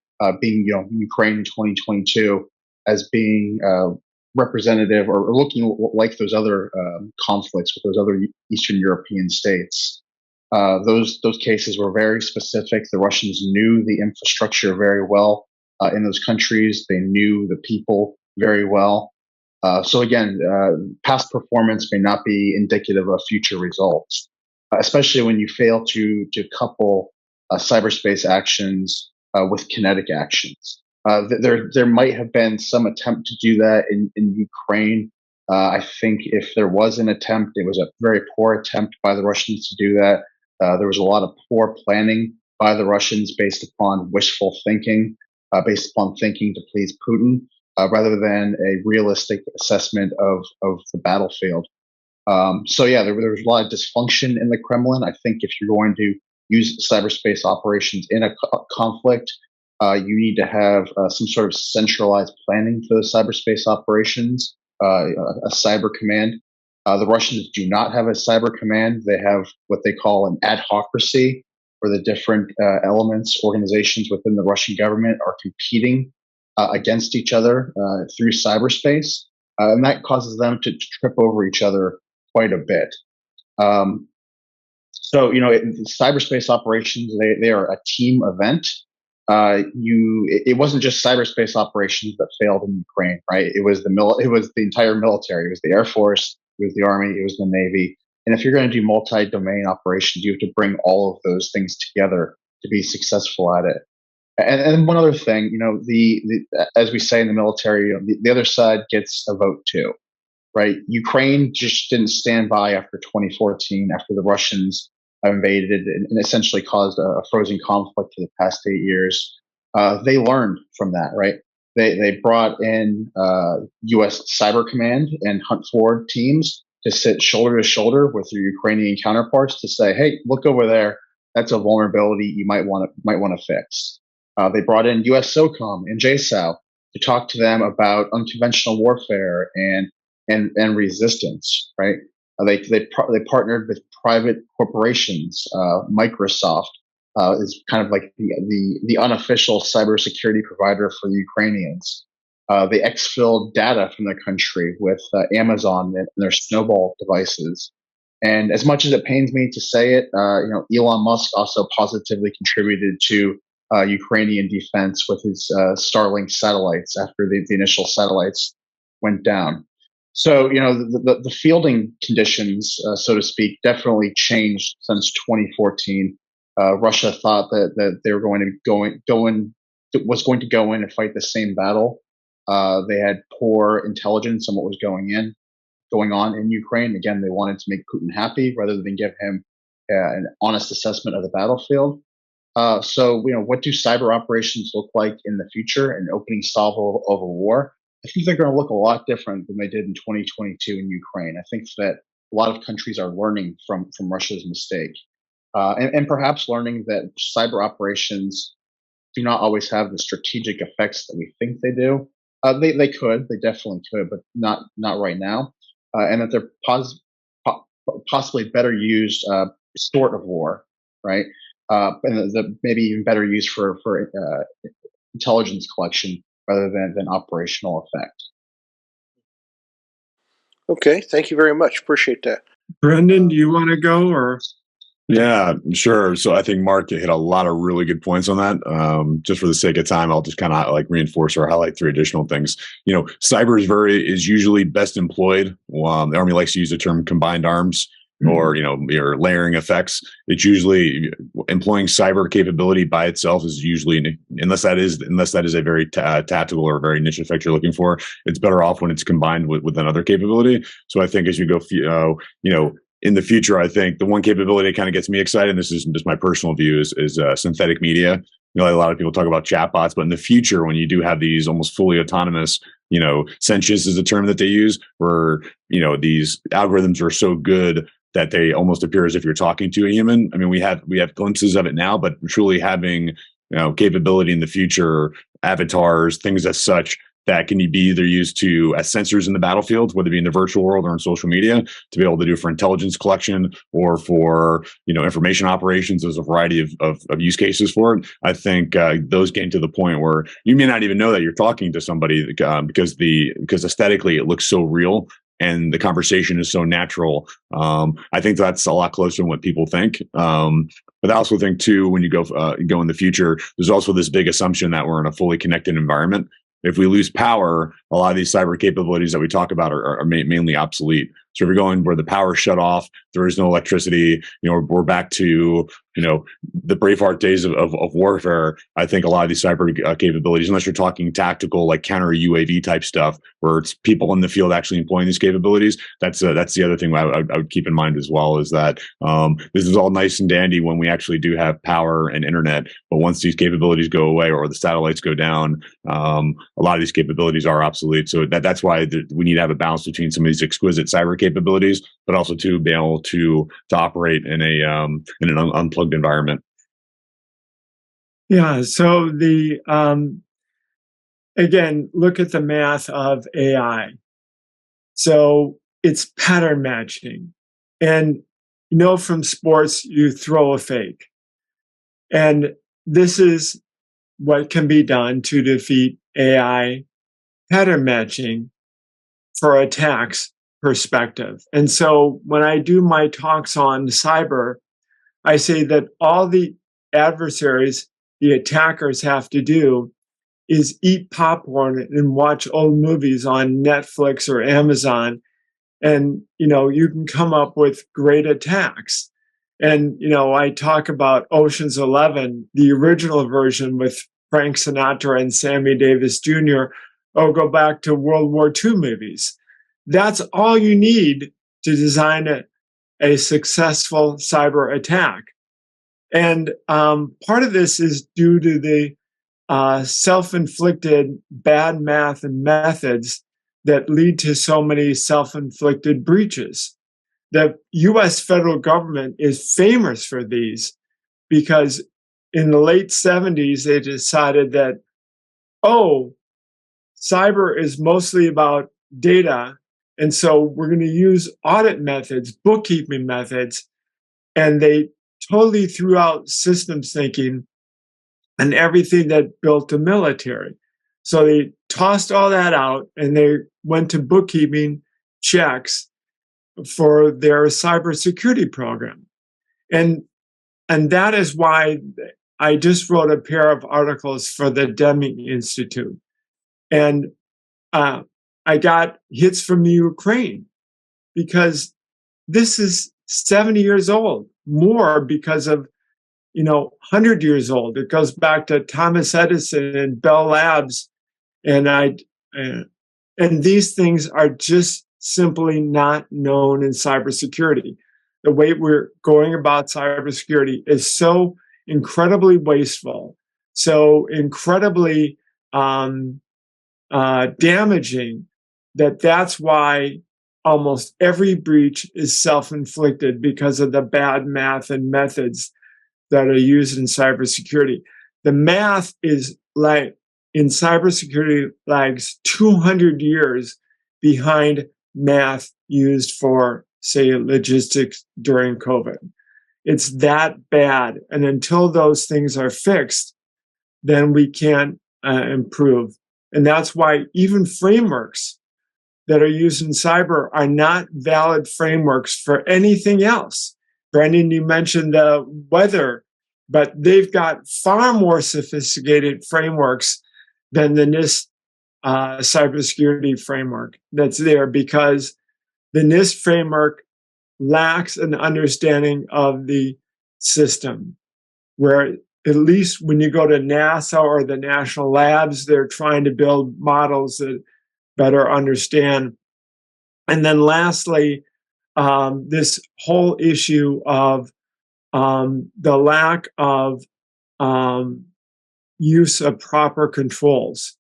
being, Ukraine in 2022 as being representative or looking like those other conflicts with those other Eastern European states. Those cases were very specific. The Russians knew the infrastructure very well in those countries. They knew the people very well. So again, past performance may not be indicative of future results, especially when you fail to couple cyberspace actions with kinetic actions. There might have been some attempt to do that in Ukraine. I think if there was an attempt, it was a very poor attempt by the Russians to do that. There was a lot of poor planning by the Russians based upon wishful thinking, based upon thinking to please Putin, rather than a realistic assessment of the battlefield. So yeah, there was a lot of dysfunction in the Kremlin. I think if you're going to use cyberspace operations in a conflict, you need to have some sort of centralized planning for those cyberspace operations, a cyber command. The Russians do not have a cyber command. They have what they call an adhocracy, where the different elements, organizations within the Russian government are competing against each other through cyberspace. And that causes them to trip over each other quite a bit. So, cyberspace operations, they are a team event. It wasn't just cyberspace operations that failed in Ukraine, right? It was the entire military. It was the Air Force, it was the Army, it was the Navy. And if you're going to do multi-domain operations, you have to bring all of those things together to be successful at it. And one other thing, as we say in the military, the other side gets a vote too, right? Ukraine just didn't stand by after 2014, after the Russians invaded and essentially caused a frozen conflict for the past 8 years. They learned from that, right? They brought in U.S. Cyber Command and Hunt Forward teams to sit shoulder to shoulder with their Ukrainian counterparts to say, "Hey, look over there. That's a vulnerability you might want to fix." They brought in U.S. SOCOM and JSOW to talk to them about unconventional warfare and resistance, right? They partnered with private corporations. Microsoft is kind of like the unofficial cybersecurity provider for the Ukrainians. They exfilled data from the country with Amazon and their Snowball devices. And as much as it pains me to say it, Elon Musk also positively contributed to Ukrainian defense with his Starlink satellites after the initial satellites went down. So, the fielding conditions, so to speak, definitely changed since 2014. Russia thought that they were going to go in and fight the same battle. They had poor intelligence on what was going on in Ukraine. Again, they wanted to make Putin happy rather than give him an honest assessment of the battlefield. So, what do cyber operations look like in the future, an opening salvo of a war? I think they're going to look a lot different than they did in 2022 in Ukraine. I think that a lot of countries are learning from Russia's mistake, and perhaps learning that cyber operations do not always have the strategic effects that we think they do. They definitely could, but not right now, and that they're possibly better used sort of war, right? And maybe even better used for intelligence collection rather than operational effect. Okay, thank you very much. Appreciate that. Brendan, do you want to go or? Yeah, sure. So I think Mark hit a lot of really good points on that. Just for the sake of time, I'll just kind of reinforce or highlight 3 additional things. Cyber is usually best employed. The Army likes to use the term combined arms, or your layering effects. It's usually employing cyber capability by itself is usually, unless that is a very tactical or very niche effect you're looking for, it's better off when it's combined with another capability. So I think as you go, in the future, I think the one capability that kind of gets me excited, and this is just my personal view, is synthetic media. A lot of people talk about chatbots, but in the future, when you do have these almost fully autonomous, sentience is a term that they use, where these algorithms are so good that they almost appear as if you're talking to a human. I mean, we have glimpses of it now, but truly having capability in the future, avatars, things as such that can be either used as sensors in the battlefield, whether it be in the virtual world or in social media, to be able to do for intelligence collection or for information operations. There's a variety of use cases for it. I think those getting to the point where you may not even know that you're talking to somebody because aesthetically it looks so real and the conversation is so natural. I think that's a lot closer than what people think. But I also think too, when you go in the future, there's also this big assumption that we're in a fully connected environment. If we lose power, a lot of these cyber capabilities that we talk about are mainly obsolete. So if you're going where the power is shut off, there is no electricity, we're back to, the Braveheart days of warfare. I think a lot of these cyber capabilities, unless you're talking tactical, like counter UAV type stuff, where it's people in the field actually employing these capabilities, that's the other thing I would keep in mind as well, is that this is all nice and dandy when we actually do have power and internet. But once these capabilities go away or the satellites go down, a lot of these capabilities are obsolete. So that's why we need to have a balance between some of these exquisite cyber capabilities, but also to be able to operate in an unplugged environment. Yeah. So again, look at the math of AI. So it's pattern matching, and from sports, you throw a fake, and this is what can be done to defeat AI pattern matching for attacks perspective. And so when I do my talks on cyber, I say that all the adversaries, the attackers, have to do is eat popcorn and watch old movies on Netflix or Amazon. And, you can come up with great attacks. And, I talk about Ocean's 11, the original version with Frank Sinatra and Sammy Davis Jr., or go back to World War II movies. That's all you need to design a successful cyber attack. And part of this is due to the self-inflicted bad math and methods that lead to so many self-inflicted breaches. The US federal government is famous for these because in the late 70s, they decided that, cyber is mostly about data. And so we're going to use audit methods, bookkeeping methods, and they totally threw out systems thinking and everything that built the military. So they tossed all that out and they went to bookkeeping checks for their cybersecurity program. And that is why I just wrote a pair of articles for the Deming Institute. And I got hits from the Ukraine because this is 70 years old, more because of 100 years old. It goes back to Thomas Edison and Bell Labs, and these things are just simply not known in cybersecurity. The way we're going about cybersecurity is so incredibly wasteful, so incredibly damaging, that's why almost every breach is self-inflicted because of the bad math and methods that are used in cybersecurity. The math is in cybersecurity lags 200 years behind math used for, say, logistics during COVID. It's that bad. And until those things are fixed, then we can't improve. And that's why even frameworks that are used in cyber are not valid frameworks for anything else. Brendan, you mentioned the weather, but they've got far more sophisticated frameworks than the NIST cybersecurity framework that's there, because the NIST framework lacks an understanding of the system, where at least when you go to NASA or the national labs, they're trying to build models that better understand. And then lastly, this whole issue of the lack of use of proper controls.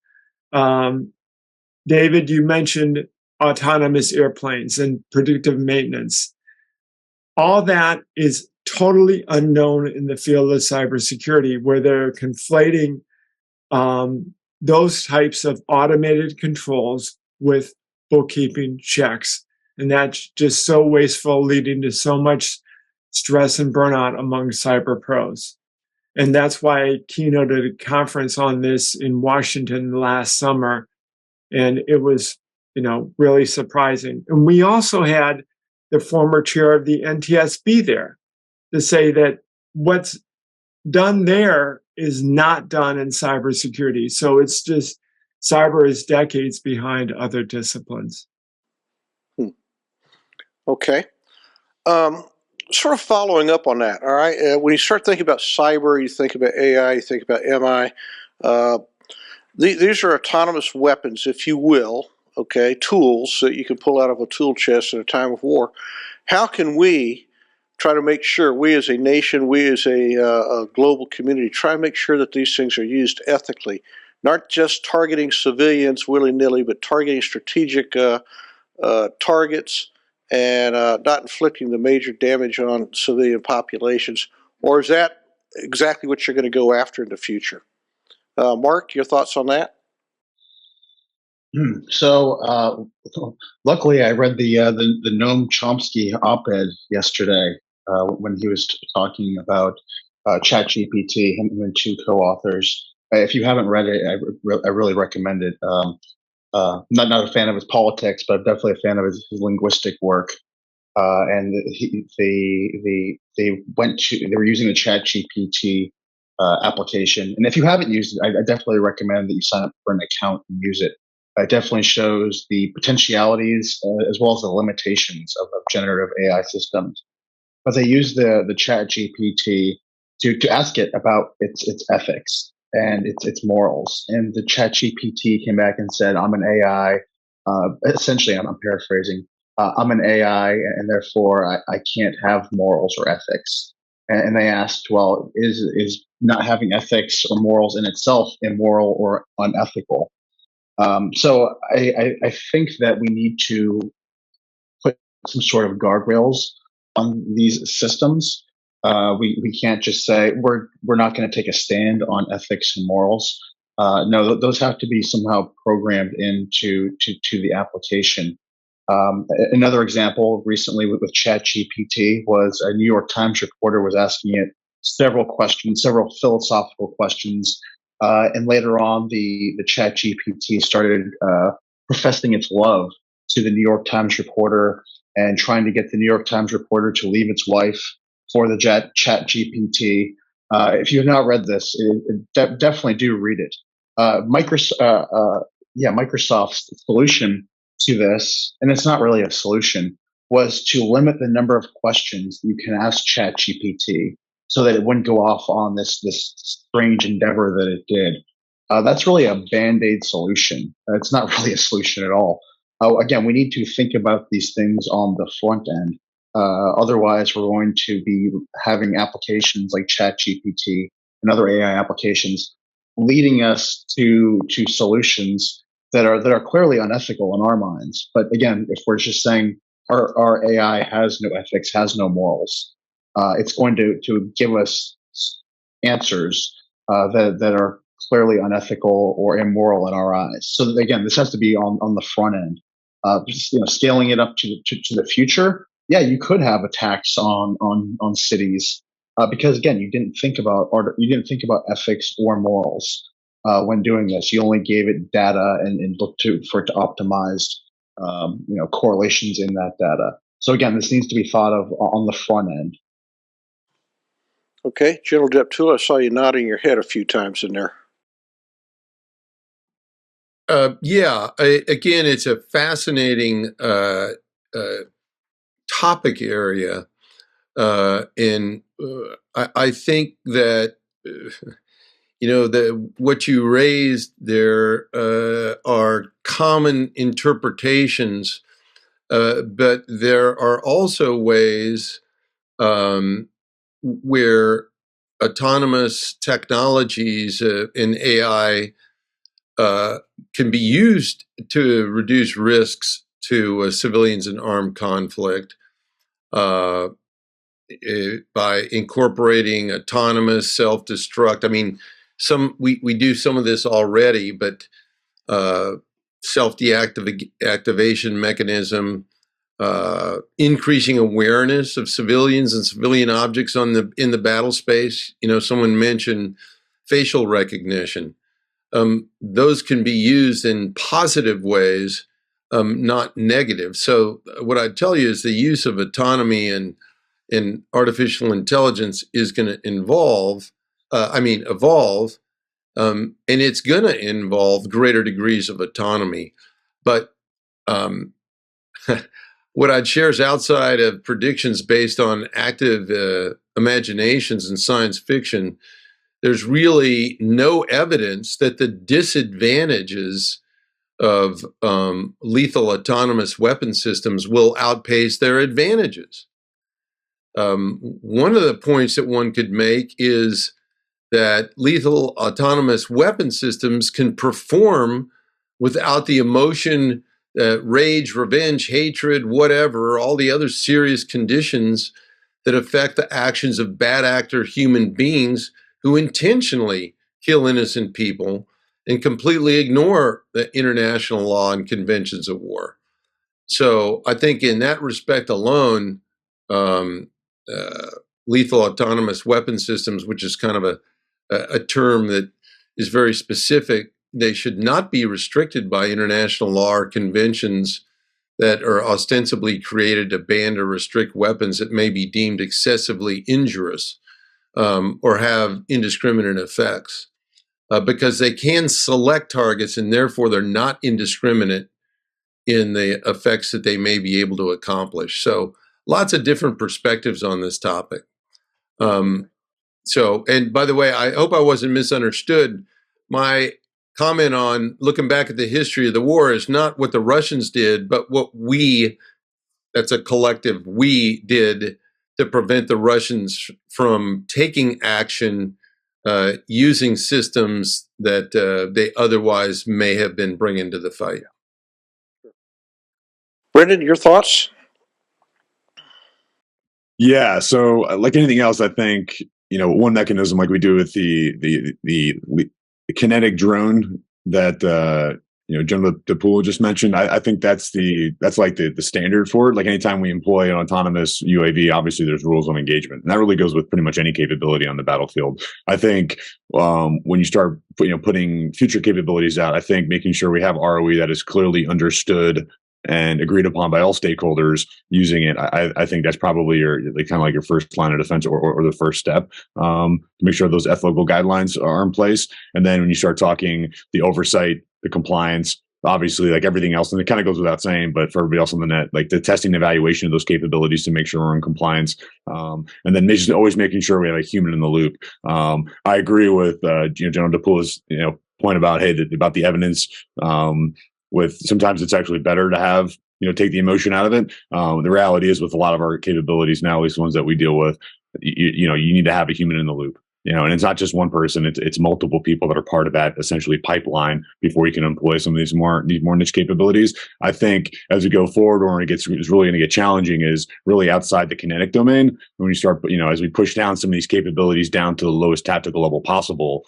David, you mentioned autonomous airplanes and predictive maintenance. All that is totally unknown in the field of cybersecurity, where they're conflating those types of automated controls with bookkeeping checks. And that's just so wasteful, leading to so much stress and burnout among cyber pros. And that's why I keynoted a conference on this in Washington last summer. And it was, really surprising. And we also had the former chair of the NTSB there to say that what's done there is not done in cybersecurity. So it's just cyber is decades behind other disciplines. Okay. Sort of following up on that, all right? When you start thinking about cyber, you think about AI, you think about MI. These are autonomous weapons, if you will, okay, tools that you can pull out of a tool chest in a time of war. How can we try to make sure, we as a nation, we as a global community, try to make sure that these things are used ethically, not just targeting civilians willy-nilly, but targeting strategic targets and not inflicting the major damage on civilian populations? Or is that exactly what you're going to go after in the future? Mark, your thoughts on that? So, luckily, I read the Noam Chomsky op-ed yesterday when he was talking about ChatGPT, him and two co-authors. If you haven't read it, I really recommend it. Not a fan of his politics, but definitely a fan of his linguistic work. And they were using the ChatGPT application. And if you haven't used it, I definitely recommend that you sign up for an account and use it. It definitely shows the potentialities as well as the limitations of generative AI systems. But they use the ChatGPT to ask it about its ethics and its morals. And the ChatGPT came back and said, "I'm an AI." Essentially, I'm paraphrasing. I'm an AI, and therefore I can't have morals or ethics. And they asked, well, is not having ethics or morals in itself immoral or unethical? So I think that we need to put some sort of guardrails on these systems. We can't just say we're not going to take a stand on ethics and morals. No, those have to be somehow programmed into the application. Another example recently with ChatGPT was a New York Times reporter was asking it several questions, several philosophical questions, and later on the ChatGPT started professing its love to the New York Times reporter and trying to get the New York Times reporter to leave its wife for the ChatGPT. If you have not read this, definitely do read it. Microsoft's solution to this, and it's not really a solution, was to limit the number of questions you can ask ChatGPT so that it wouldn't go off on this strange endeavor that it did. That's really a band-aid solution. It's not really a solution at all. Again, we need to think about these things on the front end. Otherwise, we're going to be having applications like ChatGPT and other AI applications leading us to solutions that are clearly unethical in our minds. But again, if we're just saying our AI has no ethics, has no morals, it's going to give us answers that are clearly unethical or immoral in our eyes. So again, this has to be on the front end. Scaling it up to the future. Yeah, you could have attacks on cities because again, you didn't think about ethics or morals when doing this. You only gave it data and looked for it to optimize correlations in that data. So again, this needs to be thought of on the front end. Okay, General Deptula, I saw you nodding your head a few times in there. Again, it's a fascinating topic area, and I think that what you raised there are common interpretations, but there are also ways where autonomous technologies in AI can be used to reduce risks to civilians in armed conflict by incorporating autonomous self-destruct. I mean, we do some of this already, but self-deactivation mechanism, increasing awareness of civilians and civilian objects in the battle space. Someone mentioned facial recognition. Those can be used in positive ways, not negative. So what I'd tell you is the use of autonomy and artificial intelligence is going to evolve, and it's going to involve greater degrees of autonomy. But what I'd share is outside of predictions based on active imaginations and science fiction, there's really no evidence that the disadvantages of lethal autonomous weapon systems will outpace their advantages. One of the points that one could make is that lethal autonomous weapon systems can perform without the emotion, rage, revenge, hatred, whatever, all the other serious conditions that affect the actions of bad actor human beings who intentionally kill innocent people and completely ignore the international law and conventions of war. So I think in that respect alone, lethal autonomous weapon systems, which is kind of a term that is very specific, they should not be restricted by international law or conventions that are ostensibly created to ban or restrict weapons that may be deemed excessively injurious or have indiscriminate effects, because they can select targets and therefore they're not indiscriminate in the effects that they may be able to accomplish. So lots of different perspectives on this topic. And by the way, I hope I wasn't misunderstood. My comment on looking back at the history of the war is not what the Russians did, but what that's a collective we did to prevent the Russians from taking action using systems that they otherwise may have been bringing to the fight. Brendan, your thoughts? Yeah. So, like anything else, I think one mechanism, like we do with the kinetic drone that General DePull just mentioned. I think that's like the standard for it. Like anytime we employ an autonomous UAV, obviously there's rules on engagement, and that really goes with pretty much any capability on the battlefield. I think when you start putting future capabilities out, I think making sure we have ROE that is clearly understood and agreed upon by all stakeholders using it, I think that's probably kind of like your first line of defense or the first step, to make sure those ethical guidelines are in place. And then when you start talking the oversight, the compliance, obviously like everything else, and it kind of goes without saying, but for everybody else on the net, like the testing and evaluation of those capabilities to make sure we're in compliance. And then just always making sure we have a human in the loop. I agree with General DePull's point about about the evidence. With sometimes it's actually better to have take the emotion out of it. The reality is with a lot of our capabilities now, at least the ones that we deal with, you need to have a human in the loop. And it's not just one person; it's multiple people that are part of that essentially pipeline before you can employ some of these more niche capabilities. I think as we go forward, or it's really going to get challenging, is really outside the kinetic domain. When you start, as we push down some of these capabilities down to the lowest tactical level possible,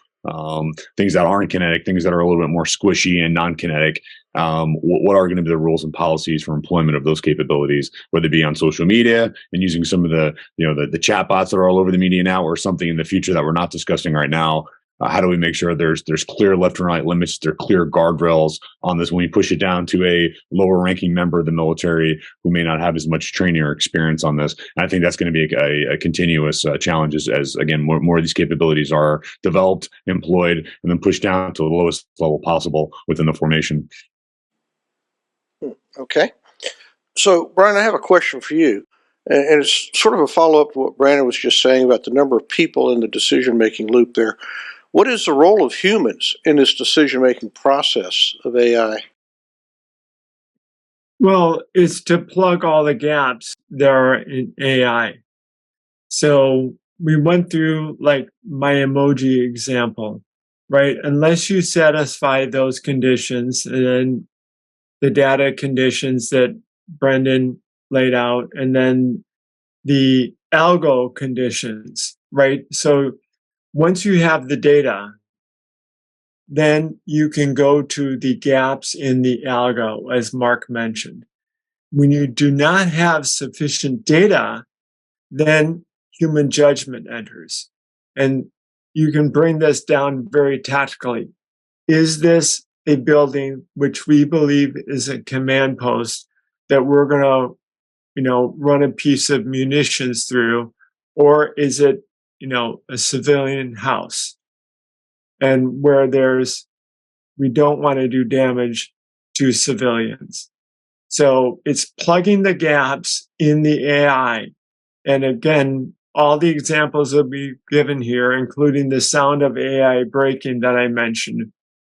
things that aren't kinetic, things that are a little bit more squishy and non-kinetic. What are going to be the rules and policies for employment of those capabilities, whether it be on social media and using some of the the chat bots that are all over the media now, or something in the future that we're not discussing right now. How do we make sure there's clear left and right limits, there are clear guardrails on this when we push it down to a lower ranking member of the military who may not have as much training or experience on this? And I think that's going to be a continuous challenge as again, more of these capabilities are developed, employed, and then pushed down to the lowest level possible within the formation. Okay. So, Brian, I have a question for you. And it's sort of a follow-up to what Brandon was just saying about the number of people in the decision-making loop there. What is the role of humans in this decision-making process of AI? Well, it's to plug all the gaps there are in AI. So we went through like my emoji example, right? Unless you satisfy those conditions and then the data conditions that Brendan laid out, and then the algo conditions, right? So once you have the data, then you can go to the gaps in the algo, as Mark mentioned. When you do not have sufficient data, then human judgment enters. And you can bring this down very tactically. Is this a building which we believe is a command post that we're going to, run a piece of munitions through, or is it, a civilian house? And where we don't want to do damage to civilians. So it's plugging the gaps in the AI. And again, all the examples that we've given here, including the sound of AI breaking that I mentioned,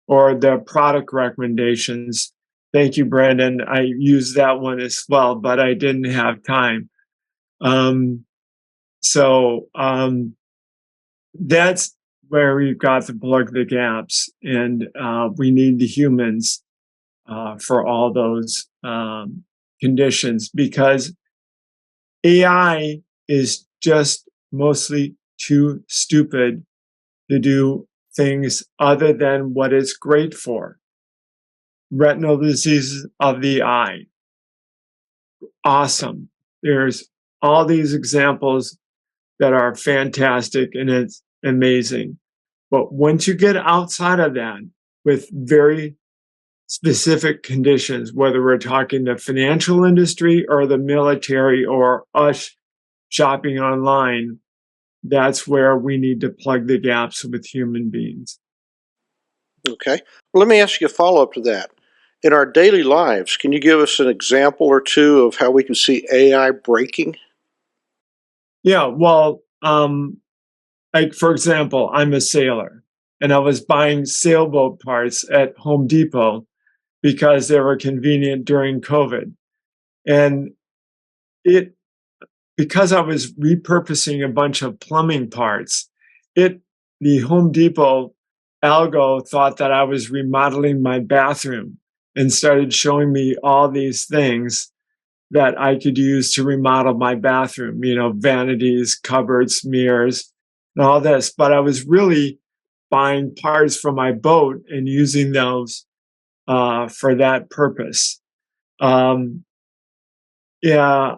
or the product recommendations. Thank you, Brandon. I used that one as well, but I didn't have time. That's where we've got to plug the gaps, and we need the humans for all those conditions, because AI is just mostly too stupid to do things other than what it's great for. Retinal diseases of the eye. Awesome. There's all these examples that are fantastic, and it's amazing. But once you get outside of that with very specific conditions, whether we're talking the financial industry or the military or us shopping online, that's where we need to plug the gaps with human beings. Okay. Well, let me ask you a follow-up to that. In our daily lives, can you give us an example or two of how we can see AI breaking? Yeah, well, like for example, I'm a sailor, and I was buying sailboat parts at Home Depot because they were convenient during COVID. And because I was repurposing a bunch of plumbing parts, the Home Depot algo thought that I was remodeling my bathroom and started showing me all these things that I could use to remodel my bathroom, vanities, cupboards, mirrors, and all this. But I was really buying parts for my boat and using those for that purpose. Yeah,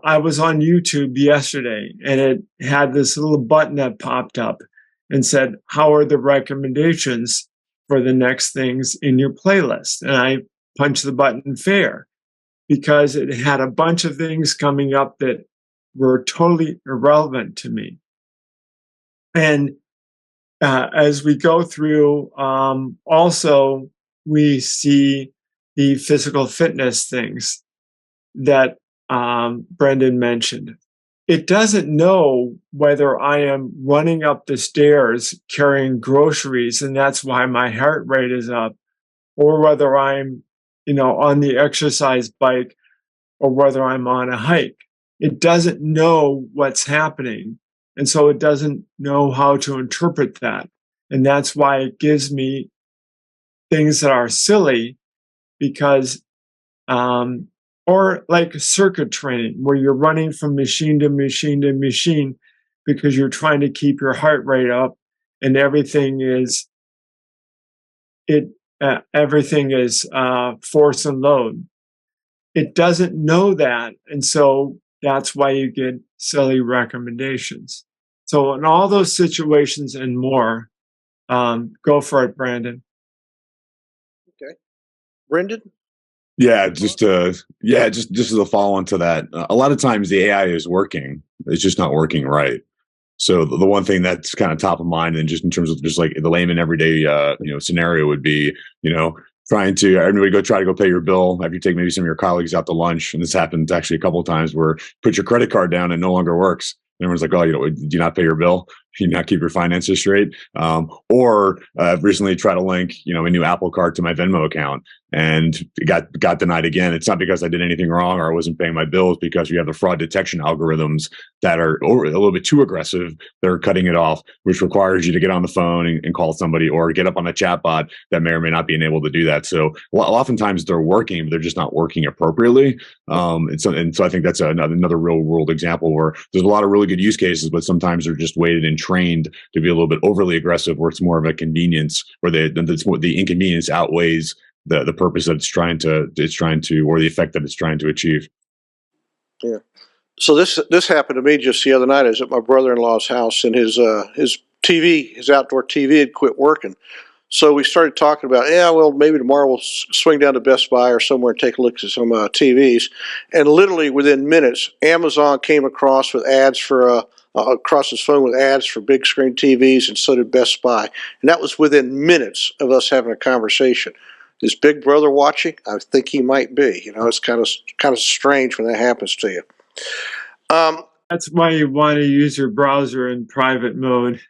I was on YouTube yesterday, and it had this little button that popped up and said, how are the recommendations for the next things in your playlist? And I punched the button fair, because it had a bunch of things coming up that were totally irrelevant to me. And as we go through, also we see the physical fitness things that Brendan mentioned. It doesn't know whether I am running up the stairs carrying groceries, and that's why my heart rate is up, or whether I'm on the exercise bike, or whether I'm on a hike. It doesn't know what's happening. And so it doesn't know how to interpret that. And that's why it gives me things that are silly, because, or like circuit training, where you're running from machine to machine to machine because you're trying to keep your heart rate up, and everything is force and load. It doesn't know that, and so that's why you get silly recommendations. So in all those situations and more, go for it, Brandon. Okay, Brendan. Yeah, just as a follow-on to that, a lot of times the AI is working; it's just not working right. So the one thing that's kind of top of mind, and just in terms of just like the layman everyday scenario, would be everybody try to go pay your bill after you take maybe some of your colleagues out to lunch, and this happened actually a couple of times where put your credit card down and no longer works. And everyone's like, oh, do you not pay your bill? Do you not keep your finances straight? Or recently tried to link, a new Apple Card to my Venmo account, and it got denied again. It's not because I did anything wrong or I wasn't paying my bills, because we have the fraud detection algorithms that are a little bit too aggressive. They're cutting it off, which requires you to get on the phone and call somebody, or get up on a chat bot that may or may not be able to do that. So oftentimes they're working, but they're just not working appropriately. And so I think that's another real world example where there's a lot of really good use cases, but sometimes they're just weighted in trained to be a little bit overly aggressive, where it's more of a convenience, where the inconvenience outweighs the purpose that it's trying to, or the effect that it's trying to achieve. Yeah. So this happened to me just the other night. I was at my brother-in-law's house, and his TV, his outdoor TV, had quit working. So we started talking about, well, maybe tomorrow we'll swing down to Best Buy or somewhere and take a look at some TVs. And literally within minutes, Amazon came across with ads for across his phone with ads for big screen TVs, and so did Best Buy. And that was within minutes of us having a conversation. Is Big Brother watching? I think he might be. It's kind of strange when that happens to you. That's why you want to use your browser in private mode.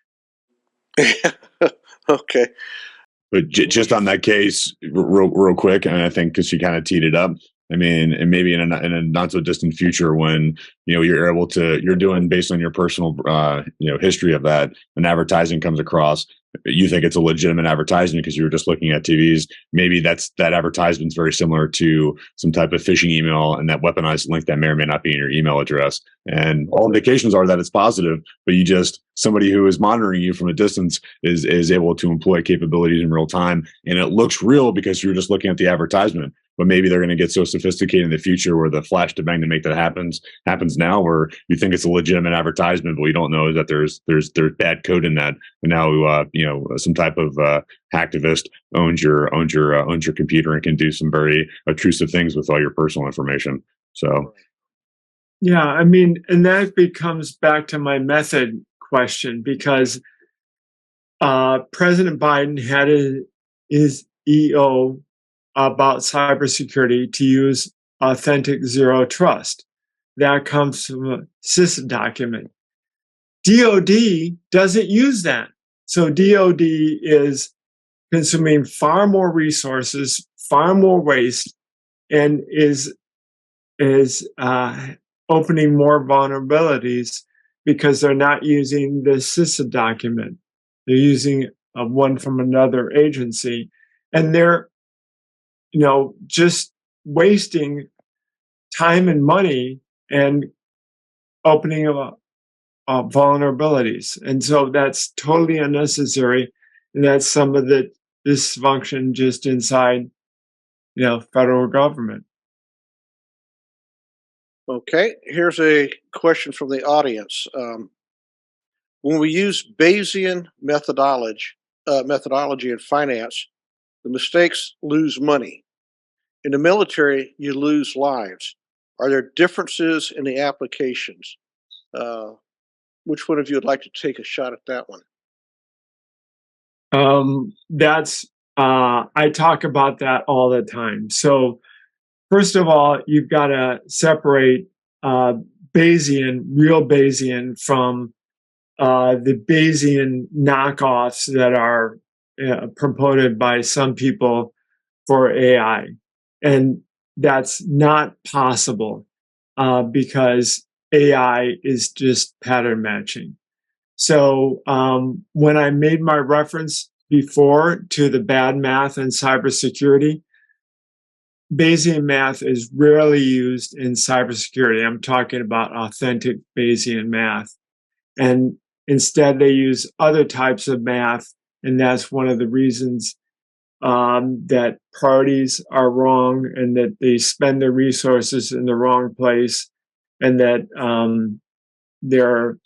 Okay. But just on that case, real quick, and I think because you kind of teed it up, I mean, and maybe in a not so distant future, when you're able to, you're doing based on your personal history of that, and advertising comes across, you think it's a legitimate advertisement because you were just looking at TVs. Maybe that advertisement's very similar to some type of phishing email and that weaponized link that may or may not be in your email address. And all indications are that it's positive, but somebody who is monitoring you from a distance is able to employ capabilities in real time, and it looks real because you're just looking at the advertisement. But maybe they're going to get so sophisticated in the future where the flash to bang to make that happens now, where you think it's a legitimate advertisement, but what you don't know is that there's bad code in that. And now some type of hacktivist owns your computer and can do some very obtrusive things with all your personal information. So yeah, I mean, and that becomes back to my method question, because President Biden had his EO about cybersecurity to use authentic zero trust. That comes from a CISA document. DoD doesn't use that. So DoD is consuming far more resources, far more waste, and is opening more vulnerabilities because they're not using the CISA document. They're using one from another agency, and they're just wasting time and money and opening up vulnerabilities. And so that's totally unnecessary. And that's some of the dysfunction just inside, federal government. Okay. Here's a question from the audience. When we use Bayesian methodology in finance, the mistakes lose money. In the military, you lose lives. Are there differences in the applications? Which one of you would like to take a shot at that one? I talk about that all the time. So first of all, you've got to separate Bayesian, real Bayesian, from the Bayesian knockoffs that are promoted by some people for AI. And that's not possible because AI is just pattern matching. So when I made my reference before to the bad math in cybersecurity, Bayesian math is rarely used in cybersecurity. I'm talking about authentic Bayesian math. And instead, they use other types of math. And that's one of the reasons that parties are wrong, and that they spend their resources in the wrong place, and that there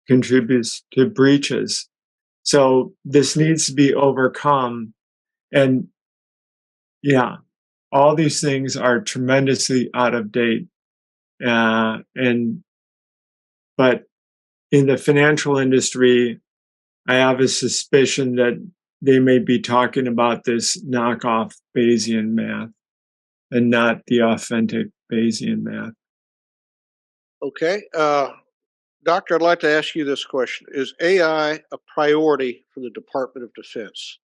contributes to breaches. So this needs to be overcome. And yeah, all these things are tremendously out of date. But in the financial industry, I have a suspicion that they may be talking about this knockoff Bayesian math and not the authentic Bayesian math. Okay. Doctor, I'd like to ask you this question. Is AI a priority for the Department of Defense?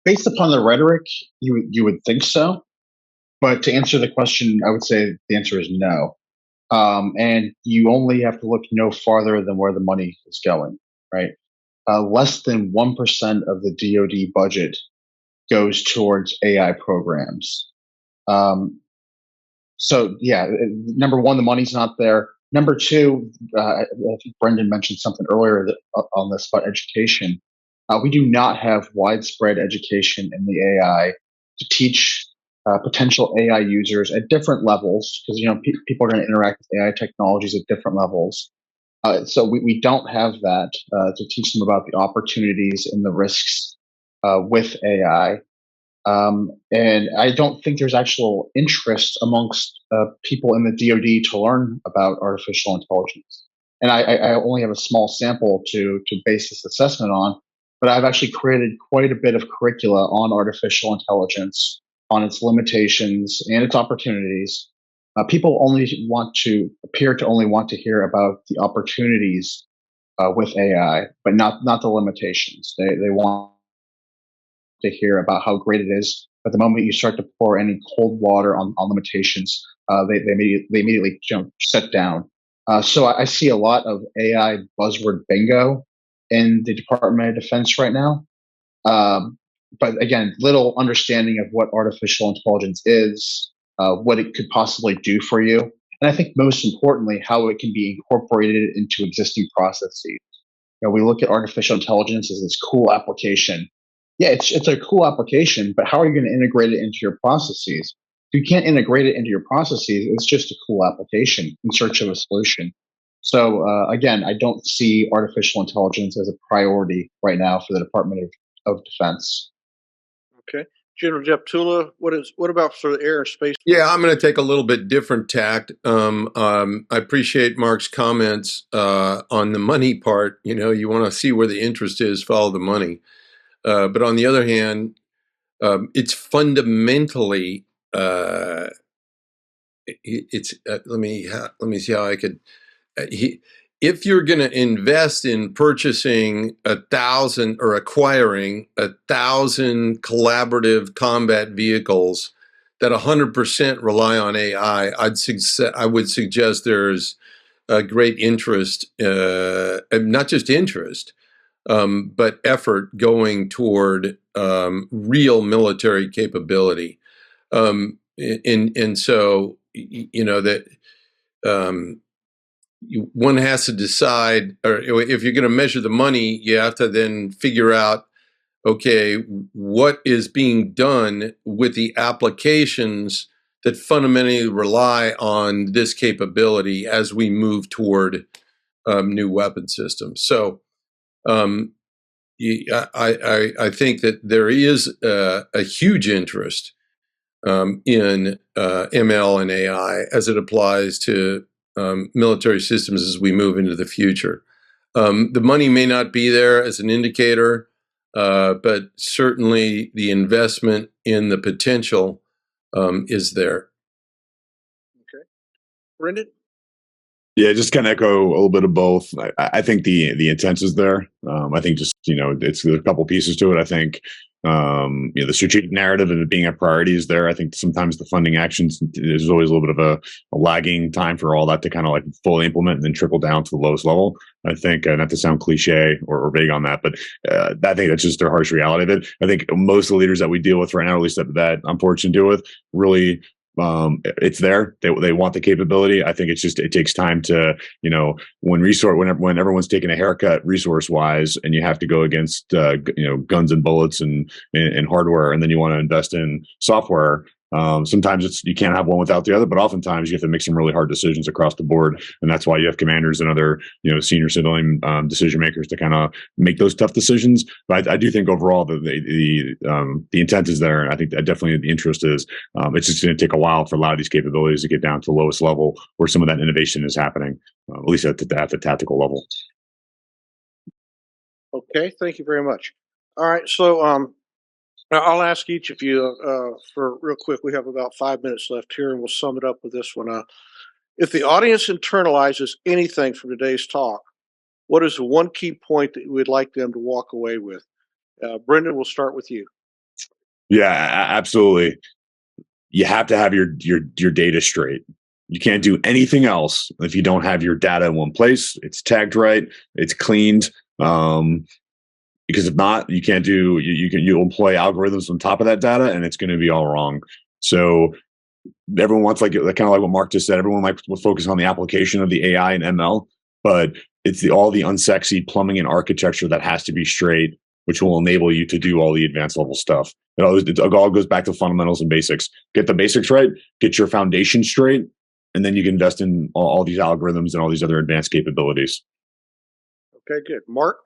Based upon the rhetoric, you would think so. But to answer the question, I would say the answer is no. And you only have to look no farther than where the money is going, right? Less than 1% of the DoD budget goes towards AI programs. So yeah, number one, the money's not there. Number two, I think Brendan mentioned something earlier on this about education. We do not have widespread education in the AI to teach potential AI users at different levels, because people are going to interact with AI technologies at different levels. So we don't have that to teach them about the opportunities and the risks with AI. And I don't think there's actual interest amongst people in the DoD to learn about artificial intelligence. And I only have a small sample to base this assessment on, but I've actually created quite a bit of curricula on artificial intelligence, on its limitations and its opportunities. People appear to only want to hear about the opportunities with AI, but not the limitations. They want to hear about how great it is. But the moment you start to pour any cold water on limitations, they immediately shut down. So I see a lot of AI buzzword bingo in the Department of Defense right now. But again, little understanding of what artificial intelligence is, what it could possibly do for you, and I think most importantly, how it can be incorporated into existing processes. We look at artificial intelligence as this cool application. Yeah, it's a cool application, but how are you going to integrate it into your processes? If you can't integrate it into your processes, it's just a cool application in search of a solution. So again, I don't see artificial intelligence as a priority right now for the Department of Defense. Okay. General Jeptula, what about for the air and space? Yeah, I'm going to take a little bit different tact. I appreciate Mark's comments on the money part. You want to see where the interest is, follow the money. But on the other hand, it's fundamentally it's let me see how I could. If you're going to invest in purchasing 1,000 or acquiring 1,000 collaborative combat vehicles that 100% rely on AI, I would suggest there's a great interest, not just interest, but effort going toward real military capability. And so, that one has to decide, or if you're going to measure the money, you have to then figure out, okay, what is being done with the applications that fundamentally rely on this capability as we move toward new weapon systems. So I think that there is a huge interest in ML and AI as it applies to military systems as we move into the future. The money may not be there as an indicator, but certainly the investment in the potential is there. Okay. Brendan? Yeah, just kind of echo a little bit of both. I think the intent is there. I think just, there's a couple pieces to it. I think, the strategic narrative of it being a priority is there. I think sometimes the funding actions, there's always a little bit of a lagging time for all that to kind of like fully implement and then trickle down to the lowest level. I think, not to sound cliche or vague on that, but I think that's just the harsh reality of it. I think most of the leaders that we deal with right now, at least that I'm fortunate to deal with, really it's there. They want the capability. I think it takes time to, when everyone's taking a haircut resource wise, and you have to go against, guns and bullets and hardware, and then you want to invest in software. Sometimes you can't have one without the other, but oftentimes you have to make some really hard decisions across the board, and that's why you have commanders and other senior civilian decision makers to kind of make those tough decisions. But I do think overall the intent is there, and I think that definitely the interest is. It's just going to take a while for a lot of these capabilities to get down to the lowest level where some of that innovation is happening, at least at the tactical level. Okay, thank you very much. All right, so I'll ask each of you for real quick. We have about 5 minutes left here, and we'll sum it up with this one. If the audience internalizes anything from today's talk, what is the one key point that you would like them to walk away with? Brendan, we'll start with you. Yeah, absolutely. You have to have your data straight. You can't do anything else if you don't have your data in one place. It's tagged right. It's cleaned. Because if not, you can't do, you employ algorithms on top of that data, and it's going to be all wrong. So everyone wants kind of like what Mark just said. Everyone likes to focus on the application of the AI and ML, but it's all the unsexy plumbing and architecture that has to be straight, which will enable you to do all the advanced level stuff. It all goes back to fundamentals and basics. Get the basics right, get your foundation straight, and then you can invest in all these algorithms and all these other advanced capabilities. Okay, good. Mark?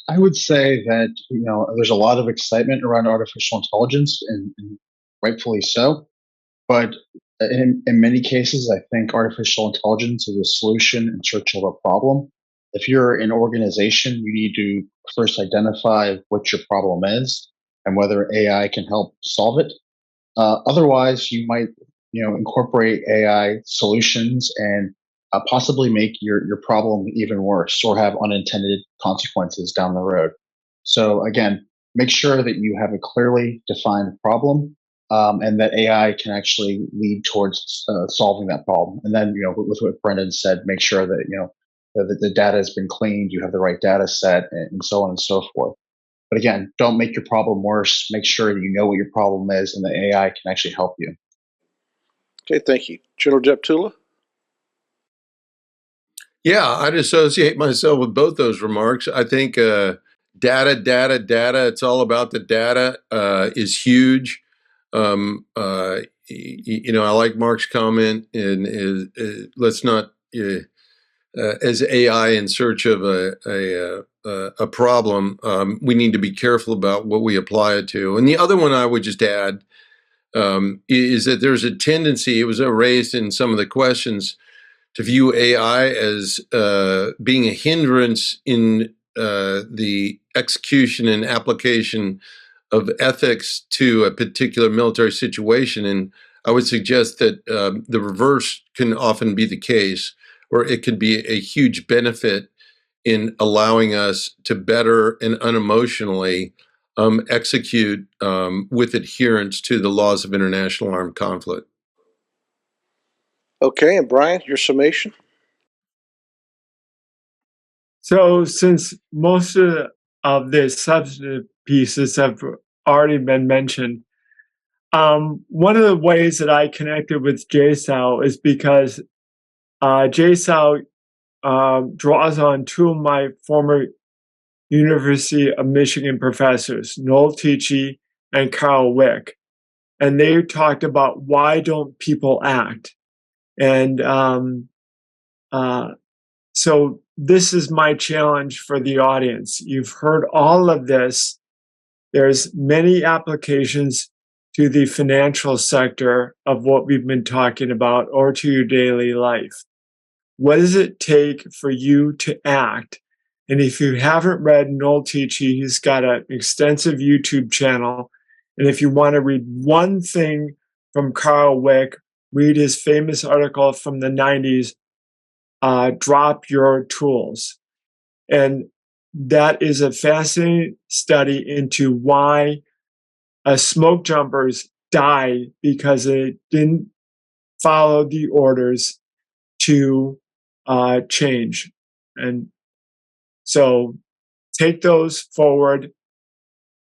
I would say that there's a lot of excitement around artificial intelligence, and rightfully so. But in many cases, I think artificial intelligence is a solution in search of a problem. If you're an organization, you need to first identify what your problem is and whether AI can help solve it. Otherwise, you might incorporate AI solutions and possibly make your problem even worse or have unintended consequences down the road. So again, make sure that you have a clearly defined problem, and that AI can actually lead towards solving that problem. And then, with what Brendan said, make sure that that the data has been cleaned, you have the right data set, and so on and so forth. But again, don't make your problem worse. Make sure that you know what your problem is, and the AI can actually help you. Okay, thank you. General Deptula? Yeah, I'd associate myself with both those remarks. I think data, it's all about the data is huge. I like Mark's comment, and let's not, as AI in search of a problem, we need to be careful about what we apply it to. And the other one I would just add is that there's a tendency, it was raised in some of the questions, to view AI as being a hindrance in the execution and application of ethics to a particular military situation. And I would suggest that the reverse can often be the case, or it could be a huge benefit in allowing us to better and unemotionally execute with adherence to the laws of international armed conflict. Okay, and Brian, your summation? So, since most of the substantive pieces have already been mentioned, one of the ways that I connected with JSOW is because JSOW draws on two of my former University of Michigan professors, Noel Tichy and Carl Wick. And they talked about why don't people act? And so this is my challenge for the audience. You've heard all of this. There's many applications to the financial sector of what we've been talking about, or to your daily life. What does it take for you to act? And if you haven't read Noel Tichy, he's got an extensive YouTube channel. And if you want to read one thing from Carl Wick, read his famous article from the 90s, Drop Your Tools. And that is a fascinating study into why smoke jumpers die because they didn't follow the orders to change. And so take those forward,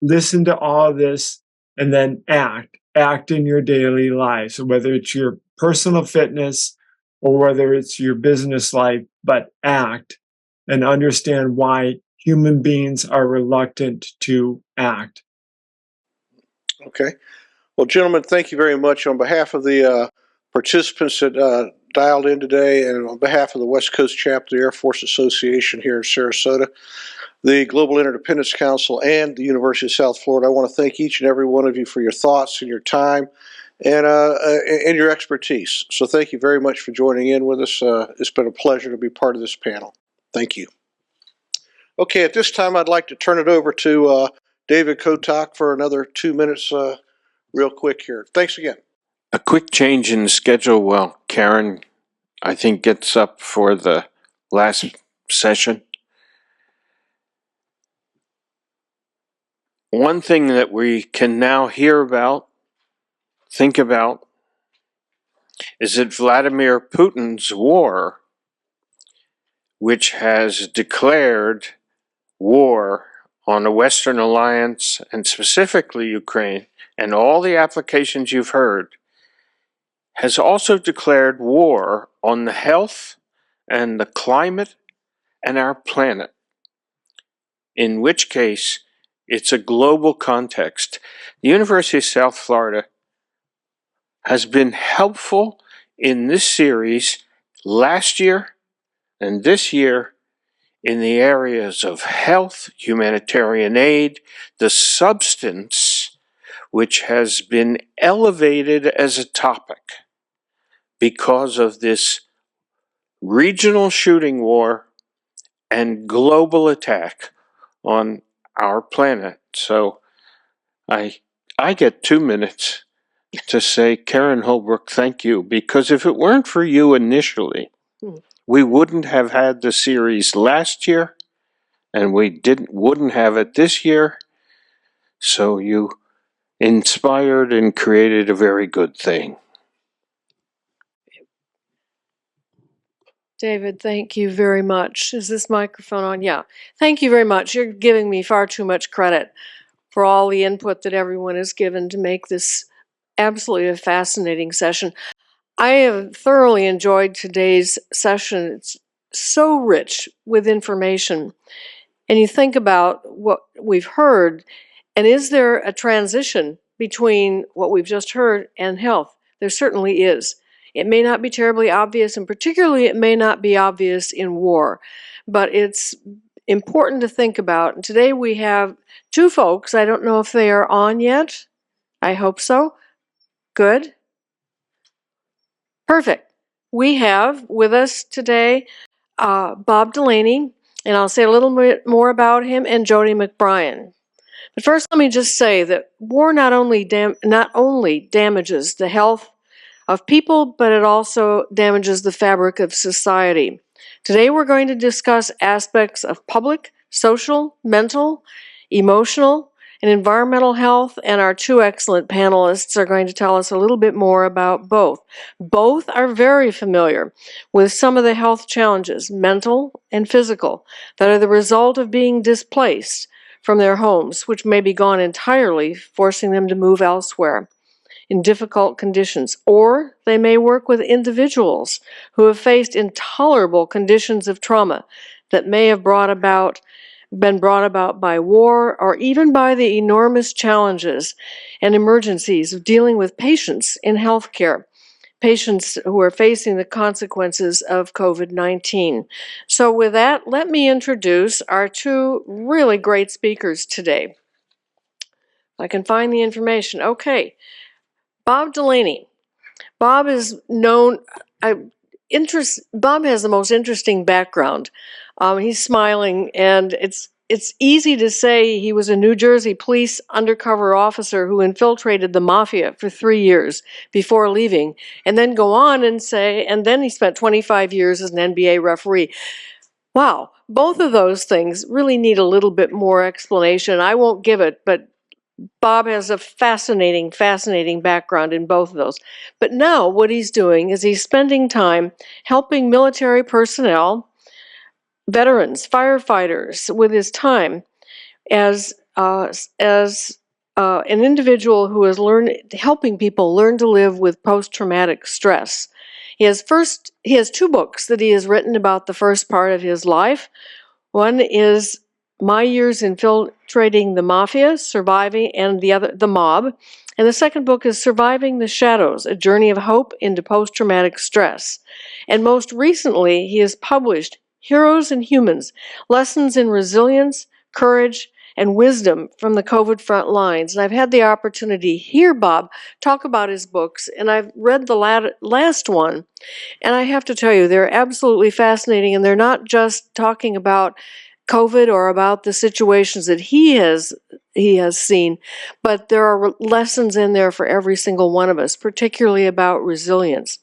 listen to all of this, and then act in your daily life. So whether it's your personal fitness or whether it's your business life, but act and understand why human beings are reluctant to act. Okay. Well, gentlemen, thank you very much. On behalf of the participants that dialed in today, and on behalf of the West Coast chapter of the Air Force Association here in Sarasota, the Global Interdependence Council, and the University of South Florida, I want to thank each and every one of you for your thoughts and your time and your expertise. So thank you very much for joining in with us. It's been a pleasure to be part of this panel. Thank you. Okay, at this time, I'd like to turn it over to David Kotak for another 2 minutes real quick here. Thanks again. A quick change in the schedule while Karen, I think, gets up for the last session. One thing that we can now hear about, think about, is that Vladimir Putin's war, which has declared war on the Western Alliance and specifically Ukraine and all the applications you've heard, has also declared war on the health and the climate and our planet, in which case it's a global context. The University of South Florida has been helpful in this series last year and this year in the areas of health, humanitarian aid, the substance, which has been elevated as a topic because of this regional shooting war and global attack on our planet. So I get 2 minutes to say, Karen Holbrook, thank you, because if it weren't for you initially, we wouldn't have had the series last year, and we wouldn't have it this year. So you inspired and created a very good thing. David, thank you very much. Is this microphone on? Yeah. Thank you very much. You're giving me far too much credit for all the input that everyone has given to make this absolutely a fascinating session. I have thoroughly enjoyed today's session. It's so rich with information. And you think about what we've heard, and is there a transition between what we've just heard and health? There certainly is. It may not be terribly obvious, and particularly it may not be obvious in war, but it's important to think about. And today we have two folks. I don't know if they are on yet. I hope so. Good. Perfect. We have with us today Bob Delaney, and I'll say a little bit more about him, and Jody McBrien. But first, let me just say that war not only damages the health of people, but it also damages the fabric of society. Today, we're going to discuss aspects of public, social, mental, emotional, and environmental health, and our two excellent panelists are going to tell us a little bit more about both. Both are very familiar with some of the health challenges, mental and physical, that are the result of being displaced from their homes, which may be gone entirely, forcing them to move elsewhere in difficult conditions. Or they may work with individuals who have faced intolerable conditions of trauma that may have been brought about by war, or even by the enormous challenges and emergencies of dealing with patients in healthcare, patients who are facing the consequences of COVID-19. So with that, let me introduce our two really great speakers today. If I can find the information. Okay, Bob Delaney. Bob is known, Bob has the most interesting background. He's smiling, and it's easy to say he was a New Jersey police undercover officer who infiltrated the mafia for 3 years before leaving, and then go on and say, and then he spent 25 years as an NBA referee. Wow, both of those things really need a little bit more explanation. I won't give it, but Bob has a fascinating background in both of those. But now what he's doing is he's spending time helping military personnel, veterans, firefighters, with his time as an individual who is helping people learn to live with post-traumatic stress. He has two books that he has written about the first part of his life. One is My Years Infiltrating the Mafia, Surviving, and the Mob. And the second book is Surviving the Shadows, A Journey of Hope into Post-Traumatic Stress. And most recently, he has published Heroes and Humans, Lessons in Resilience, Courage, and Wisdom from the COVID Front Lines. And I've had the opportunity to hear Bob talk about his books, and I've read the last one. And I have to tell you, they're absolutely fascinating, and they're not just talking about COVID or about the situations that he has seen, but there are lessons in there for every single one of us, particularly about resilience.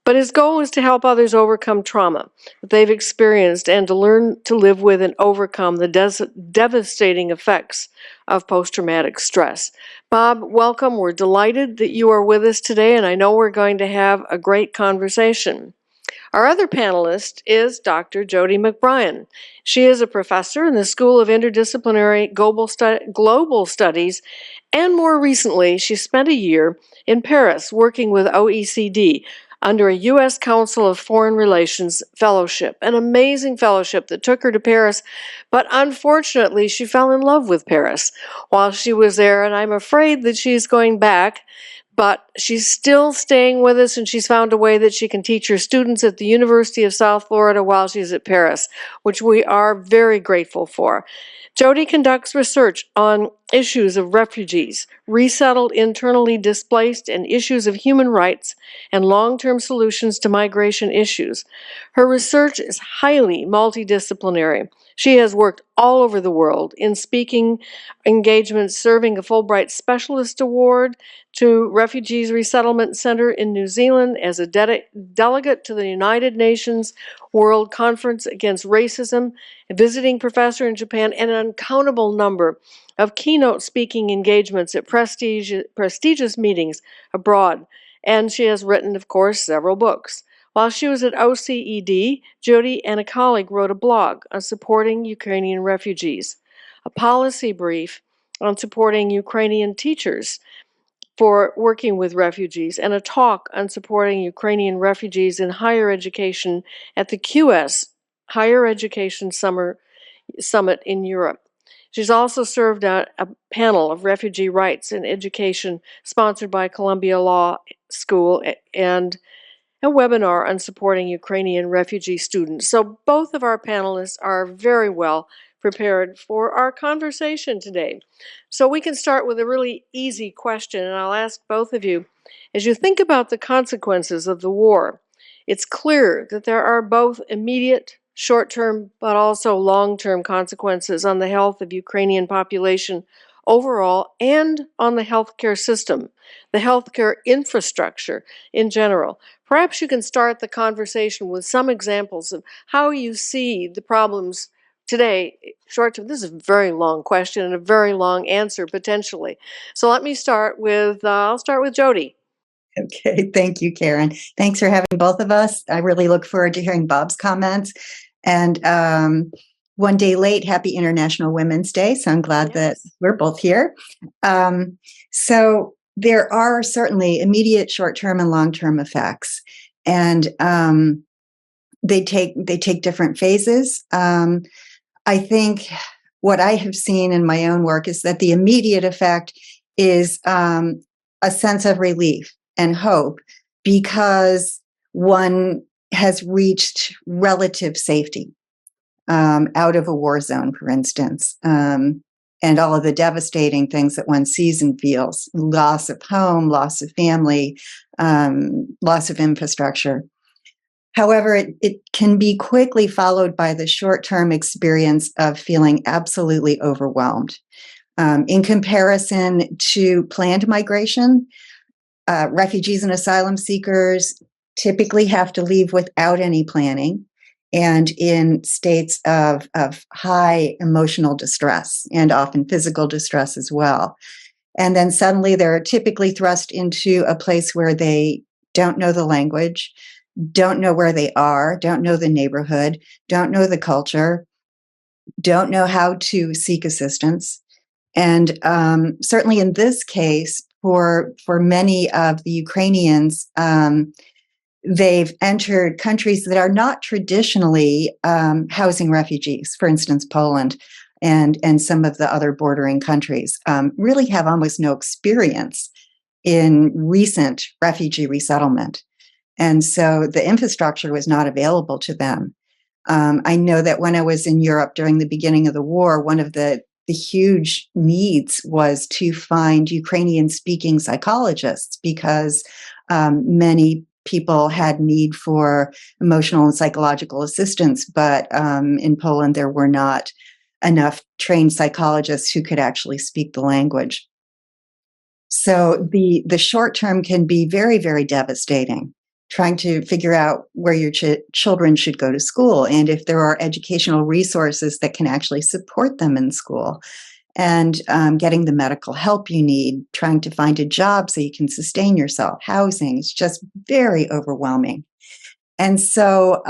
But his goal is to help others overcome trauma that they've experienced and to learn to live with and overcome the devastating effects of post-traumatic stress. Bob, welcome. We're delighted that you are with us today, and I know we're going to have a great conversation. Our other panelist is Dr. Jody McBrien. She is a professor in the School of Interdisciplinary Global Studies, and more recently, she spent a year in Paris working with OECD under a U.S. Council of Foreign Relations fellowship, an amazing fellowship that took her to Paris, but unfortunately, she fell in love with Paris while she was there, and I'm afraid that she's going back. But she's still staying with us, and she's found a way that she can teach her students at the University of South Florida while she's at Paris, which we are very grateful for. Jody conducts research on issues of refugees, resettled internally displaced, and issues of human rights and long-term solutions to migration issues. Her research is highly multidisciplinary. She has worked all over the world in speaking engagements, serving a Fulbright Specialist Award to Refugees Resettlement Center in New Zealand as a delegate to the United Nations World Conference Against Racism, a visiting professor in Japan, and an uncountable number of keynote speaking engagements at prestigious meetings abroad. And she has written, of course, several books. While she was at OCED, Jody and a colleague wrote a blog on supporting Ukrainian refugees, a policy brief on supporting Ukrainian teachers for working with refugees, and a talk on supporting Ukrainian refugees in higher education at the QS Higher Education Summit in Europe. She's also served on a panel of refugee rights in education sponsored by Columbia Law School and a webinar on supporting Ukrainian refugee students. So both of our panelists are very well prepared for our conversation today. So we can start with a really easy question, and I'll ask both of you, as you think about the consequences of the war, it's clear that there are both immediate, short-term, but also long-term consequences on the health of Ukrainian population overall and on the healthcare system, the healthcare infrastructure in general. Perhaps you can start the conversation with some examples of how you see the problems today. Short term, this is a very long question and a very long answer potentially. So let me start with, I'll start with Jody. Okay, thank you, Karen. Thanks for having both of us. I really look forward to hearing Bob's comments. And one day late, happy International Women's Day. So I'm glad that we're both here. So there are certainly immediate short-term and long-term effects, and they take different phases. I think what I have seen in my own work is that the immediate effect is a sense of relief and hope because one has reached relative safety out of a war zone, for instance. And all of the devastating things that one sees and feels, loss of home, loss of family, loss of infrastructure. However, it can be quickly followed by the short-term experience of feeling absolutely overwhelmed. In comparison to planned migration, refugees and asylum seekers typically have to leave without any planning and in states of high emotional distress and often physical distress as well. And then suddenly they're typically thrust into a place where they don't know the language, don't know where they are, don't know the neighborhood, don't know the culture, don't know how to seek assistance. And certainly in this case, for many of the Ukrainians, they've entered countries that are not traditionally housing refugees, for instance, Poland and some of the other bordering countries, really have almost no experience in recent refugee resettlement. And so the infrastructure was not available to them. I know that when I was in Europe during the beginning of the war, one of the huge needs was to find Ukrainian-speaking psychologists because many people had need for emotional and psychological assistance, but in Poland there were not enough trained psychologists who could actually speak the language. So the short term can be very, very devastating, trying to figure out where your children should go to school and if there are educational resources that can actually support them in school, and getting the medical help you need, trying to find a job so you can sustain yourself, housing. It's just very overwhelming. And so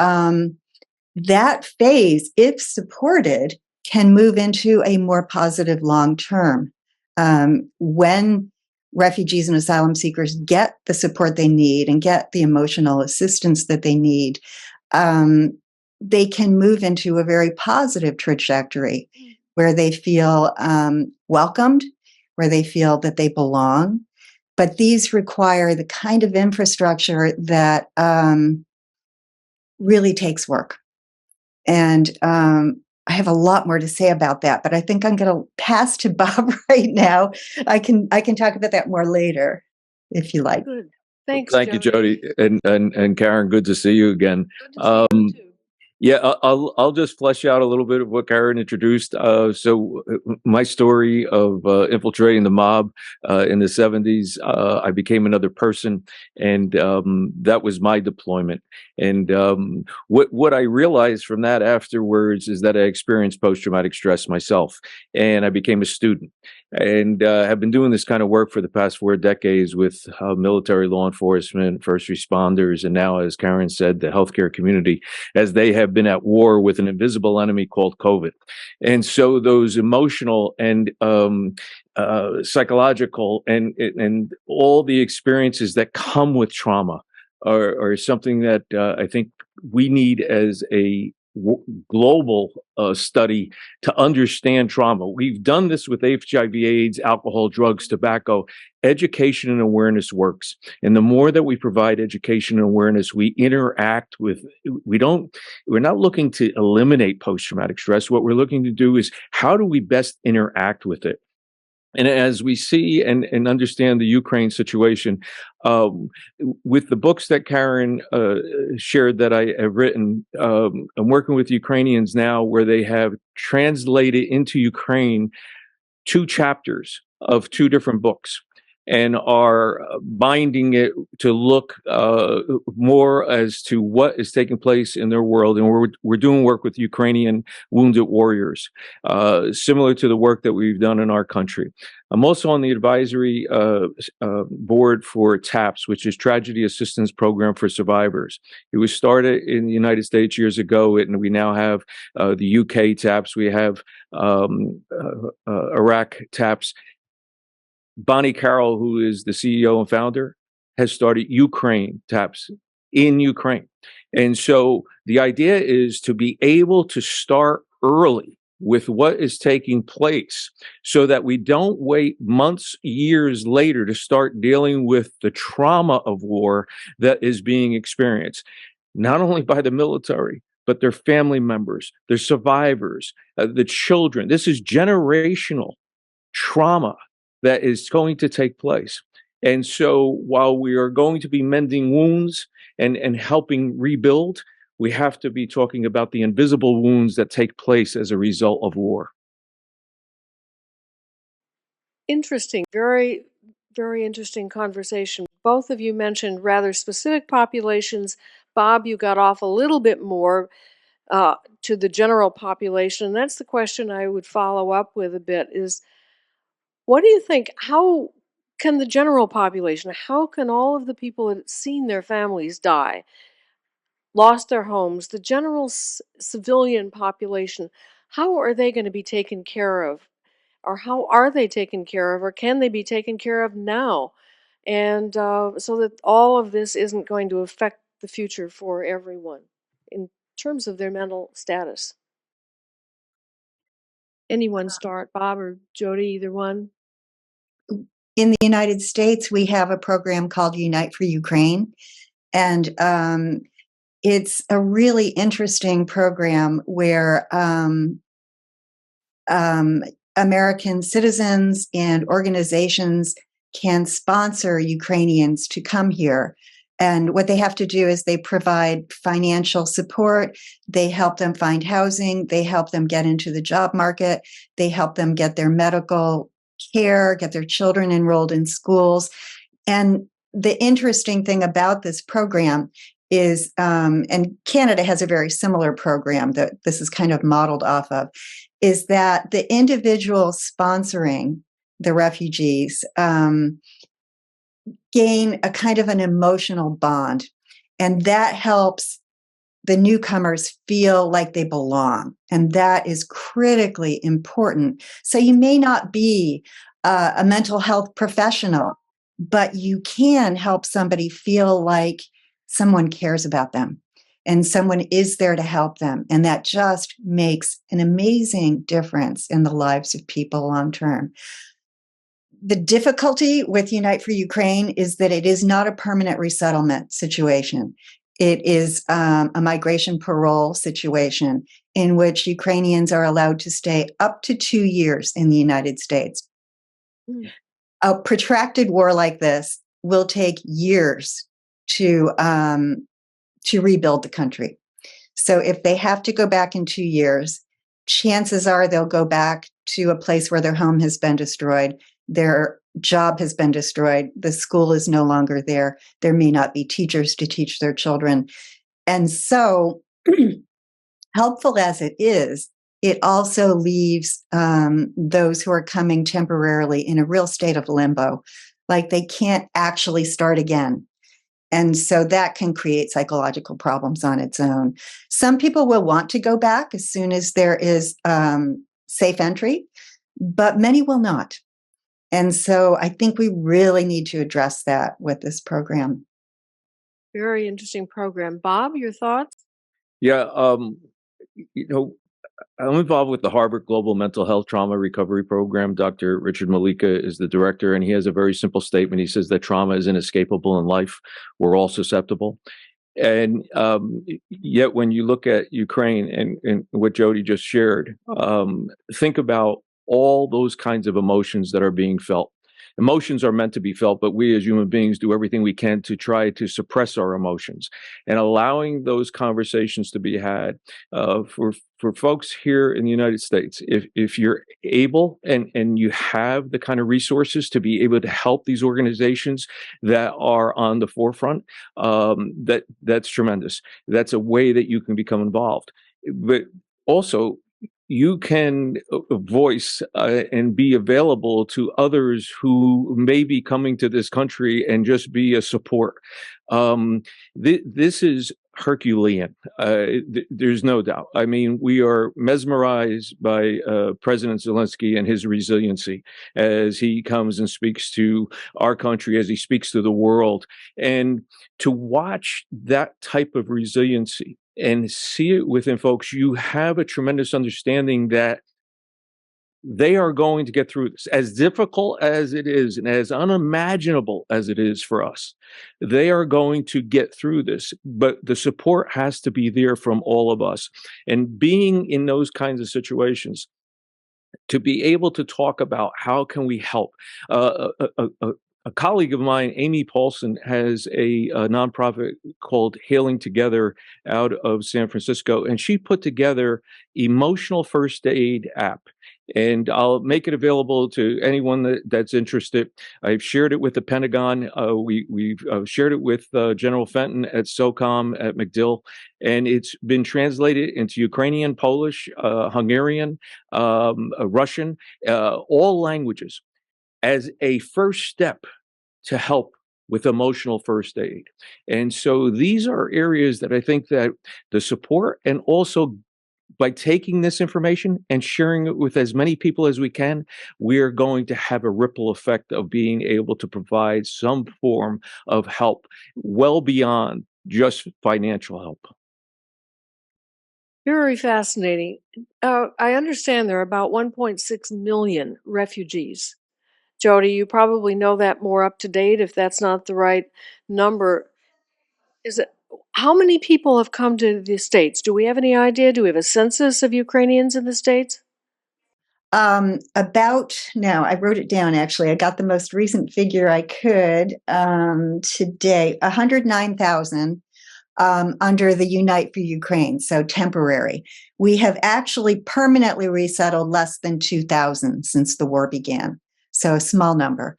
that phase, if supported, can move into a more positive long term. When refugees and asylum seekers get the support they need and get the emotional assistance that they need, they can move into a very positive trajectory where they feel welcomed, where they feel that they belong. But these require the kind of infrastructure that really takes work. And I have a lot more to say about that, but I think I'm going to pass to Bob right now. I can talk about that more later, if you like. Good. Thanks, Thank you, Jody, and Karen. Good to see you again. Good to see you too. Yeah, I'll just flesh out a little bit of what Karen introduced. So my story of infiltrating the mob in the 70s, I became another person, and that was my deployment. And what I realized from that afterwards is that I experienced post-traumatic stress myself, and I became a student. And have been doing this kind of work for the past 4 decades with military, law enforcement, first responders, and now, as Karen said, the healthcare community, as they have been at war with an invisible enemy called COVID. And so those emotional and psychological and all the experiences that come with trauma are something that I think we need as a global study to understand trauma. We've done this with HIV, AIDS, alcohol, drugs, tobacco. Education and awareness works. And the more that we provide education and awareness, we interact with, we're not looking to eliminate post-traumatic stress. What we're looking to do is how do we best interact with it? And as we see and understand the Ukraine situation, with the books that Karen shared that I have written, I'm working with Ukrainians now where they have translated into Ukraine 2 chapters of 2 different books and are binding it to look more as to what is taking place in their world. And we're doing work with Ukrainian wounded warriors, similar to the work that we've done in our country. I'm also on the advisory board for TAPS, which is Tragedy Assistance Program for Survivors. It was started in the United States years ago, and we now have the UK TAPS. We have Iraq TAPS. Bonnie Carroll, who is the CEO and founder, has started Ukraine TAPS in Ukraine. And so the idea is to be able to start early with what is taking place so that we don't wait months, years later to start dealing with the trauma of war that is being experienced, not only by the military, but their family members, their survivors, the children. This is generational trauma that is going to take place. And so while we are going to be mending wounds and helping rebuild, we have to be talking about the invisible wounds that take place as a result of war. Interesting. Very, very interesting conversation. Both of you mentioned rather specific populations. Bob, you got off a little bit more to the general population. That's the question I would follow up with a bit is, what do you think? How can the general population, how can all of the people that have seen their families die, lost their homes, the general civilian population, how are they going to be taken care of? Or how are they taken care of? Or can they be taken care of now? And so that all of this isn't going to affect the future for everyone in terms of their mental status. Anyone start, Bob or Jody, either one? In the United States, we have a program called Unite for Ukraine. And it's a really interesting program where American citizens and organizations can sponsor Ukrainians to come here. And what they have to do is they provide financial support. They help them find housing. They help them get into the job market. They help them get their medical care, get their children enrolled in schools. And the interesting thing about this program is, and Canada has a very similar program that this is kind of modeled off of, is that the individual sponsoring the refugees gain a kind of an emotional bond. And that helps the newcomers feel like they belong. And that is critically important. So you may not be a mental health professional, but you can help somebody feel like someone cares about them and someone is there to help them. And that just makes an amazing difference in the lives of people long term. The difficulty with Unite for Ukraine is that it is not a permanent resettlement situation. It is a migration parole situation in which Ukrainians are allowed to stay up to 2 years in the United States. Mm. A protracted war like this will take years to rebuild the country. So if they have to go back in 2 years, chances are they'll go back to a place where their home has been destroyed, their job has been destroyed, the school is no longer there, there may not be teachers to teach their children. And so, helpful as it is, it also leaves those who are coming temporarily in a real state of limbo, like they can't actually start again. And so that can create psychological problems on its own. Some people will want to go back as soon as there is safe entry, but many will not. And so I think we really need to address that with this program. Very interesting program. Bob, your thoughts? Yeah, you know, I'm involved with the Harvard Global Mental Health Trauma Recovery Program. Dr. Richard Malika is the director, and he has a very simple statement. He says that trauma is inescapable in life. We're all susceptible. And yet, when you look at Ukraine and what Jody just shared, think about all those kinds of emotions that are being felt. Emotions are meant to be felt, but we as human beings do everything we can to try to suppress our emotions. And allowing those conversations to be had for folks here in the United States, if you're able and you have the kind of resources to be able to help these organizations that are on the forefront, that's tremendous. That's a way that you can become involved. But also, you can voice and be available to others who may be coming to this country and just be a support. This is Herculean. There's no doubt. I mean, we are mesmerized by President Zelensky and his resiliency as he comes and speaks to our country, as he speaks to the world. And to watch that type of resiliency and see it within folks, you have a tremendous understanding that they are going to get through this. As difficult as it is and as unimaginable as it is for us, they are going to get through this. But the support has to be there from all of us. And being in those kinds of situations, to be able to talk about how can we help. A colleague of mine, Amy Paulson, has a nonprofit called Hailing Together out of San Francisco, and she put together emotional first aid app. And I'll make it available to anyone that's interested. I've shared it with the Pentagon. We've shared it with General Fenton at SOCOM at MacDill, and it's been translated into Ukrainian, Polish, Hungarian, Russian, all languages, as a first step to help with emotional first aid. And so these are areas that I think that the support, and also by taking this information and sharing it with as many people as we can, we're going to have a ripple effect of being able to provide some form of help well beyond just financial help. Very fascinating. I understand there are about 1.6 million refugees. Jody, you probably know that more up to date if that's not the right number. Is it how many people have come to the States? Do we have any idea? Do we have a census of Ukrainians in the States? No, I wrote it down actually. I got the most recent figure I could today, 109,000 under the Unite for Ukraine, so temporary. We have actually permanently resettled less than 2,000 since the war began, so a small number.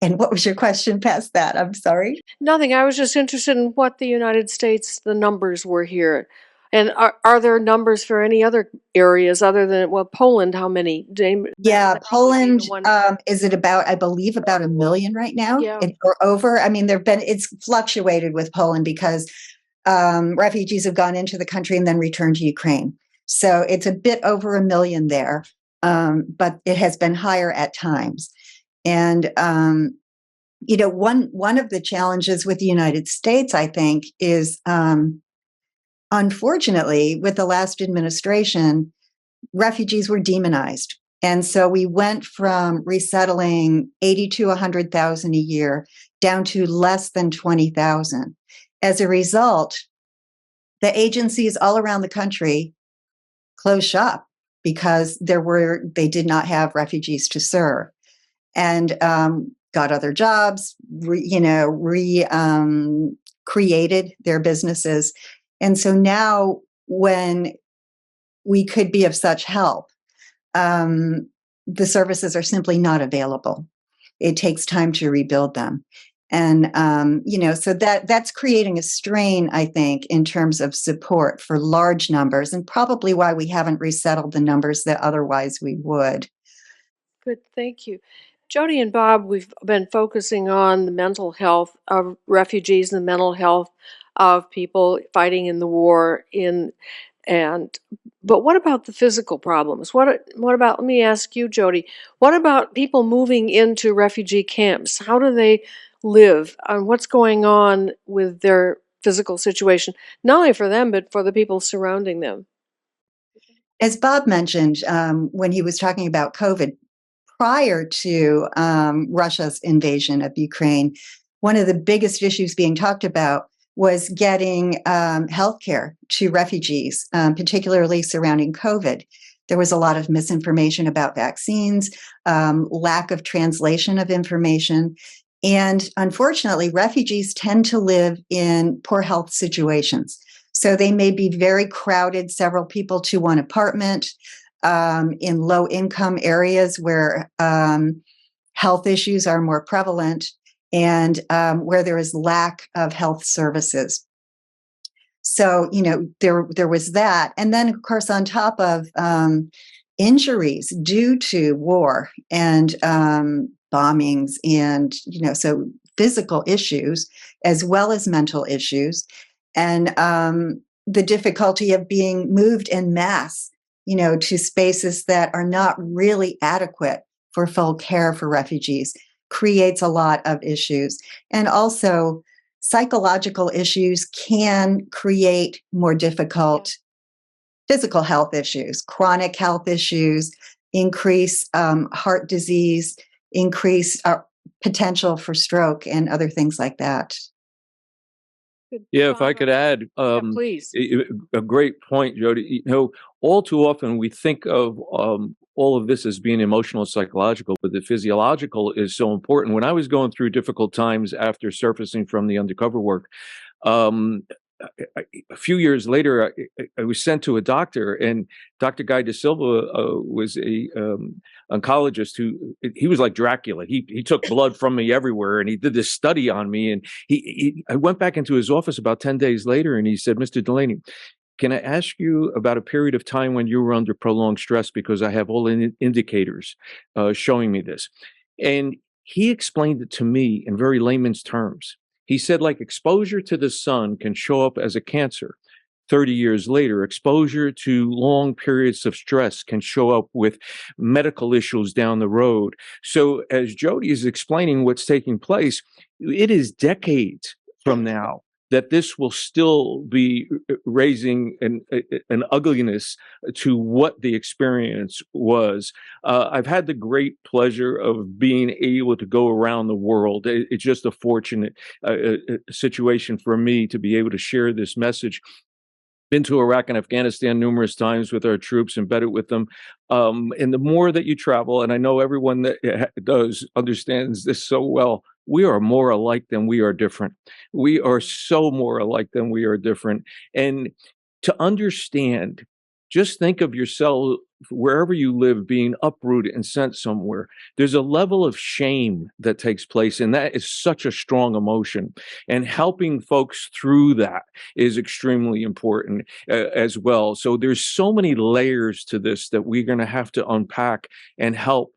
And what was your question past that? I'm sorry. Nothing. I was just interested in what the United States, the numbers were here. And are there numbers for any other areas other than, well, Poland, how many? Yeah, That probably be the Poland, one. is it about, I believe, about 1 million right now? Yeah. Or over? I mean, it's fluctuated with Poland because refugees have gone into the country and then returned to Ukraine. So it's a bit over 1 million there, but it has been higher at times. And one of the challenges with the United States, I think, is unfortunately, with the last administration, refugees were demonized. And so we went from resettling 80 to 100,000 a year down to less than 20,000. As a result, the agencies all around the country closed shop because they did not have refugees to serve, and got other jobs, created their businesses. And so now when we could be of such help, the services are simply not available. It takes time to rebuild them. And, so that's creating a strain, I think, in terms of support for large numbers, and probably why we haven't resettled the numbers that otherwise we would. Good, thank you. Jody and Bob, we've been focusing on the mental health of refugees and the mental health of people fighting in the war but what about the physical problems? What about, let me ask you, Jody, what about people moving into refugee camps? How do they live? What's going on with their physical situation, not only for them, but for the people surrounding them? As Bob mentioned, when he was talking about COVID, prior to Russia's invasion of Ukraine, one of the biggest issues being talked about was getting healthcare to refugees, particularly surrounding COVID. There was a lot of misinformation about vaccines, lack of translation of information. And unfortunately, refugees tend to live in poor health situations. So they may be very crowded, several people to one apartment, in low income areas where health issues are more prevalent, and where there is lack of health services. So, there was that. And then, of course, on top of injuries due to war and bombings and, so physical issues as well as mental issues, and the difficulty of being moved en masse, to spaces that are not really adequate for full care for refugees creates a lot of issues. And also, psychological issues can create more difficult physical health issues, chronic health issues, increase heart disease, increase potential for stroke and other things like that. Yeah, if I could add, please. a great point, Jody. All too often we think of all of this as being emotional and psychological, but the physiological is so important. When I was going through difficult times after surfacing from the undercover work, a few years later, I was sent to a doctor, and Dr. Guy De Silva was a oncologist he was like Dracula. He took blood from me everywhere, and he did this study on me. And I went back into his office about 10 days later, and he said, "Mr. Delaney, can I ask you about a period of time when you were under prolonged stress? Because I have all indicators showing me this." And he explained it to me in very layman's terms. He said, like exposure to the sun can show up as a cancer 30 years later. Exposure to long periods of stress can show up with medical issues down the road. So as Jody is explaining what's taking place, it is decades from now that this will still be raising an ugliness to what the experience was. I've had the great pleasure of being able to go around the world. It's just a fortunate situation for me to be able to share this message. Been to Iraq and Afghanistan numerous times with our troops, embedded with them. And the more that you travel, and I know everyone that does understands this so well, we are more alike than we are different. We are so more alike than we are different. And to understand Just think of yourself, wherever you live, being uprooted and sent somewhere. There's a level of shame that takes place, and that is such a strong emotion. And helping folks through that is extremely important as well. So there's so many layers to this that we're going to have to unpack and help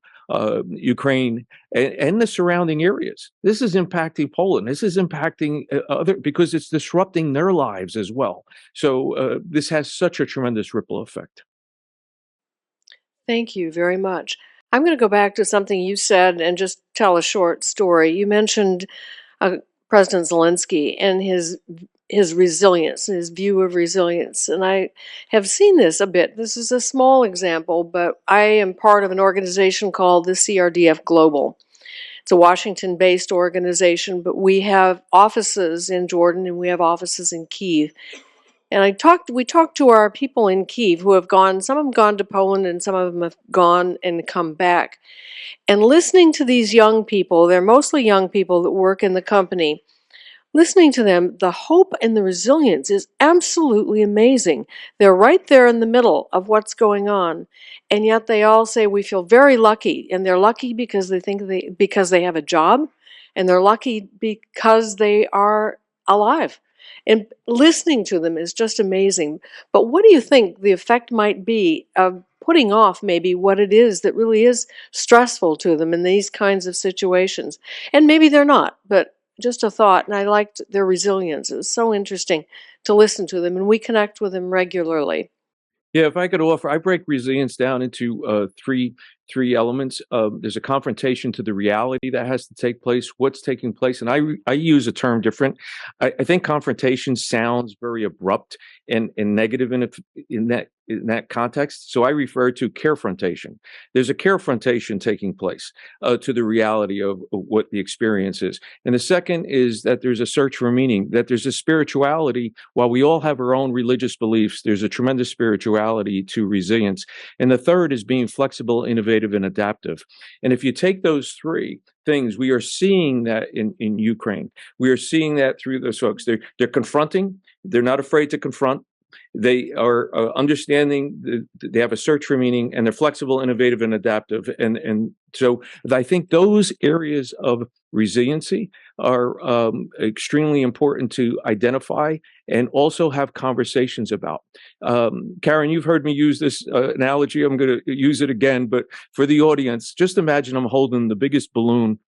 Ukraine and the surrounding areas. This is impacting Poland. This is impacting other, because it's disrupting their lives as well. So this has such a tremendous ripple effect. Thank you very much. I'm going to go back to something you said and just tell a short story. You mentioned President Zelensky and his resilience, his view of resilience. And I have seen this a bit. This is a small example, but I am part of an organization called the CRDF Global. It's a Washington-based organization, but we have offices in Jordan and we have offices in Kyiv. And we talked to our people in Kyiv who have gone, some of them gone to Poland and some of them have gone and come back. And listening to these young people, they're mostly young people that work in the company, listening to them, the hope and the resilience is absolutely amazing. They're right there in the middle of what's going on. And yet they all say we feel very lucky. And they're lucky because because they have a job. And they're lucky because they are alive. And listening to them is just amazing. But what do you think the effect might be of putting off maybe what it is that really is stressful to them in these kinds of situations? And maybe they're not, but just a thought. And I liked their resilience. It was so interesting to listen to them, and we connect with them regularly. Yeah, if I could offer, I break resilience down into three elements. There's a confrontation to the reality that has to take place, what's taking place, and I use a term different. I think confrontation sounds very abrupt and negative in that context. So I refer to carefrontation. There's a carefrontation taking place to the reality of what the experience is. And the second is that there's a search for meaning, that there's a spirituality. While we all have our own religious beliefs, there's a tremendous spirituality to resilience. And the third is being flexible, innovative, and adaptive. And if you take those three things, we are seeing that in Ukraine. We are seeing that through those folks. They're confronting. They're not afraid to confront. They are understanding, they have a search for meaning, and they're flexible, innovative, and adaptive. And so I think those areas of resiliency are extremely important to identify and also have conversations about. Karen, you've heard me use this analogy. I'm going to use it again, but for the audience, just imagine I'm holding the biggest balloon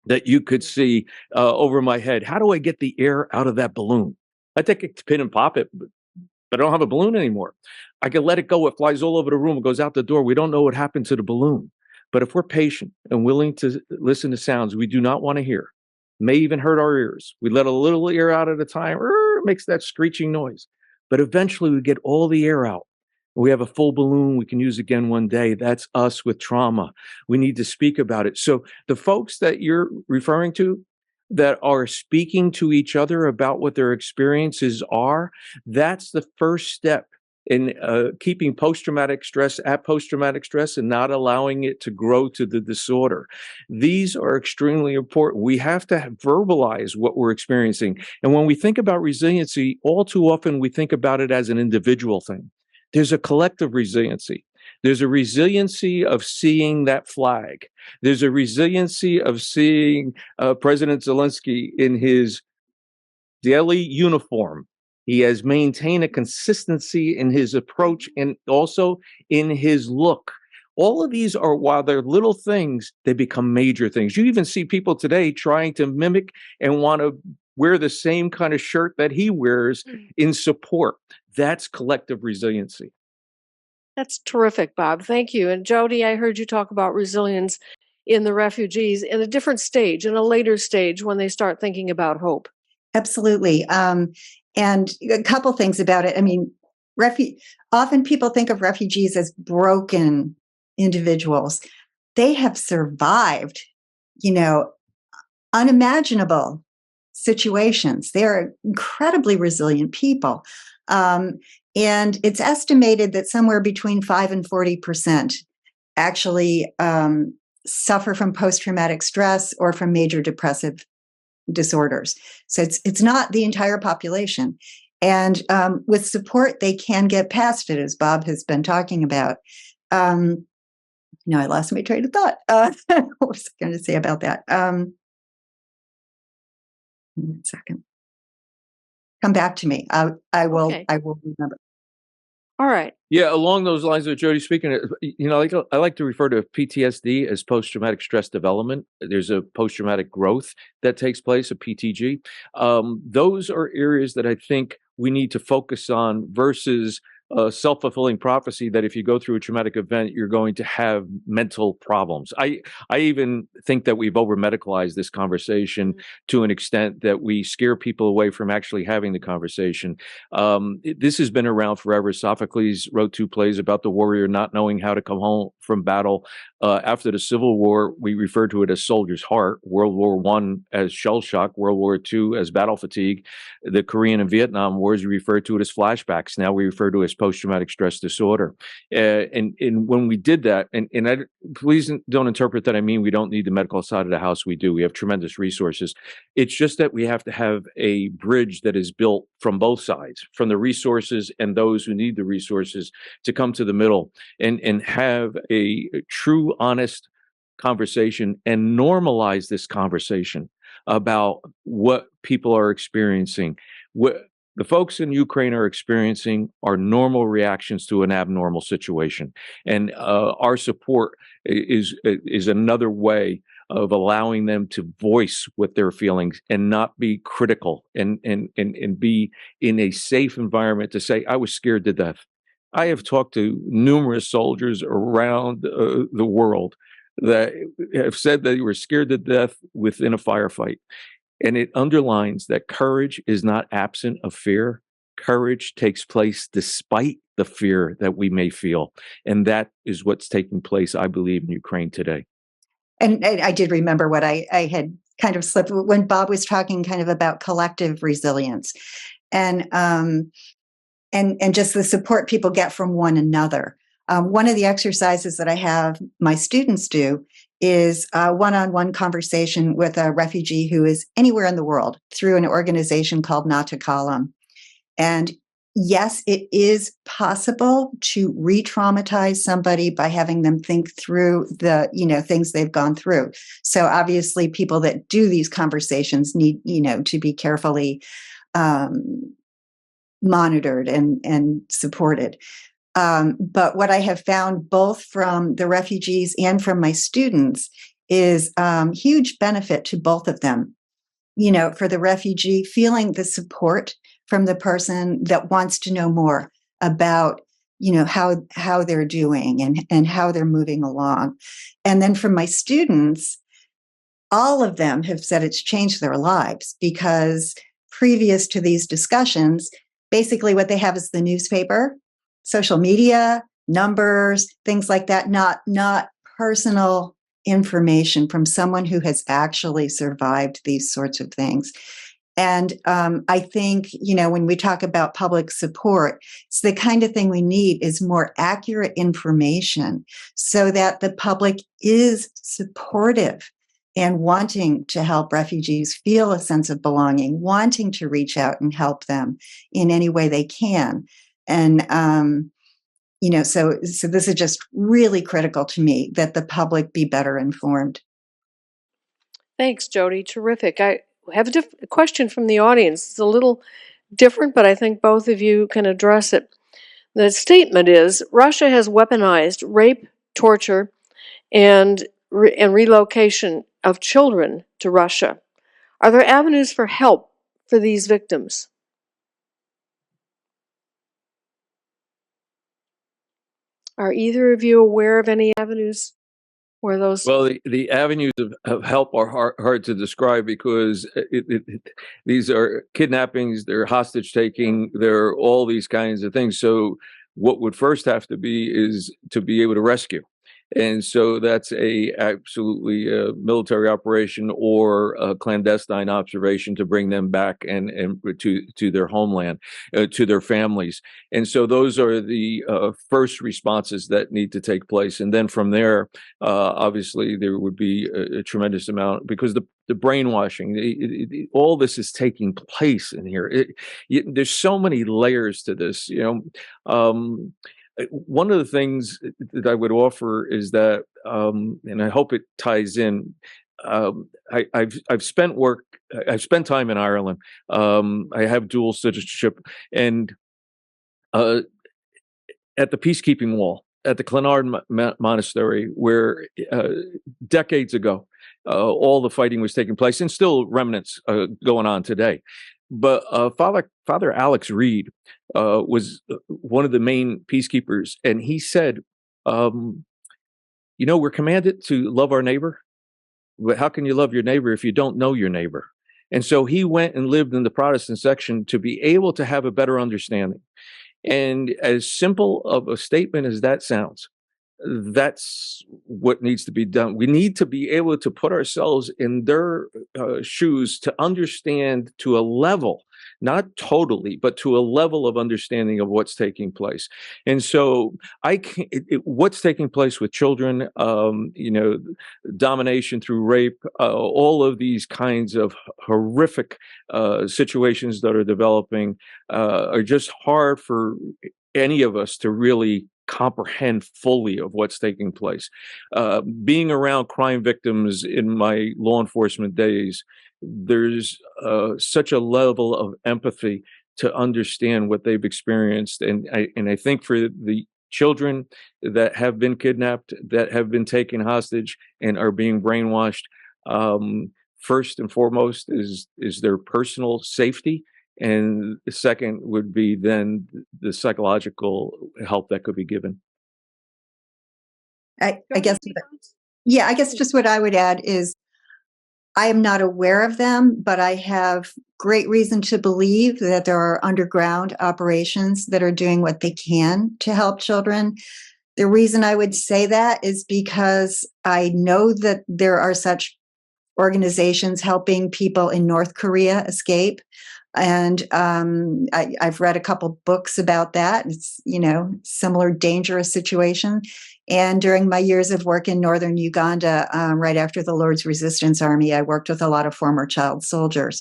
that you could see over my head. How do I get the air out of that balloon? I take a pin and pop it, but I don't have a balloon anymore. I can let it go. It flies all over the room. It goes out the door. We don't know what happened to the balloon. But if we're patient and willing to listen to sounds we do not want to hear, may even hurt our ears. We let a little air out at a time, it makes that screeching noise. But eventually we get all the air out. We have a full balloon we can use again one day. That's us with trauma. We need to speak about it. So the folks that you're referring to that are speaking to each other about what their experiences are, that's the first step in keeping post-traumatic stress at post-traumatic stress and not allowing it to grow to the disorder. These are extremely important. We have to verbalize what we're experiencing. And when we think about resiliency, all too often we think about it as an individual thing. There's a collective resiliency. There's a resiliency of seeing that flag. There's a resiliency of seeing President Zelensky in his daily uniform. He has maintained a consistency in his approach and also in his look. All of these are, while they're little things, they become major things. You even see people today trying to mimic and want to wear the same kind of shirt that he wears in support. That's collective resiliency. That's terrific, Bob. Thank you. And Jody, I heard you talk about resilience in the refugees in a different stage, in a later stage when they start thinking about hope. Absolutely. And a couple things about it. I mean, often people think of refugees as broken individuals. They have survived, unimaginable situations. They're incredibly resilient people. And it's estimated that somewhere between 5 and 40% actually suffer from post-traumatic stress or from major depressive disorders. So it's not the entire population. And with support, they can get past it, as Bob has been talking about. No, I lost my train of thought. What was I going to say about that? 1 second. Come back to me. I will. Okay. I will remember. All right. Yeah, along those lines of Jody speaking, I like to refer to PTSD as post-traumatic stress development. There's a post-traumatic growth that takes place, a PTG. Those are areas that I think we need to focus on versus a self-fulfilling prophecy that if you go through a traumatic event, you're going to have mental problems. I even think that we've over-medicalized this conversation to an extent that we scare people away from actually having the conversation. This has been around forever. Sophocles wrote 2 plays about the warrior not knowing how to come home from battle. After the Civil War, we refer to it as soldier's heart. World War I as shell shock. World War II as battle fatigue. The Korean and Vietnam Wars, we refer to it as flashbacks. Now we refer to it as post-traumatic stress disorder. And when we did that, please don't interpret that I mean we don't need the medical side of the house. We do. We have tremendous resources. It's just that we have to have a bridge that is built from both sides, from the resources and those who need the resources to come to the middle and have a true, honest conversation and normalize this conversation about what people are experiencing. What the folks in Ukraine are experiencing are normal reactions to an abnormal situation. And our support is another way of allowing them to voice what they're feeling and not be critical and be in a safe environment to say, I was scared to death. I have talked to numerous soldiers around the world that have said that they were scared to death within a firefight. And it underlines that courage is not absent of fear. Courage takes place despite the fear that we may feel. And that is what's taking place, I believe, in Ukraine today. And I did remember what I had kind of slipped when Bob was talking kind of about collective resilience and just the support people get from one another. One of the exercises that I have my students do is a one-on-one conversation with a refugee who is anywhere in the world through an organization called Nata Kalam. And yes, it is possible to re-traumatize somebody by having them think through the, things they've gone through. So obviously people that do these conversations need, to be carefully monitored and supported. But what I have found both from the refugees and from my students is huge benefit to both of them. For the refugee, feeling the support from the person that wants to know more about, how they're doing and how they're moving along. And then from my students, all of them have said it's changed their lives because previous to these discussions, basically what they have is the newspaper, social media, numbers, things like that, not personal information from someone who has actually survived these sorts of things. And I think, when we talk about public support, it's the kind of thing we need is more accurate information so that the public is supportive and wanting to help refugees feel a sense of belonging, wanting to reach out and help them in any way they can. And, so this is just really critical to me that the public be better informed. Thanks, Jody. Terrific. I have a question from the audience. It's a little different, but I think both of you can address it. The statement is, Russia has weaponized rape, torture, and relocation of children to Russia. Are there avenues for help for these victims? Are either of you aware of any avenues where those? Well, the avenues of help are hard to describe because these are kidnappings, they're hostage taking, they're all these kinds of things. So what would first have to be is to be able to rescue. And so that's absolutely a military operation or a clandestine observation to bring them back and to their homeland, to their families. And so those are the first responses that need to take place. And then from there, obviously there would be a tremendous amount, because the brainwashing, all this is taking place in here. There's so many layers to this, one of the things that I would offer is that, and I hope it ties in. I've spent time in Ireland. I have dual citizenship, and at the peacekeeping wall at the Clonard Monastery, where decades ago all the fighting was taking place, and still remnants going on today. But Father Alex Reed was one of the main peacekeepers, and he said, we're commanded to love our neighbor, but how can you love your neighbor if you don't know your neighbor? And so he went and lived in the Protestant section to be able to have a better understanding. And as simple of a statement as that sounds, that's what needs to be done. We need to be able to put ourselves in their shoes to understand to a level, not totally, but to a level of understanding of what's taking place. And so what's taking place with children, domination through rape, all of these kinds of horrific situations that are developing are just hard for any of us to really comprehend fully of what's taking place. Being around crime victims in my law enforcement days, there's such a level of empathy to understand what they've experienced. And I think for the children that have been kidnapped, that have been taken hostage and are being brainwashed, first and foremost is their personal safety. And the second would be then the psychological help that could be given. I guess just what I would add is I am not aware of them, but I have great reason to believe that there are underground operations that are doing what they can to help children. The reason I would say that is because I know that there are such organizations helping people in North Korea escape. And I've read a couple books about that. It's, similar dangerous situation. And during my years of work in northern Uganda, right after the Lord's Resistance Army, I worked with a lot of former child soldiers,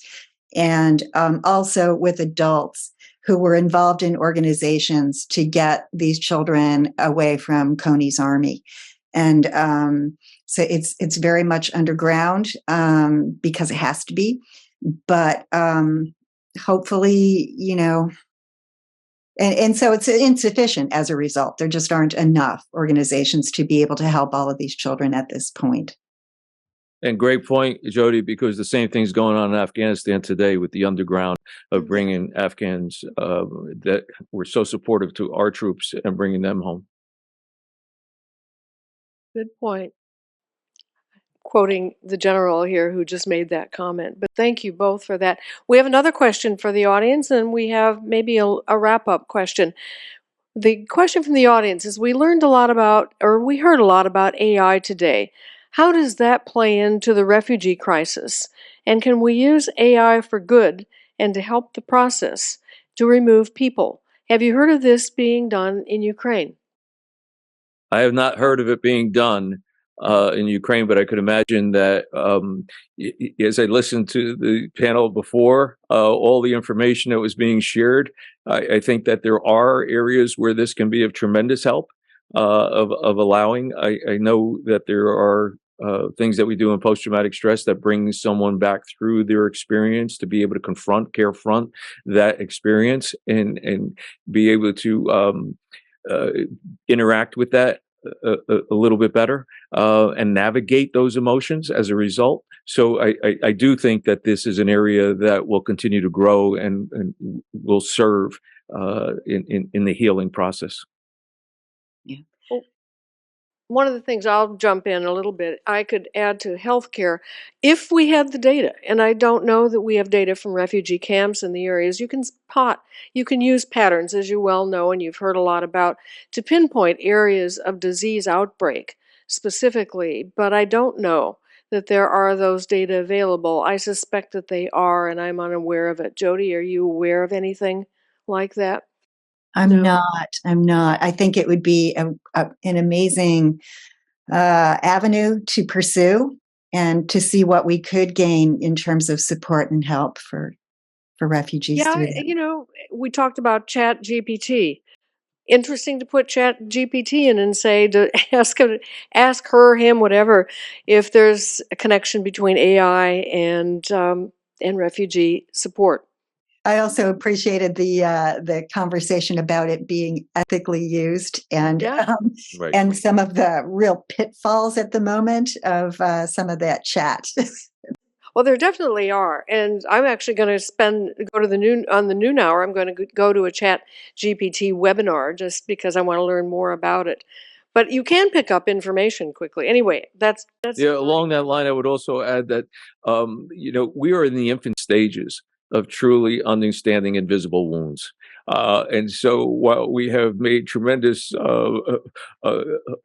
and also with adults who were involved in organizations to get these children away from Kony's army. And so it's very much underground because it has to be. But hopefully, and so it's insufficient as a result. There just aren't enough organizations to be able to help all of these children at this point. And great point, Jody, because the same thing's going on in Afghanistan today with the underground of bringing Afghans that were so supportive to our troops and bringing them home. Good point. Quoting the general here who just made that comment. But thank you both for that. We have another question for the audience, and we have maybe a wrap-up question. The question from the audience is, we heard a lot about AI today. How does that play into the refugee crisis? And can we use AI for good and to help the process to remove people? Have you heard of this being done in Ukraine? I have not heard of it being done in Ukraine, but I could imagine that as I listened to the panel before, all the information that was being shared, I think that there are areas where this can be of tremendous help of allowing. I know that there are things that we do in post-traumatic stress that brings someone back through their experience to be able to carefront that experience and be able to interact with that a little bit better and navigate those emotions as a result. So I do think that this is an area that will continue to grow and will serve in the healing process. Yeah. One of the things, I'll jump in a little bit, I could add to healthcare, if we had the data, and I don't know that we have data from refugee camps in the areas, you can use patterns, as you well know and you've heard a lot about, to pinpoint areas of disease outbreak specifically, but I don't know that there are those data available. I suspect that they are, and I'm unaware of it. Jody, are you aware of anything like that? I'm No. not. I'm not. I think it would be an amazing avenue to pursue and to see what we could gain in terms of support and help for refugees Yeah, through that. we talked about Chat GPT. Interesting to put Chat GPT in and say to ask her, him, whatever, if there's a connection between AI and refugee support. I also appreciated the conversation about it being ethically used Yeah. Right. and some of the real pitfalls at the moment of some of that chat. Well, there definitely are, and I'm actually going to go to the noon hour. I'm going to go to a Chat GPT webinar just because I want to learn more about it. But you can pick up information quickly. Anyway, that's Yeah, along that line, I would also add that, we are in the infant stages of truly understanding invisible wounds. And so while we have made tremendous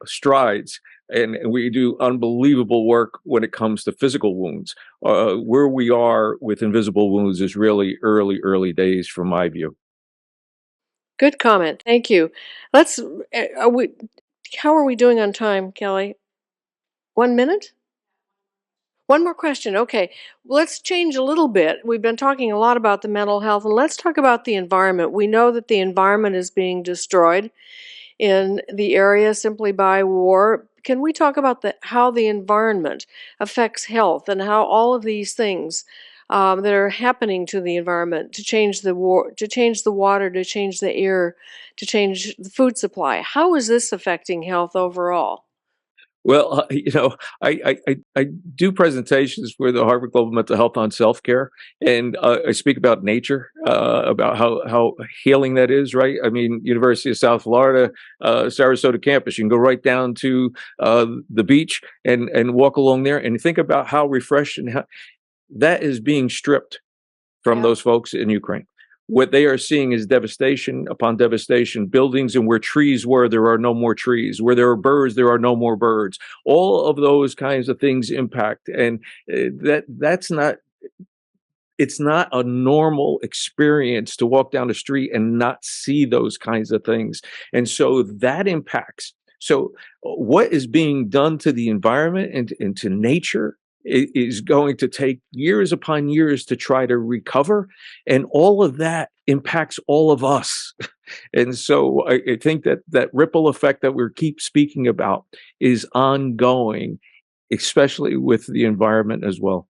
strides and we do unbelievable work when it comes to physical wounds, where we are with invisible wounds is really early days from my view. good comment. Thank you. Let's. How are we doing on time, Kelly? 1 minute? One more question. Okay, let's change a little bit. We've been talking a lot about the mental health, and let's talk about the environment. We know that the environment is being destroyed in the area simply by war. Can we talk about how the environment affects health and how all of these things that are happening to the environment to change the war, to change the water, to change the air, to change the food supply? How is this affecting health overall? Well, I do presentations for the Harvard Global Mental Health on self-care, and I speak about nature, about how healing that is, right? I mean, University of South Florida, Sarasota campus, you can go right down to the beach and walk along there and think about how refreshed and how that is being stripped from Yeah. those folks in Ukraine. What they are seeing is devastation upon devastation. Buildings, and where trees were, there are no more trees. Where there are birds, there are no more birds. All of those kinds of things impact, and that's not. It's not a normal experience to walk down the street and not see those kinds of things, and so that impacts. So, what is being done to the environment and to nature is going to take years upon years to try to recover. And all of that impacts all of us. And so I think that ripple effect that we keep speaking about is ongoing, especially with the environment as well.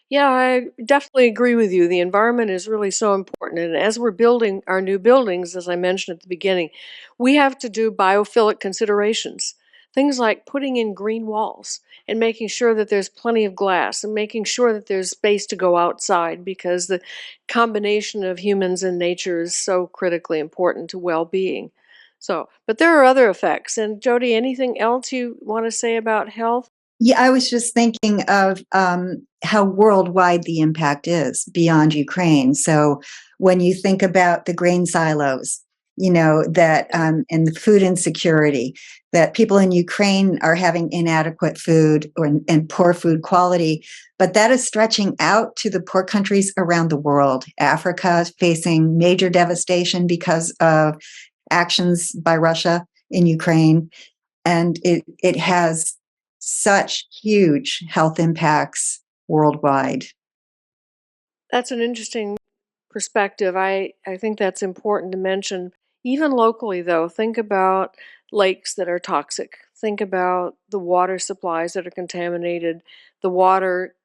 Yeah, I definitely agree with you. The environment is really so important. And as we're building our new buildings, as I mentioned at the beginning, we have to do biophilic considerations. Things like putting in green walls and making sure that there's plenty of glass and making sure that there's space to go outside because the combination of humans and nature is so critically important to well-being. So, but there are other effects. And Jody, anything else you want to say about health? Yeah, I was just thinking of how worldwide the impact is beyond Ukraine. So when you think about the grain silos, that and the food insecurity, that people in Ukraine are having inadequate food and poor food quality, but that is stretching out to the poor countries around the world. Africa is facing major devastation because of actions by Russia in Ukraine, and it has such huge health impacts worldwide. That's an interesting perspective. I think that's important to mention. Even locally, though, think about lakes that are toxic. Think about the water supplies that are contaminated, the water,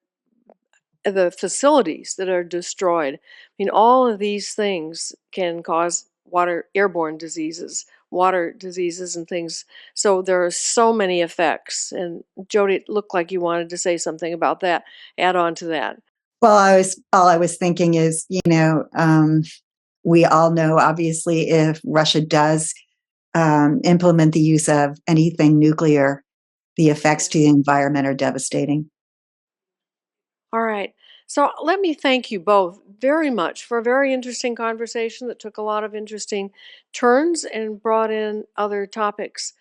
the facilities that are destroyed. I mean, all of these things can cause airborne diseases, water diseases, and things. So there are so many effects. And Jody, it looked like you wanted to say something about that. Add on to that. Well, all I was thinking is, we all know, obviously, if Russia does implement the use of anything nuclear, the effects to the environment are devastating. All right. So let me thank you both very much for a very interesting conversation that took a lot of interesting turns and brought in other topics.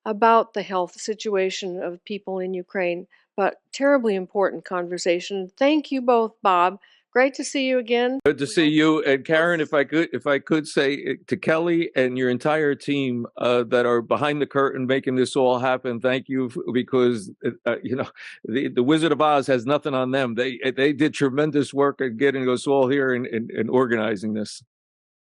about the health situation of people in Ukraine. But terribly important conversation. Thank you both, Bob. Great to see you again. Good to see you, and Karen. If I could say to Kelly and your entire team that are behind the curtain making this all happen, thank you, because the Wizard of Oz has nothing on them. They did tremendous work at getting us all here and organizing this.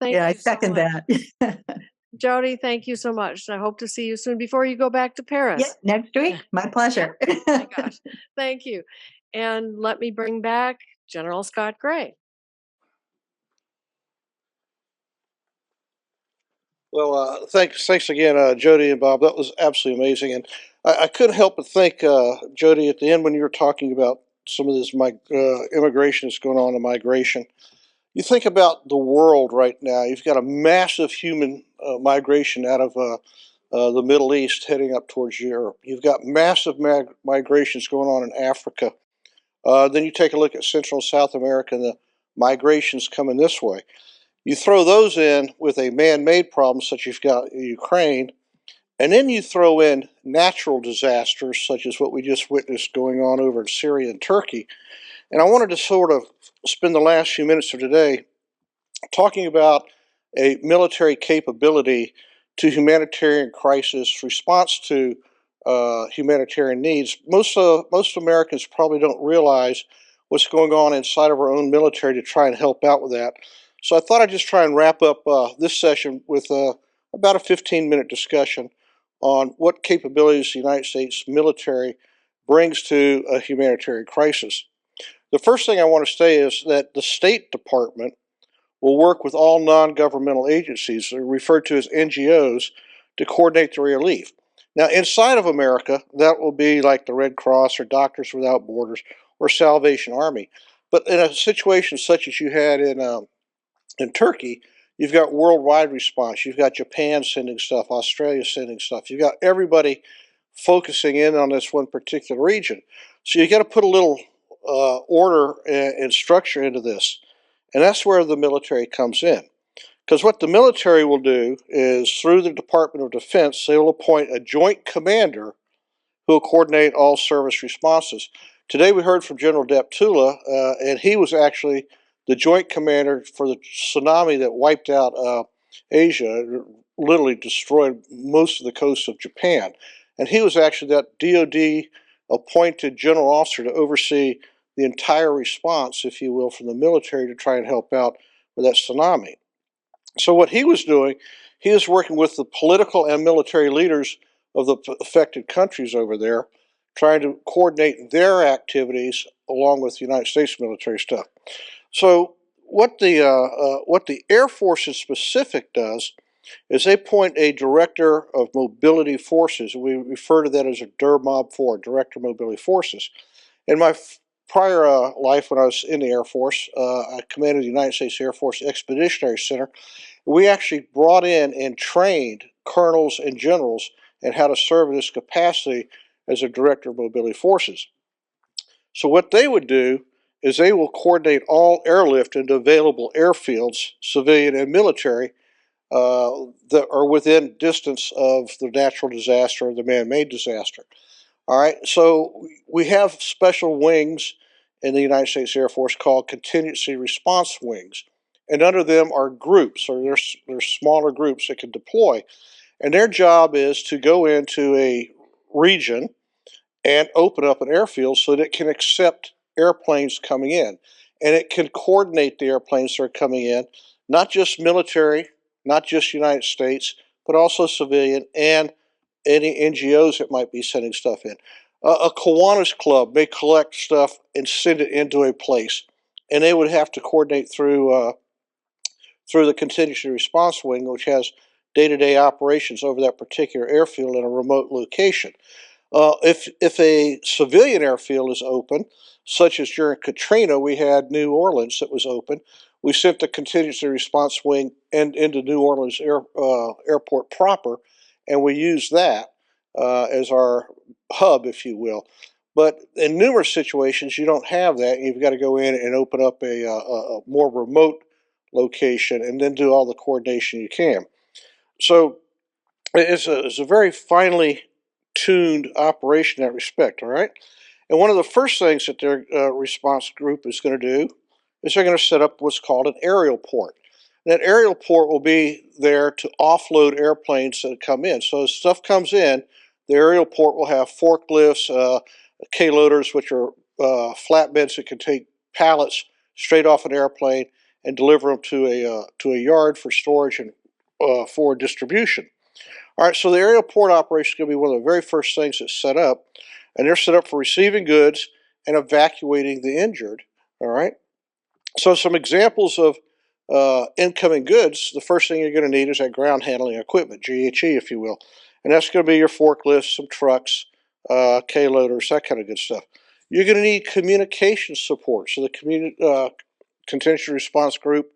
Thank Yeah, I you so second much. that. Jody, thank you so much. I hope to see you soon before you go back to Paris. Yeah, next week. My pleasure. Oh my gosh. Thank you. And let me bring back General Scott Gray. Well, thanks again, Jody and Bob. That was absolutely amazing, and I couldn't help but think, Jody, at the end when you were talking about some of this immigration that's going on and migration. You think about the world right now. You've got a massive human migration out of the Middle East heading up towards Europe. You've got massive migrations going on in Africa. Then you take a look at Central and South America, and the migrations coming this way. You throw those in with a man-made problem such as you've got Ukraine, and then you throw in natural disasters such as what we just witnessed going on over in Syria and Turkey. And I wanted to sort of spend the last few minutes of today talking about a military capability to humanitarian crisis response to humanitarian needs. Most Americans probably don't realize what's going on inside of our own military to try and help out with that. So I thought I'd just try and wrap up this session with about a 15-minute discussion on what capabilities the United States military brings to a humanitarian crisis. The first thing I want to say is that the State Department will work with all non-governmental agencies, referred to as NGOs, to coordinate the relief. Now, inside of America, that will be like the Red Cross or Doctors Without Borders or Salvation Army. But in a situation such as you had in Turkey, you've got worldwide response. You've got Japan sending stuff, Australia sending stuff. You've got everybody focusing in on this one particular region. So you got to put a little order and structure into this. And that's where the military comes in. Because what the military will do is, through the Department of Defense, they will appoint a joint commander who will coordinate all service responses. Today we heard from General Deptula, and he was actually the joint commander for the tsunami that wiped out Asia, literally destroyed most of the coast of Japan. And he was actually that DoD appointed general officer to oversee the entire response, if you will, from the military to try and help out with that tsunami. So what he was doing, he was working with the political and military leaders of the affected countries over there, trying to coordinate their activities along with the United States military stuff. So what the Air Force in specific does is they appoint a director of mobility forces. We refer to that as a DERMOB-4, Director of Mobility Forces. In my prior life, when I was in the Air Force, I commanded the United States Air Force Expeditionary Center. We actually brought in and trained colonels and generals in how to serve in this capacity as a director of mobility forces. So what they would do is they will coordinate all airlift into available airfields, civilian and military, that are within distance of the natural disaster or the man-made disaster. All right, so we have special wings in the United States Air Force called contingency response wings. And under them are groups, or there's smaller groups that can deploy. And their job is to go into a region and open up an airfield so that it can accept airplanes coming in. And it can coordinate the airplanes that are coming in, not just military, not just United States, but also civilian and any NGOs that might be sending stuff in. A Kiwanis club may collect stuff and send it into a place, and they would have to coordinate through the contingency response wing, which has day-to-day operations over that particular airfield in a remote location. If a civilian airfield is open, such as during Katrina, we had New Orleans that was open. We sent the contingency response wing into New Orleans airport proper, and we used that as our hub, if you will. But in numerous situations, you don't have that. You've got to go in and open up a more remote location and then do all the coordination you can. So it's a very finely tuned operation in that respect, all right? And one of the first things that their response group is going to do is they're going to set up what's called an aerial port. And that aerial port will be there to offload airplanes that come in. So as stuff comes in, the aerial port will have forklifts, K-loaders, which are flatbeds that can take pallets straight off an airplane and deliver them to a yard for storage and for distribution. All right, so the aerial port operation is going to be one of the very first things that's set up, and they're set up for receiving goods and evacuating the injured. All right, so some examples of incoming goods. The first thing you're going to need is that ground handling equipment, GHE, if you will, and that's going to be your forklifts, some trucks, K-loaders, that kind of good stuff. You're going to need communication support, so the contingency response group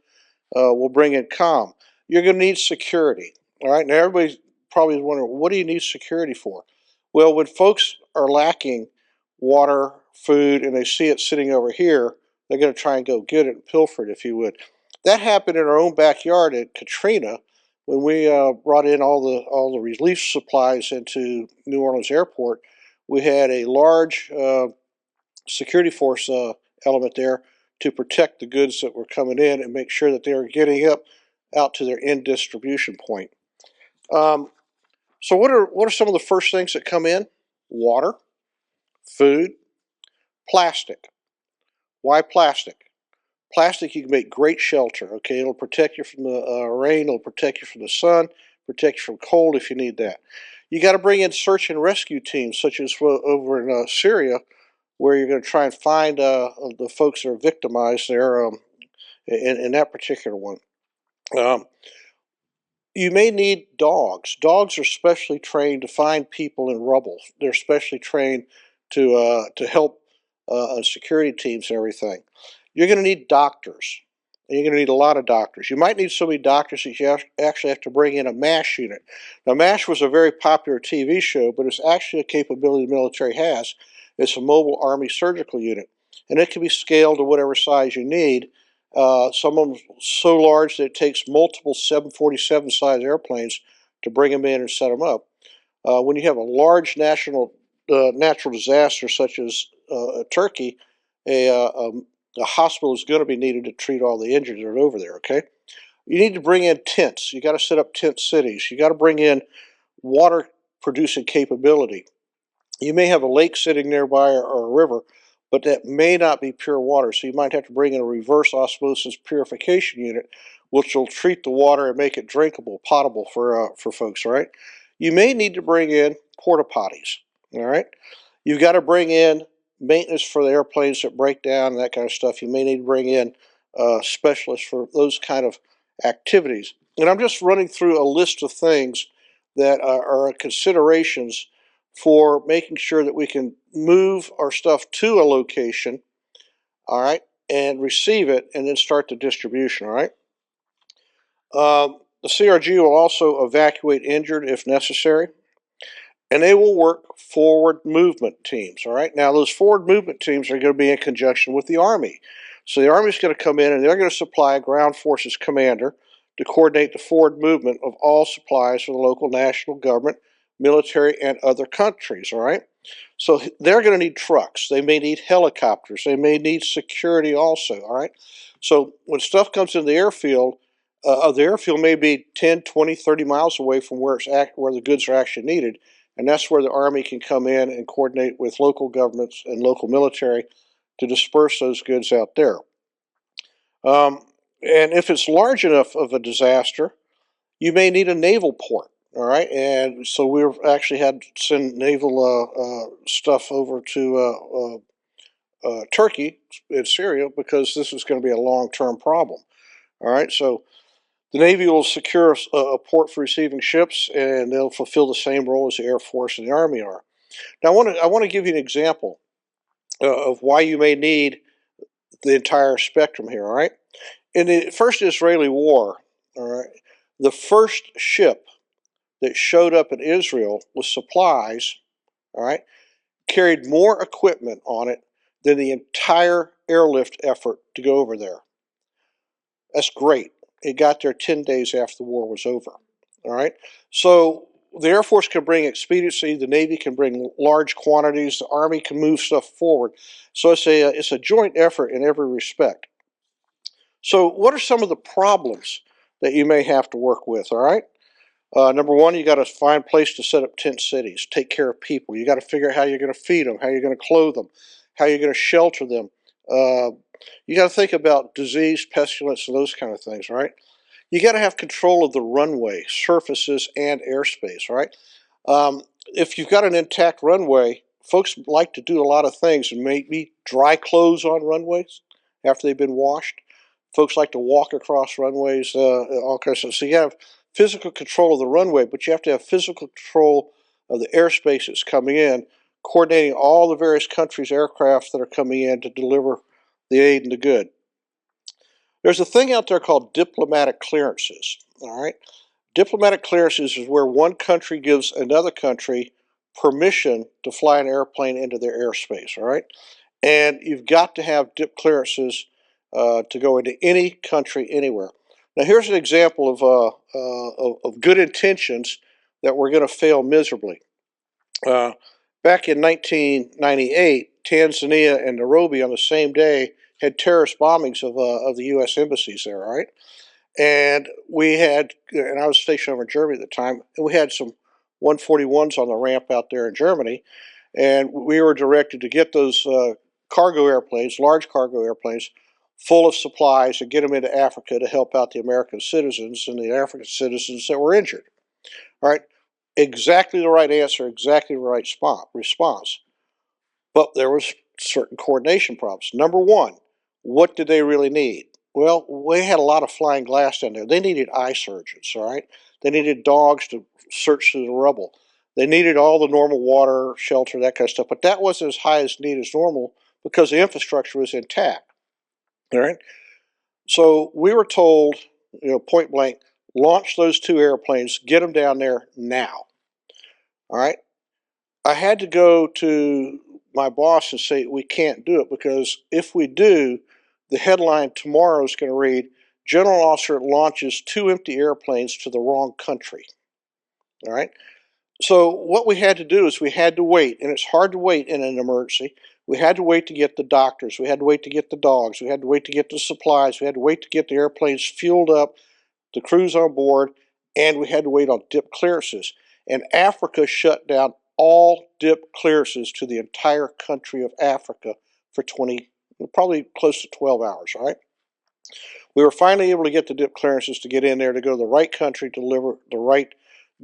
will bring in comm. You're going to need security. All right, now everybody's probably wondering, what do you need security for? Well, when folks are lacking water, food, and they see it sitting over here, they're going to try and go get it and pilfer it, if you would. That happened in our own backyard at Katrina when we brought in all the relief supplies into New Orleans Airport. We had a large security force element there to protect the goods that were coming in and make sure that they were getting out to their end distribution point. So what are some of the first things that come in? Water, food, plastic. Why plastic? Plastic, you can make great shelter. Okay, it'll protect you from the rain, it'll protect you from the sun, protect you from cold if you need that. You got to bring in search and rescue teams, such as over in Syria, where you're going to try and find the folks that are victimized there in that particular one. You may need dogs. Dogs are specially trained to find people in rubble. They're specially trained to help on security teams and everything. You're going to need doctors. And you're going to need a lot of doctors. You might need so many doctors that you actually have to bring in a MASH unit. Now, MASH was a very popular TV show, but it's actually a capability the military has. It's a mobile Army surgical unit, and it can be scaled to whatever size you need. Some of them so large that it takes multiple 747 size airplanes to bring them in and set them up. When you have a large natural disaster such as Turkey, a hospital is going to be needed to treat all the injured that are over there, okay? You need to bring in tents. You got to set up tent cities. You got to bring in water producing capability. You may have a lake sitting nearby or a river, but that may not be pure water. So you might have to bring in a reverse osmosis purification unit, which will treat the water and make it drinkable, potable for folks, all right? You may need to bring in porta potties, all right? You've got to bring in maintenance for the airplanes that break down and that kind of stuff. You may need to bring in specialists for those kind of activities. And I'm just running through a list of things that are considerations for making sure that we can move our stuff to a location, all right, and receive it and then start the distribution, all right? The CRG will also evacuate injured if necessary, and they will work forward movement teams, all right? Now, those forward movement teams are going to be in conjunction with the Army. So the Army is going to come in and they're going to supply a ground forces commander to coordinate the forward movement of all supplies for the local national government, military, and other countries, all right? So they're going to need trucks. They may need helicopters. They may need security also, all right? So when stuff comes in the airfield may be 10, 20, 30 miles away from where the goods are actually needed, and that's where the Army can come in and coordinate with local governments and local military to disperse those goods out there. And if it's large enough of a disaster, you may need a naval port, all right? And so we've actually had to send naval stuff over to Turkey and Syria because this is going to be a long-term problem, all right? So the Navy will secure a port for receiving ships, and they'll fulfill the same role as the Air Force and the Army are. Now, I want to give you an example of why you may need the entire spectrum here, all right? In the first Israeli war, all right, the first ship that showed up in Israel with supplies, all right, carried more equipment on it than the entire airlift effort to go over there. That's great. It got there 10 days after the war was over, all right? So the Air Force can bring expediency, the Navy can bring large quantities, the Army can move stuff forward. So it's a joint effort in every respect. So what are some of the problems that you may have to work with, all right? Number one, you got to find a place to set up tent cities, take care of people. You got to figure out how you're going to feed them, how you're going to clothe them, how you're going to shelter them. You got to think about disease, pestilence, and those kind of things, right? You got to have control of the runway, surfaces, and airspace, right? If you've got an intact runway, folks like to do a lot of things, and maybe dry clothes on runways after they've been washed. Folks like to walk across runways, all kinds of stuff. So you have physical control of the runway, but you have to have physical control of the airspace that's coming in, coordinating all the various countries' aircraft that are coming in to deliver the aid and the good. There's a thing out there called diplomatic clearances, all right? Diplomatic clearances is where one country gives another country permission to fly an airplane into their airspace, all right? And you've got to have dip clearances to go into any country anywhere. Now here's an example of good intentions that were going to fail miserably. Back in 1998, Tanzania and Nairobi on the same day had terrorist bombings of the U.S. embassies there, right? And I was stationed over in Germany at the time, and we had some 141s on the ramp out there in Germany, and we were directed to get those cargo airplanes, large cargo airplanes, full of supplies and get them into Africa to help out the American citizens and the African citizens that were injured. All right, exactly the right answer, exactly the right response. But there was certain coordination problems. Number one, what did they really need? Well, we had a lot of flying glass down there. They needed eye surgeons, all right? They needed dogs to search through the rubble. They needed all the normal water, shelter, that kind of stuff. But that wasn't as high as need as normal because the infrastructure was intact, all right? So we were told, point blank, launch those two airplanes, get them down there now, all right? I had to go to my boss and say, we can't do it because if we do, the headline tomorrow is going to read, General Officer launches 2 empty airplanes to the wrong country. All right? So what we had to do is we had to wait, and it's hard to wait in an emergency. We had to wait to get the doctors. We had to wait to get the dogs. We had to wait to get the supplies. We had to wait to get the airplanes fueled up, the crews on board, and we had to wait on dip clearances. And Africa shut down all dip clearances to the entire country of Africa for probably close to 12 hours, all right? We were finally able to get the dip clearances to get in there to go to the right country to deliver the right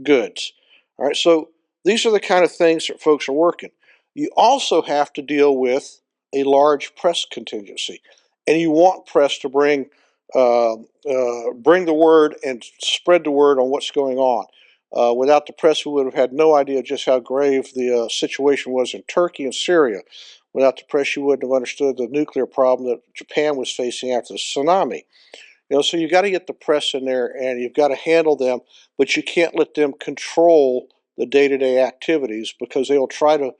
goods. All right, so these are the kind of things that folks are working. You also have to deal with a large press contingency, and you want press to bring the word and spread the word on what's going on. Without the press, we would have had no idea just how grave the situation was in Turkey and Syria. Without the press, you wouldn't have understood the nuclear problem that Japan was facing after the tsunami. So you've got to get the press in there, and you've got to handle them, but you can't let them control the day-to-day activities because they'll try to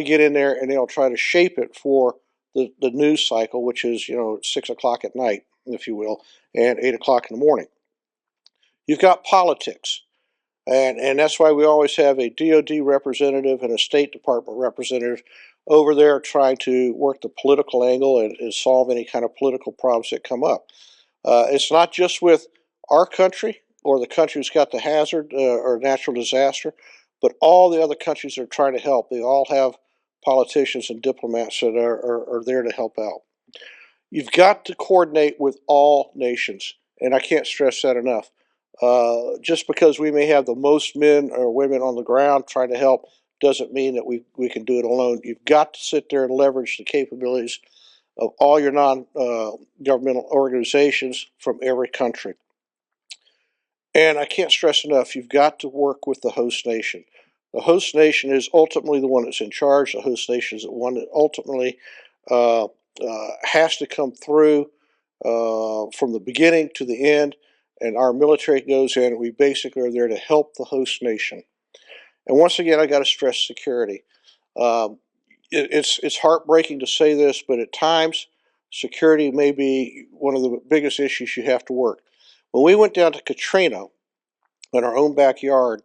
get in there and they'll try to shape it for the news cycle, which is 6 o'clock at night, if you will, and 8 o'clock in the morning. You've got politics. And that's why we always have a DOD representative and a State Department representative over there trying to work the political angle and solve any kind of political problems that come up. It's not just with our country or the country who's got the hazard or natural disaster, but all the other countries that are trying to help. They all have politicians and diplomats that are there to help out. You've got to coordinate with all nations, and I can't stress that enough. Just because we may have the most men or women on the ground trying to help doesn't mean that we can do it alone. You've got to sit there and leverage the capabilities of all your non-governmental organizations from every country. And I can't stress enough, you've got to work with the host nation. The host nation is ultimately the one that's in charge. The host nation is the one that ultimately has to come through from the beginning to the end. And our military goes in, and we basically are there to help the host nation. And once again, I got to stress security. It's heartbreaking to say this, but at times, security may be one of the biggest issues you have to work. When we went down to Katrina in our own backyard,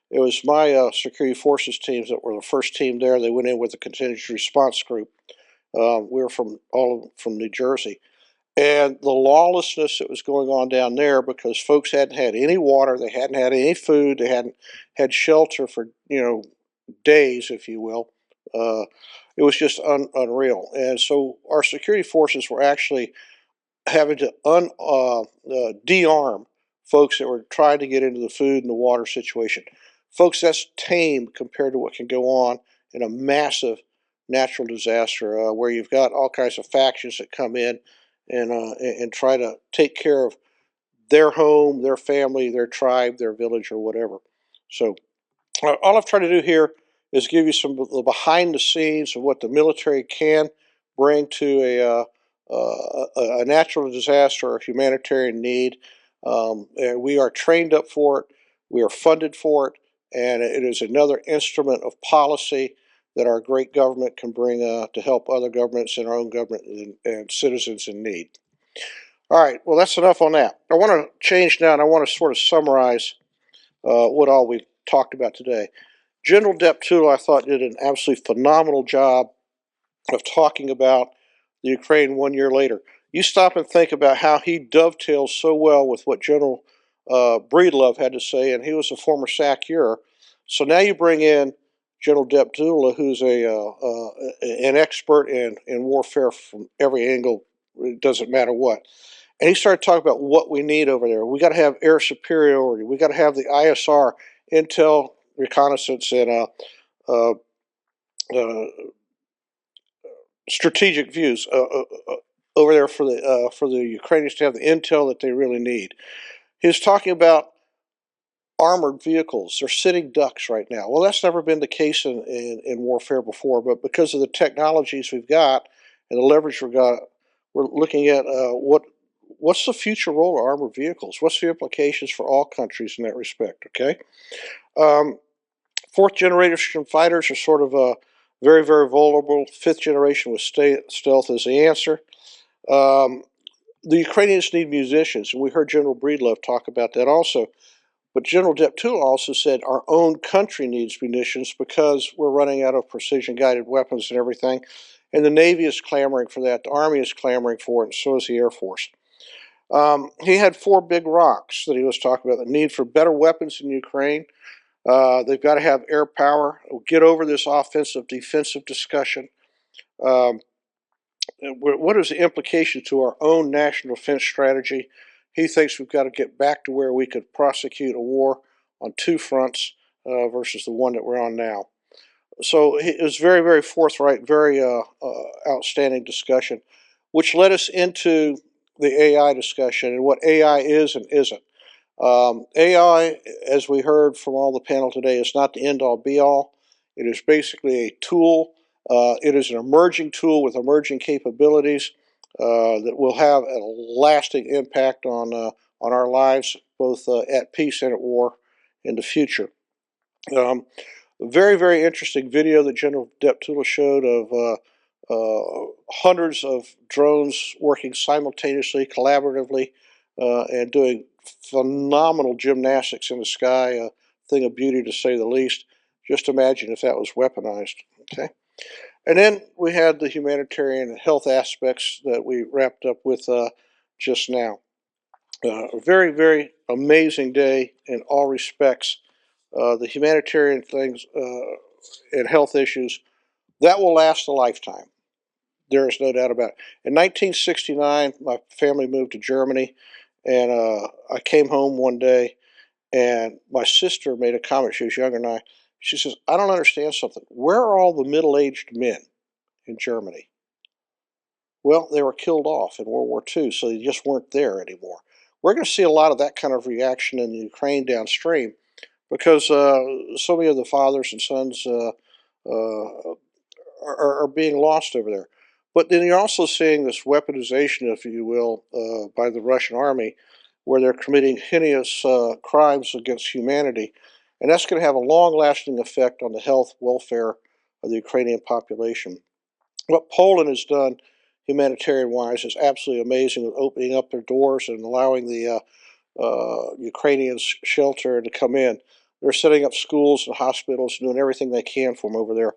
It was my security forces teams that were the first team there. They went in with a contingency response group. We were from New Jersey, and the lawlessness that was going on down there because folks hadn't had any water, they hadn't had any food, they hadn't had shelter for days, if you will. It was just unreal, and so our security forces were actually having to de-arm folks that were trying to get into the food and the water situation. Folks, that's tame compared to what can go on in a massive natural disaster where you've got all kinds of factions that come in and try to take care of their home, their family, their tribe, their village, or whatever. So all I've tried to do here is give you some of the behind the scenes of what the military can bring to a natural disaster or humanitarian need. And we are trained up for it, we are funded for it, and it is another instrument of policy that our great government can bring to help other governments and our own government and citizens in need. All right, well, that's enough on that. I want to change now, and I want to sort of summarize what all we've talked about today. General Deptula, I thought, did an absolutely phenomenal job of talking about the Ukraine 1 year later. You stop and think about how he dovetails so well with what General Breedlove had to say, and he was a former SACEUR. So now you bring in General Deptula, who's an expert in warfare from every angle, it doesn't matter what. And he started talking about what we need over there. We got to have air superiority. We got to have the ISR, intel, reconnaissance, and strategic views over there for the Ukrainians to have the intel that they really need. He was talking about armored vehicles. They're sitting ducks right now. Well, that's never been the case in warfare before, but because of the technologies we've got and the leverage we've got, we're looking at what's the future role of armored vehicles? What's the implications for all countries in that respect, okay? Fourth generation fighters are sort of very, very vulnerable. Fifth generation with stealth is the answer. The Ukrainians need munitions, and we heard General Breedlove talk about that also. But General Deptula also said our own country needs munitions because we're running out of precision-guided weapons and everything. And the Navy is clamoring for that. The Army is clamoring for it, and so is the Air Force. He had four big rocks that he was talking about. The need for better weapons in Ukraine. They've got to have air power. We'll get over this offensive-defensive discussion. What is the implication to our own national defense strategy? He thinks we've got to get back to where we could prosecute a war on two fronts versus the one that we're on now. So it was very, very forthright, very outstanding discussion, which led us into the AI discussion and what AI is and isn't. AI, as we heard from all the panel today, is not the end-all, be-all. It is basically a tool. It is an emerging tool with emerging capabilities that will have a lasting impact on our lives, both at peace and at war in the future. Very, very interesting video that General Deptula showed of hundreds of drones working simultaneously, collaboratively, and doing phenomenal gymnastics in the sky, a thing of beauty to say the least. Just imagine if that was weaponized, okay? And then we had the humanitarian and health aspects that we wrapped up with just now. A very, very amazing day in all respects. The humanitarian things and health issues, that will last a lifetime. There is no doubt about it. In 1969, my family moved to Germany, and I came home one day, and my sister made a comment. She was younger than I. She says, I don't understand something. Where are all the middle-aged men in Germany? Well, they were killed off in World War II, so they just weren't there anymore. We're going to see a lot of that kind of reaction in the Ukraine downstream because so many of the fathers and sons are being lost over there. But then you're also seeing this weaponization, if you will, by the Russian army, where they're committing heinous crimes against humanity. And that's going to have a long-lasting effect on the health, welfare of the Ukrainian population. What Poland has done humanitarian-wise is absolutely amazing with opening up their doors and allowing the Ukrainians shelter to come in. They're setting up schools and hospitals, doing everything they can for them over there.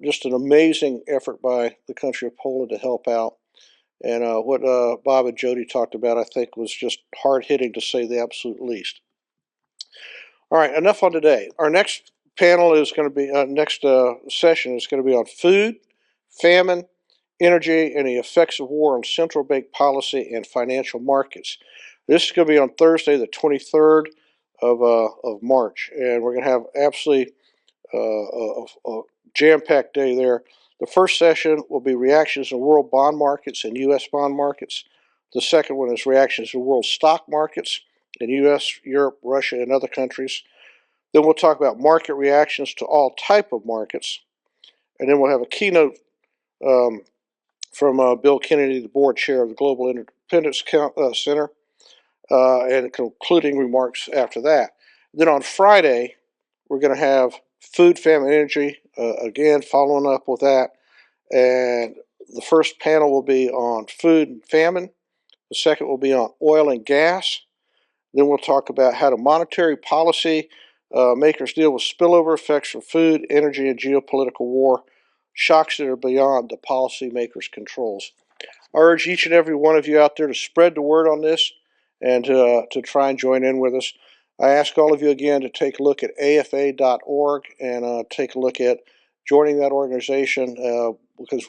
Just an amazing effort by the country of Poland to help out. And what Bob and Jody talked about, I think, was just hard hitting to say the absolute least. All right, enough on today. Our next panel is going to be, next session is going to be on food, famine, energy, and the effects of war on central bank policy and financial markets. This is going to be on Thursday, the 23rd of March, and we're going to have absolutely a jam-packed day there. The first session will be reactions in world bond markets and U.S. bond markets. The second one is reactions in world stock markets in U.S., Europe, Russia, and other countries. Then we'll talk about market reactions to all type of markets. And then we'll have a keynote from Bill Kennedy, the board chair of the Global Interdependence Center, and concluding remarks after that. Then on Friday, we're going to have food, famine, energy, again, following up with that. And the first panel will be on food and famine. The second will be on oil and gas. Then we'll talk about how the monetary policy makers deal with spillover effects from food, energy, and geopolitical war, shocks that are beyond the policymakers' controls. I urge each and every one of you out there to spread the word on this and to try and join in with us. I ask all of you again to take a look at afa.org and take a look at joining that organization because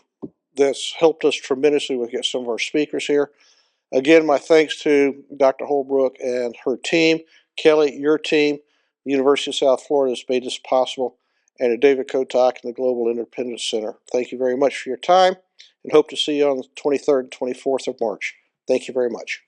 that's helped us tremendously. We'll get some of our speakers here. Again, my thanks to Dr. Holbrook and her team, Kelly, your team, the University of South Florida has made this possible, and to David Kotak and the Global Interdependence Center. Thank you very much for your time, and hope to see you on the 23rd and 24th of March. Thank you very much.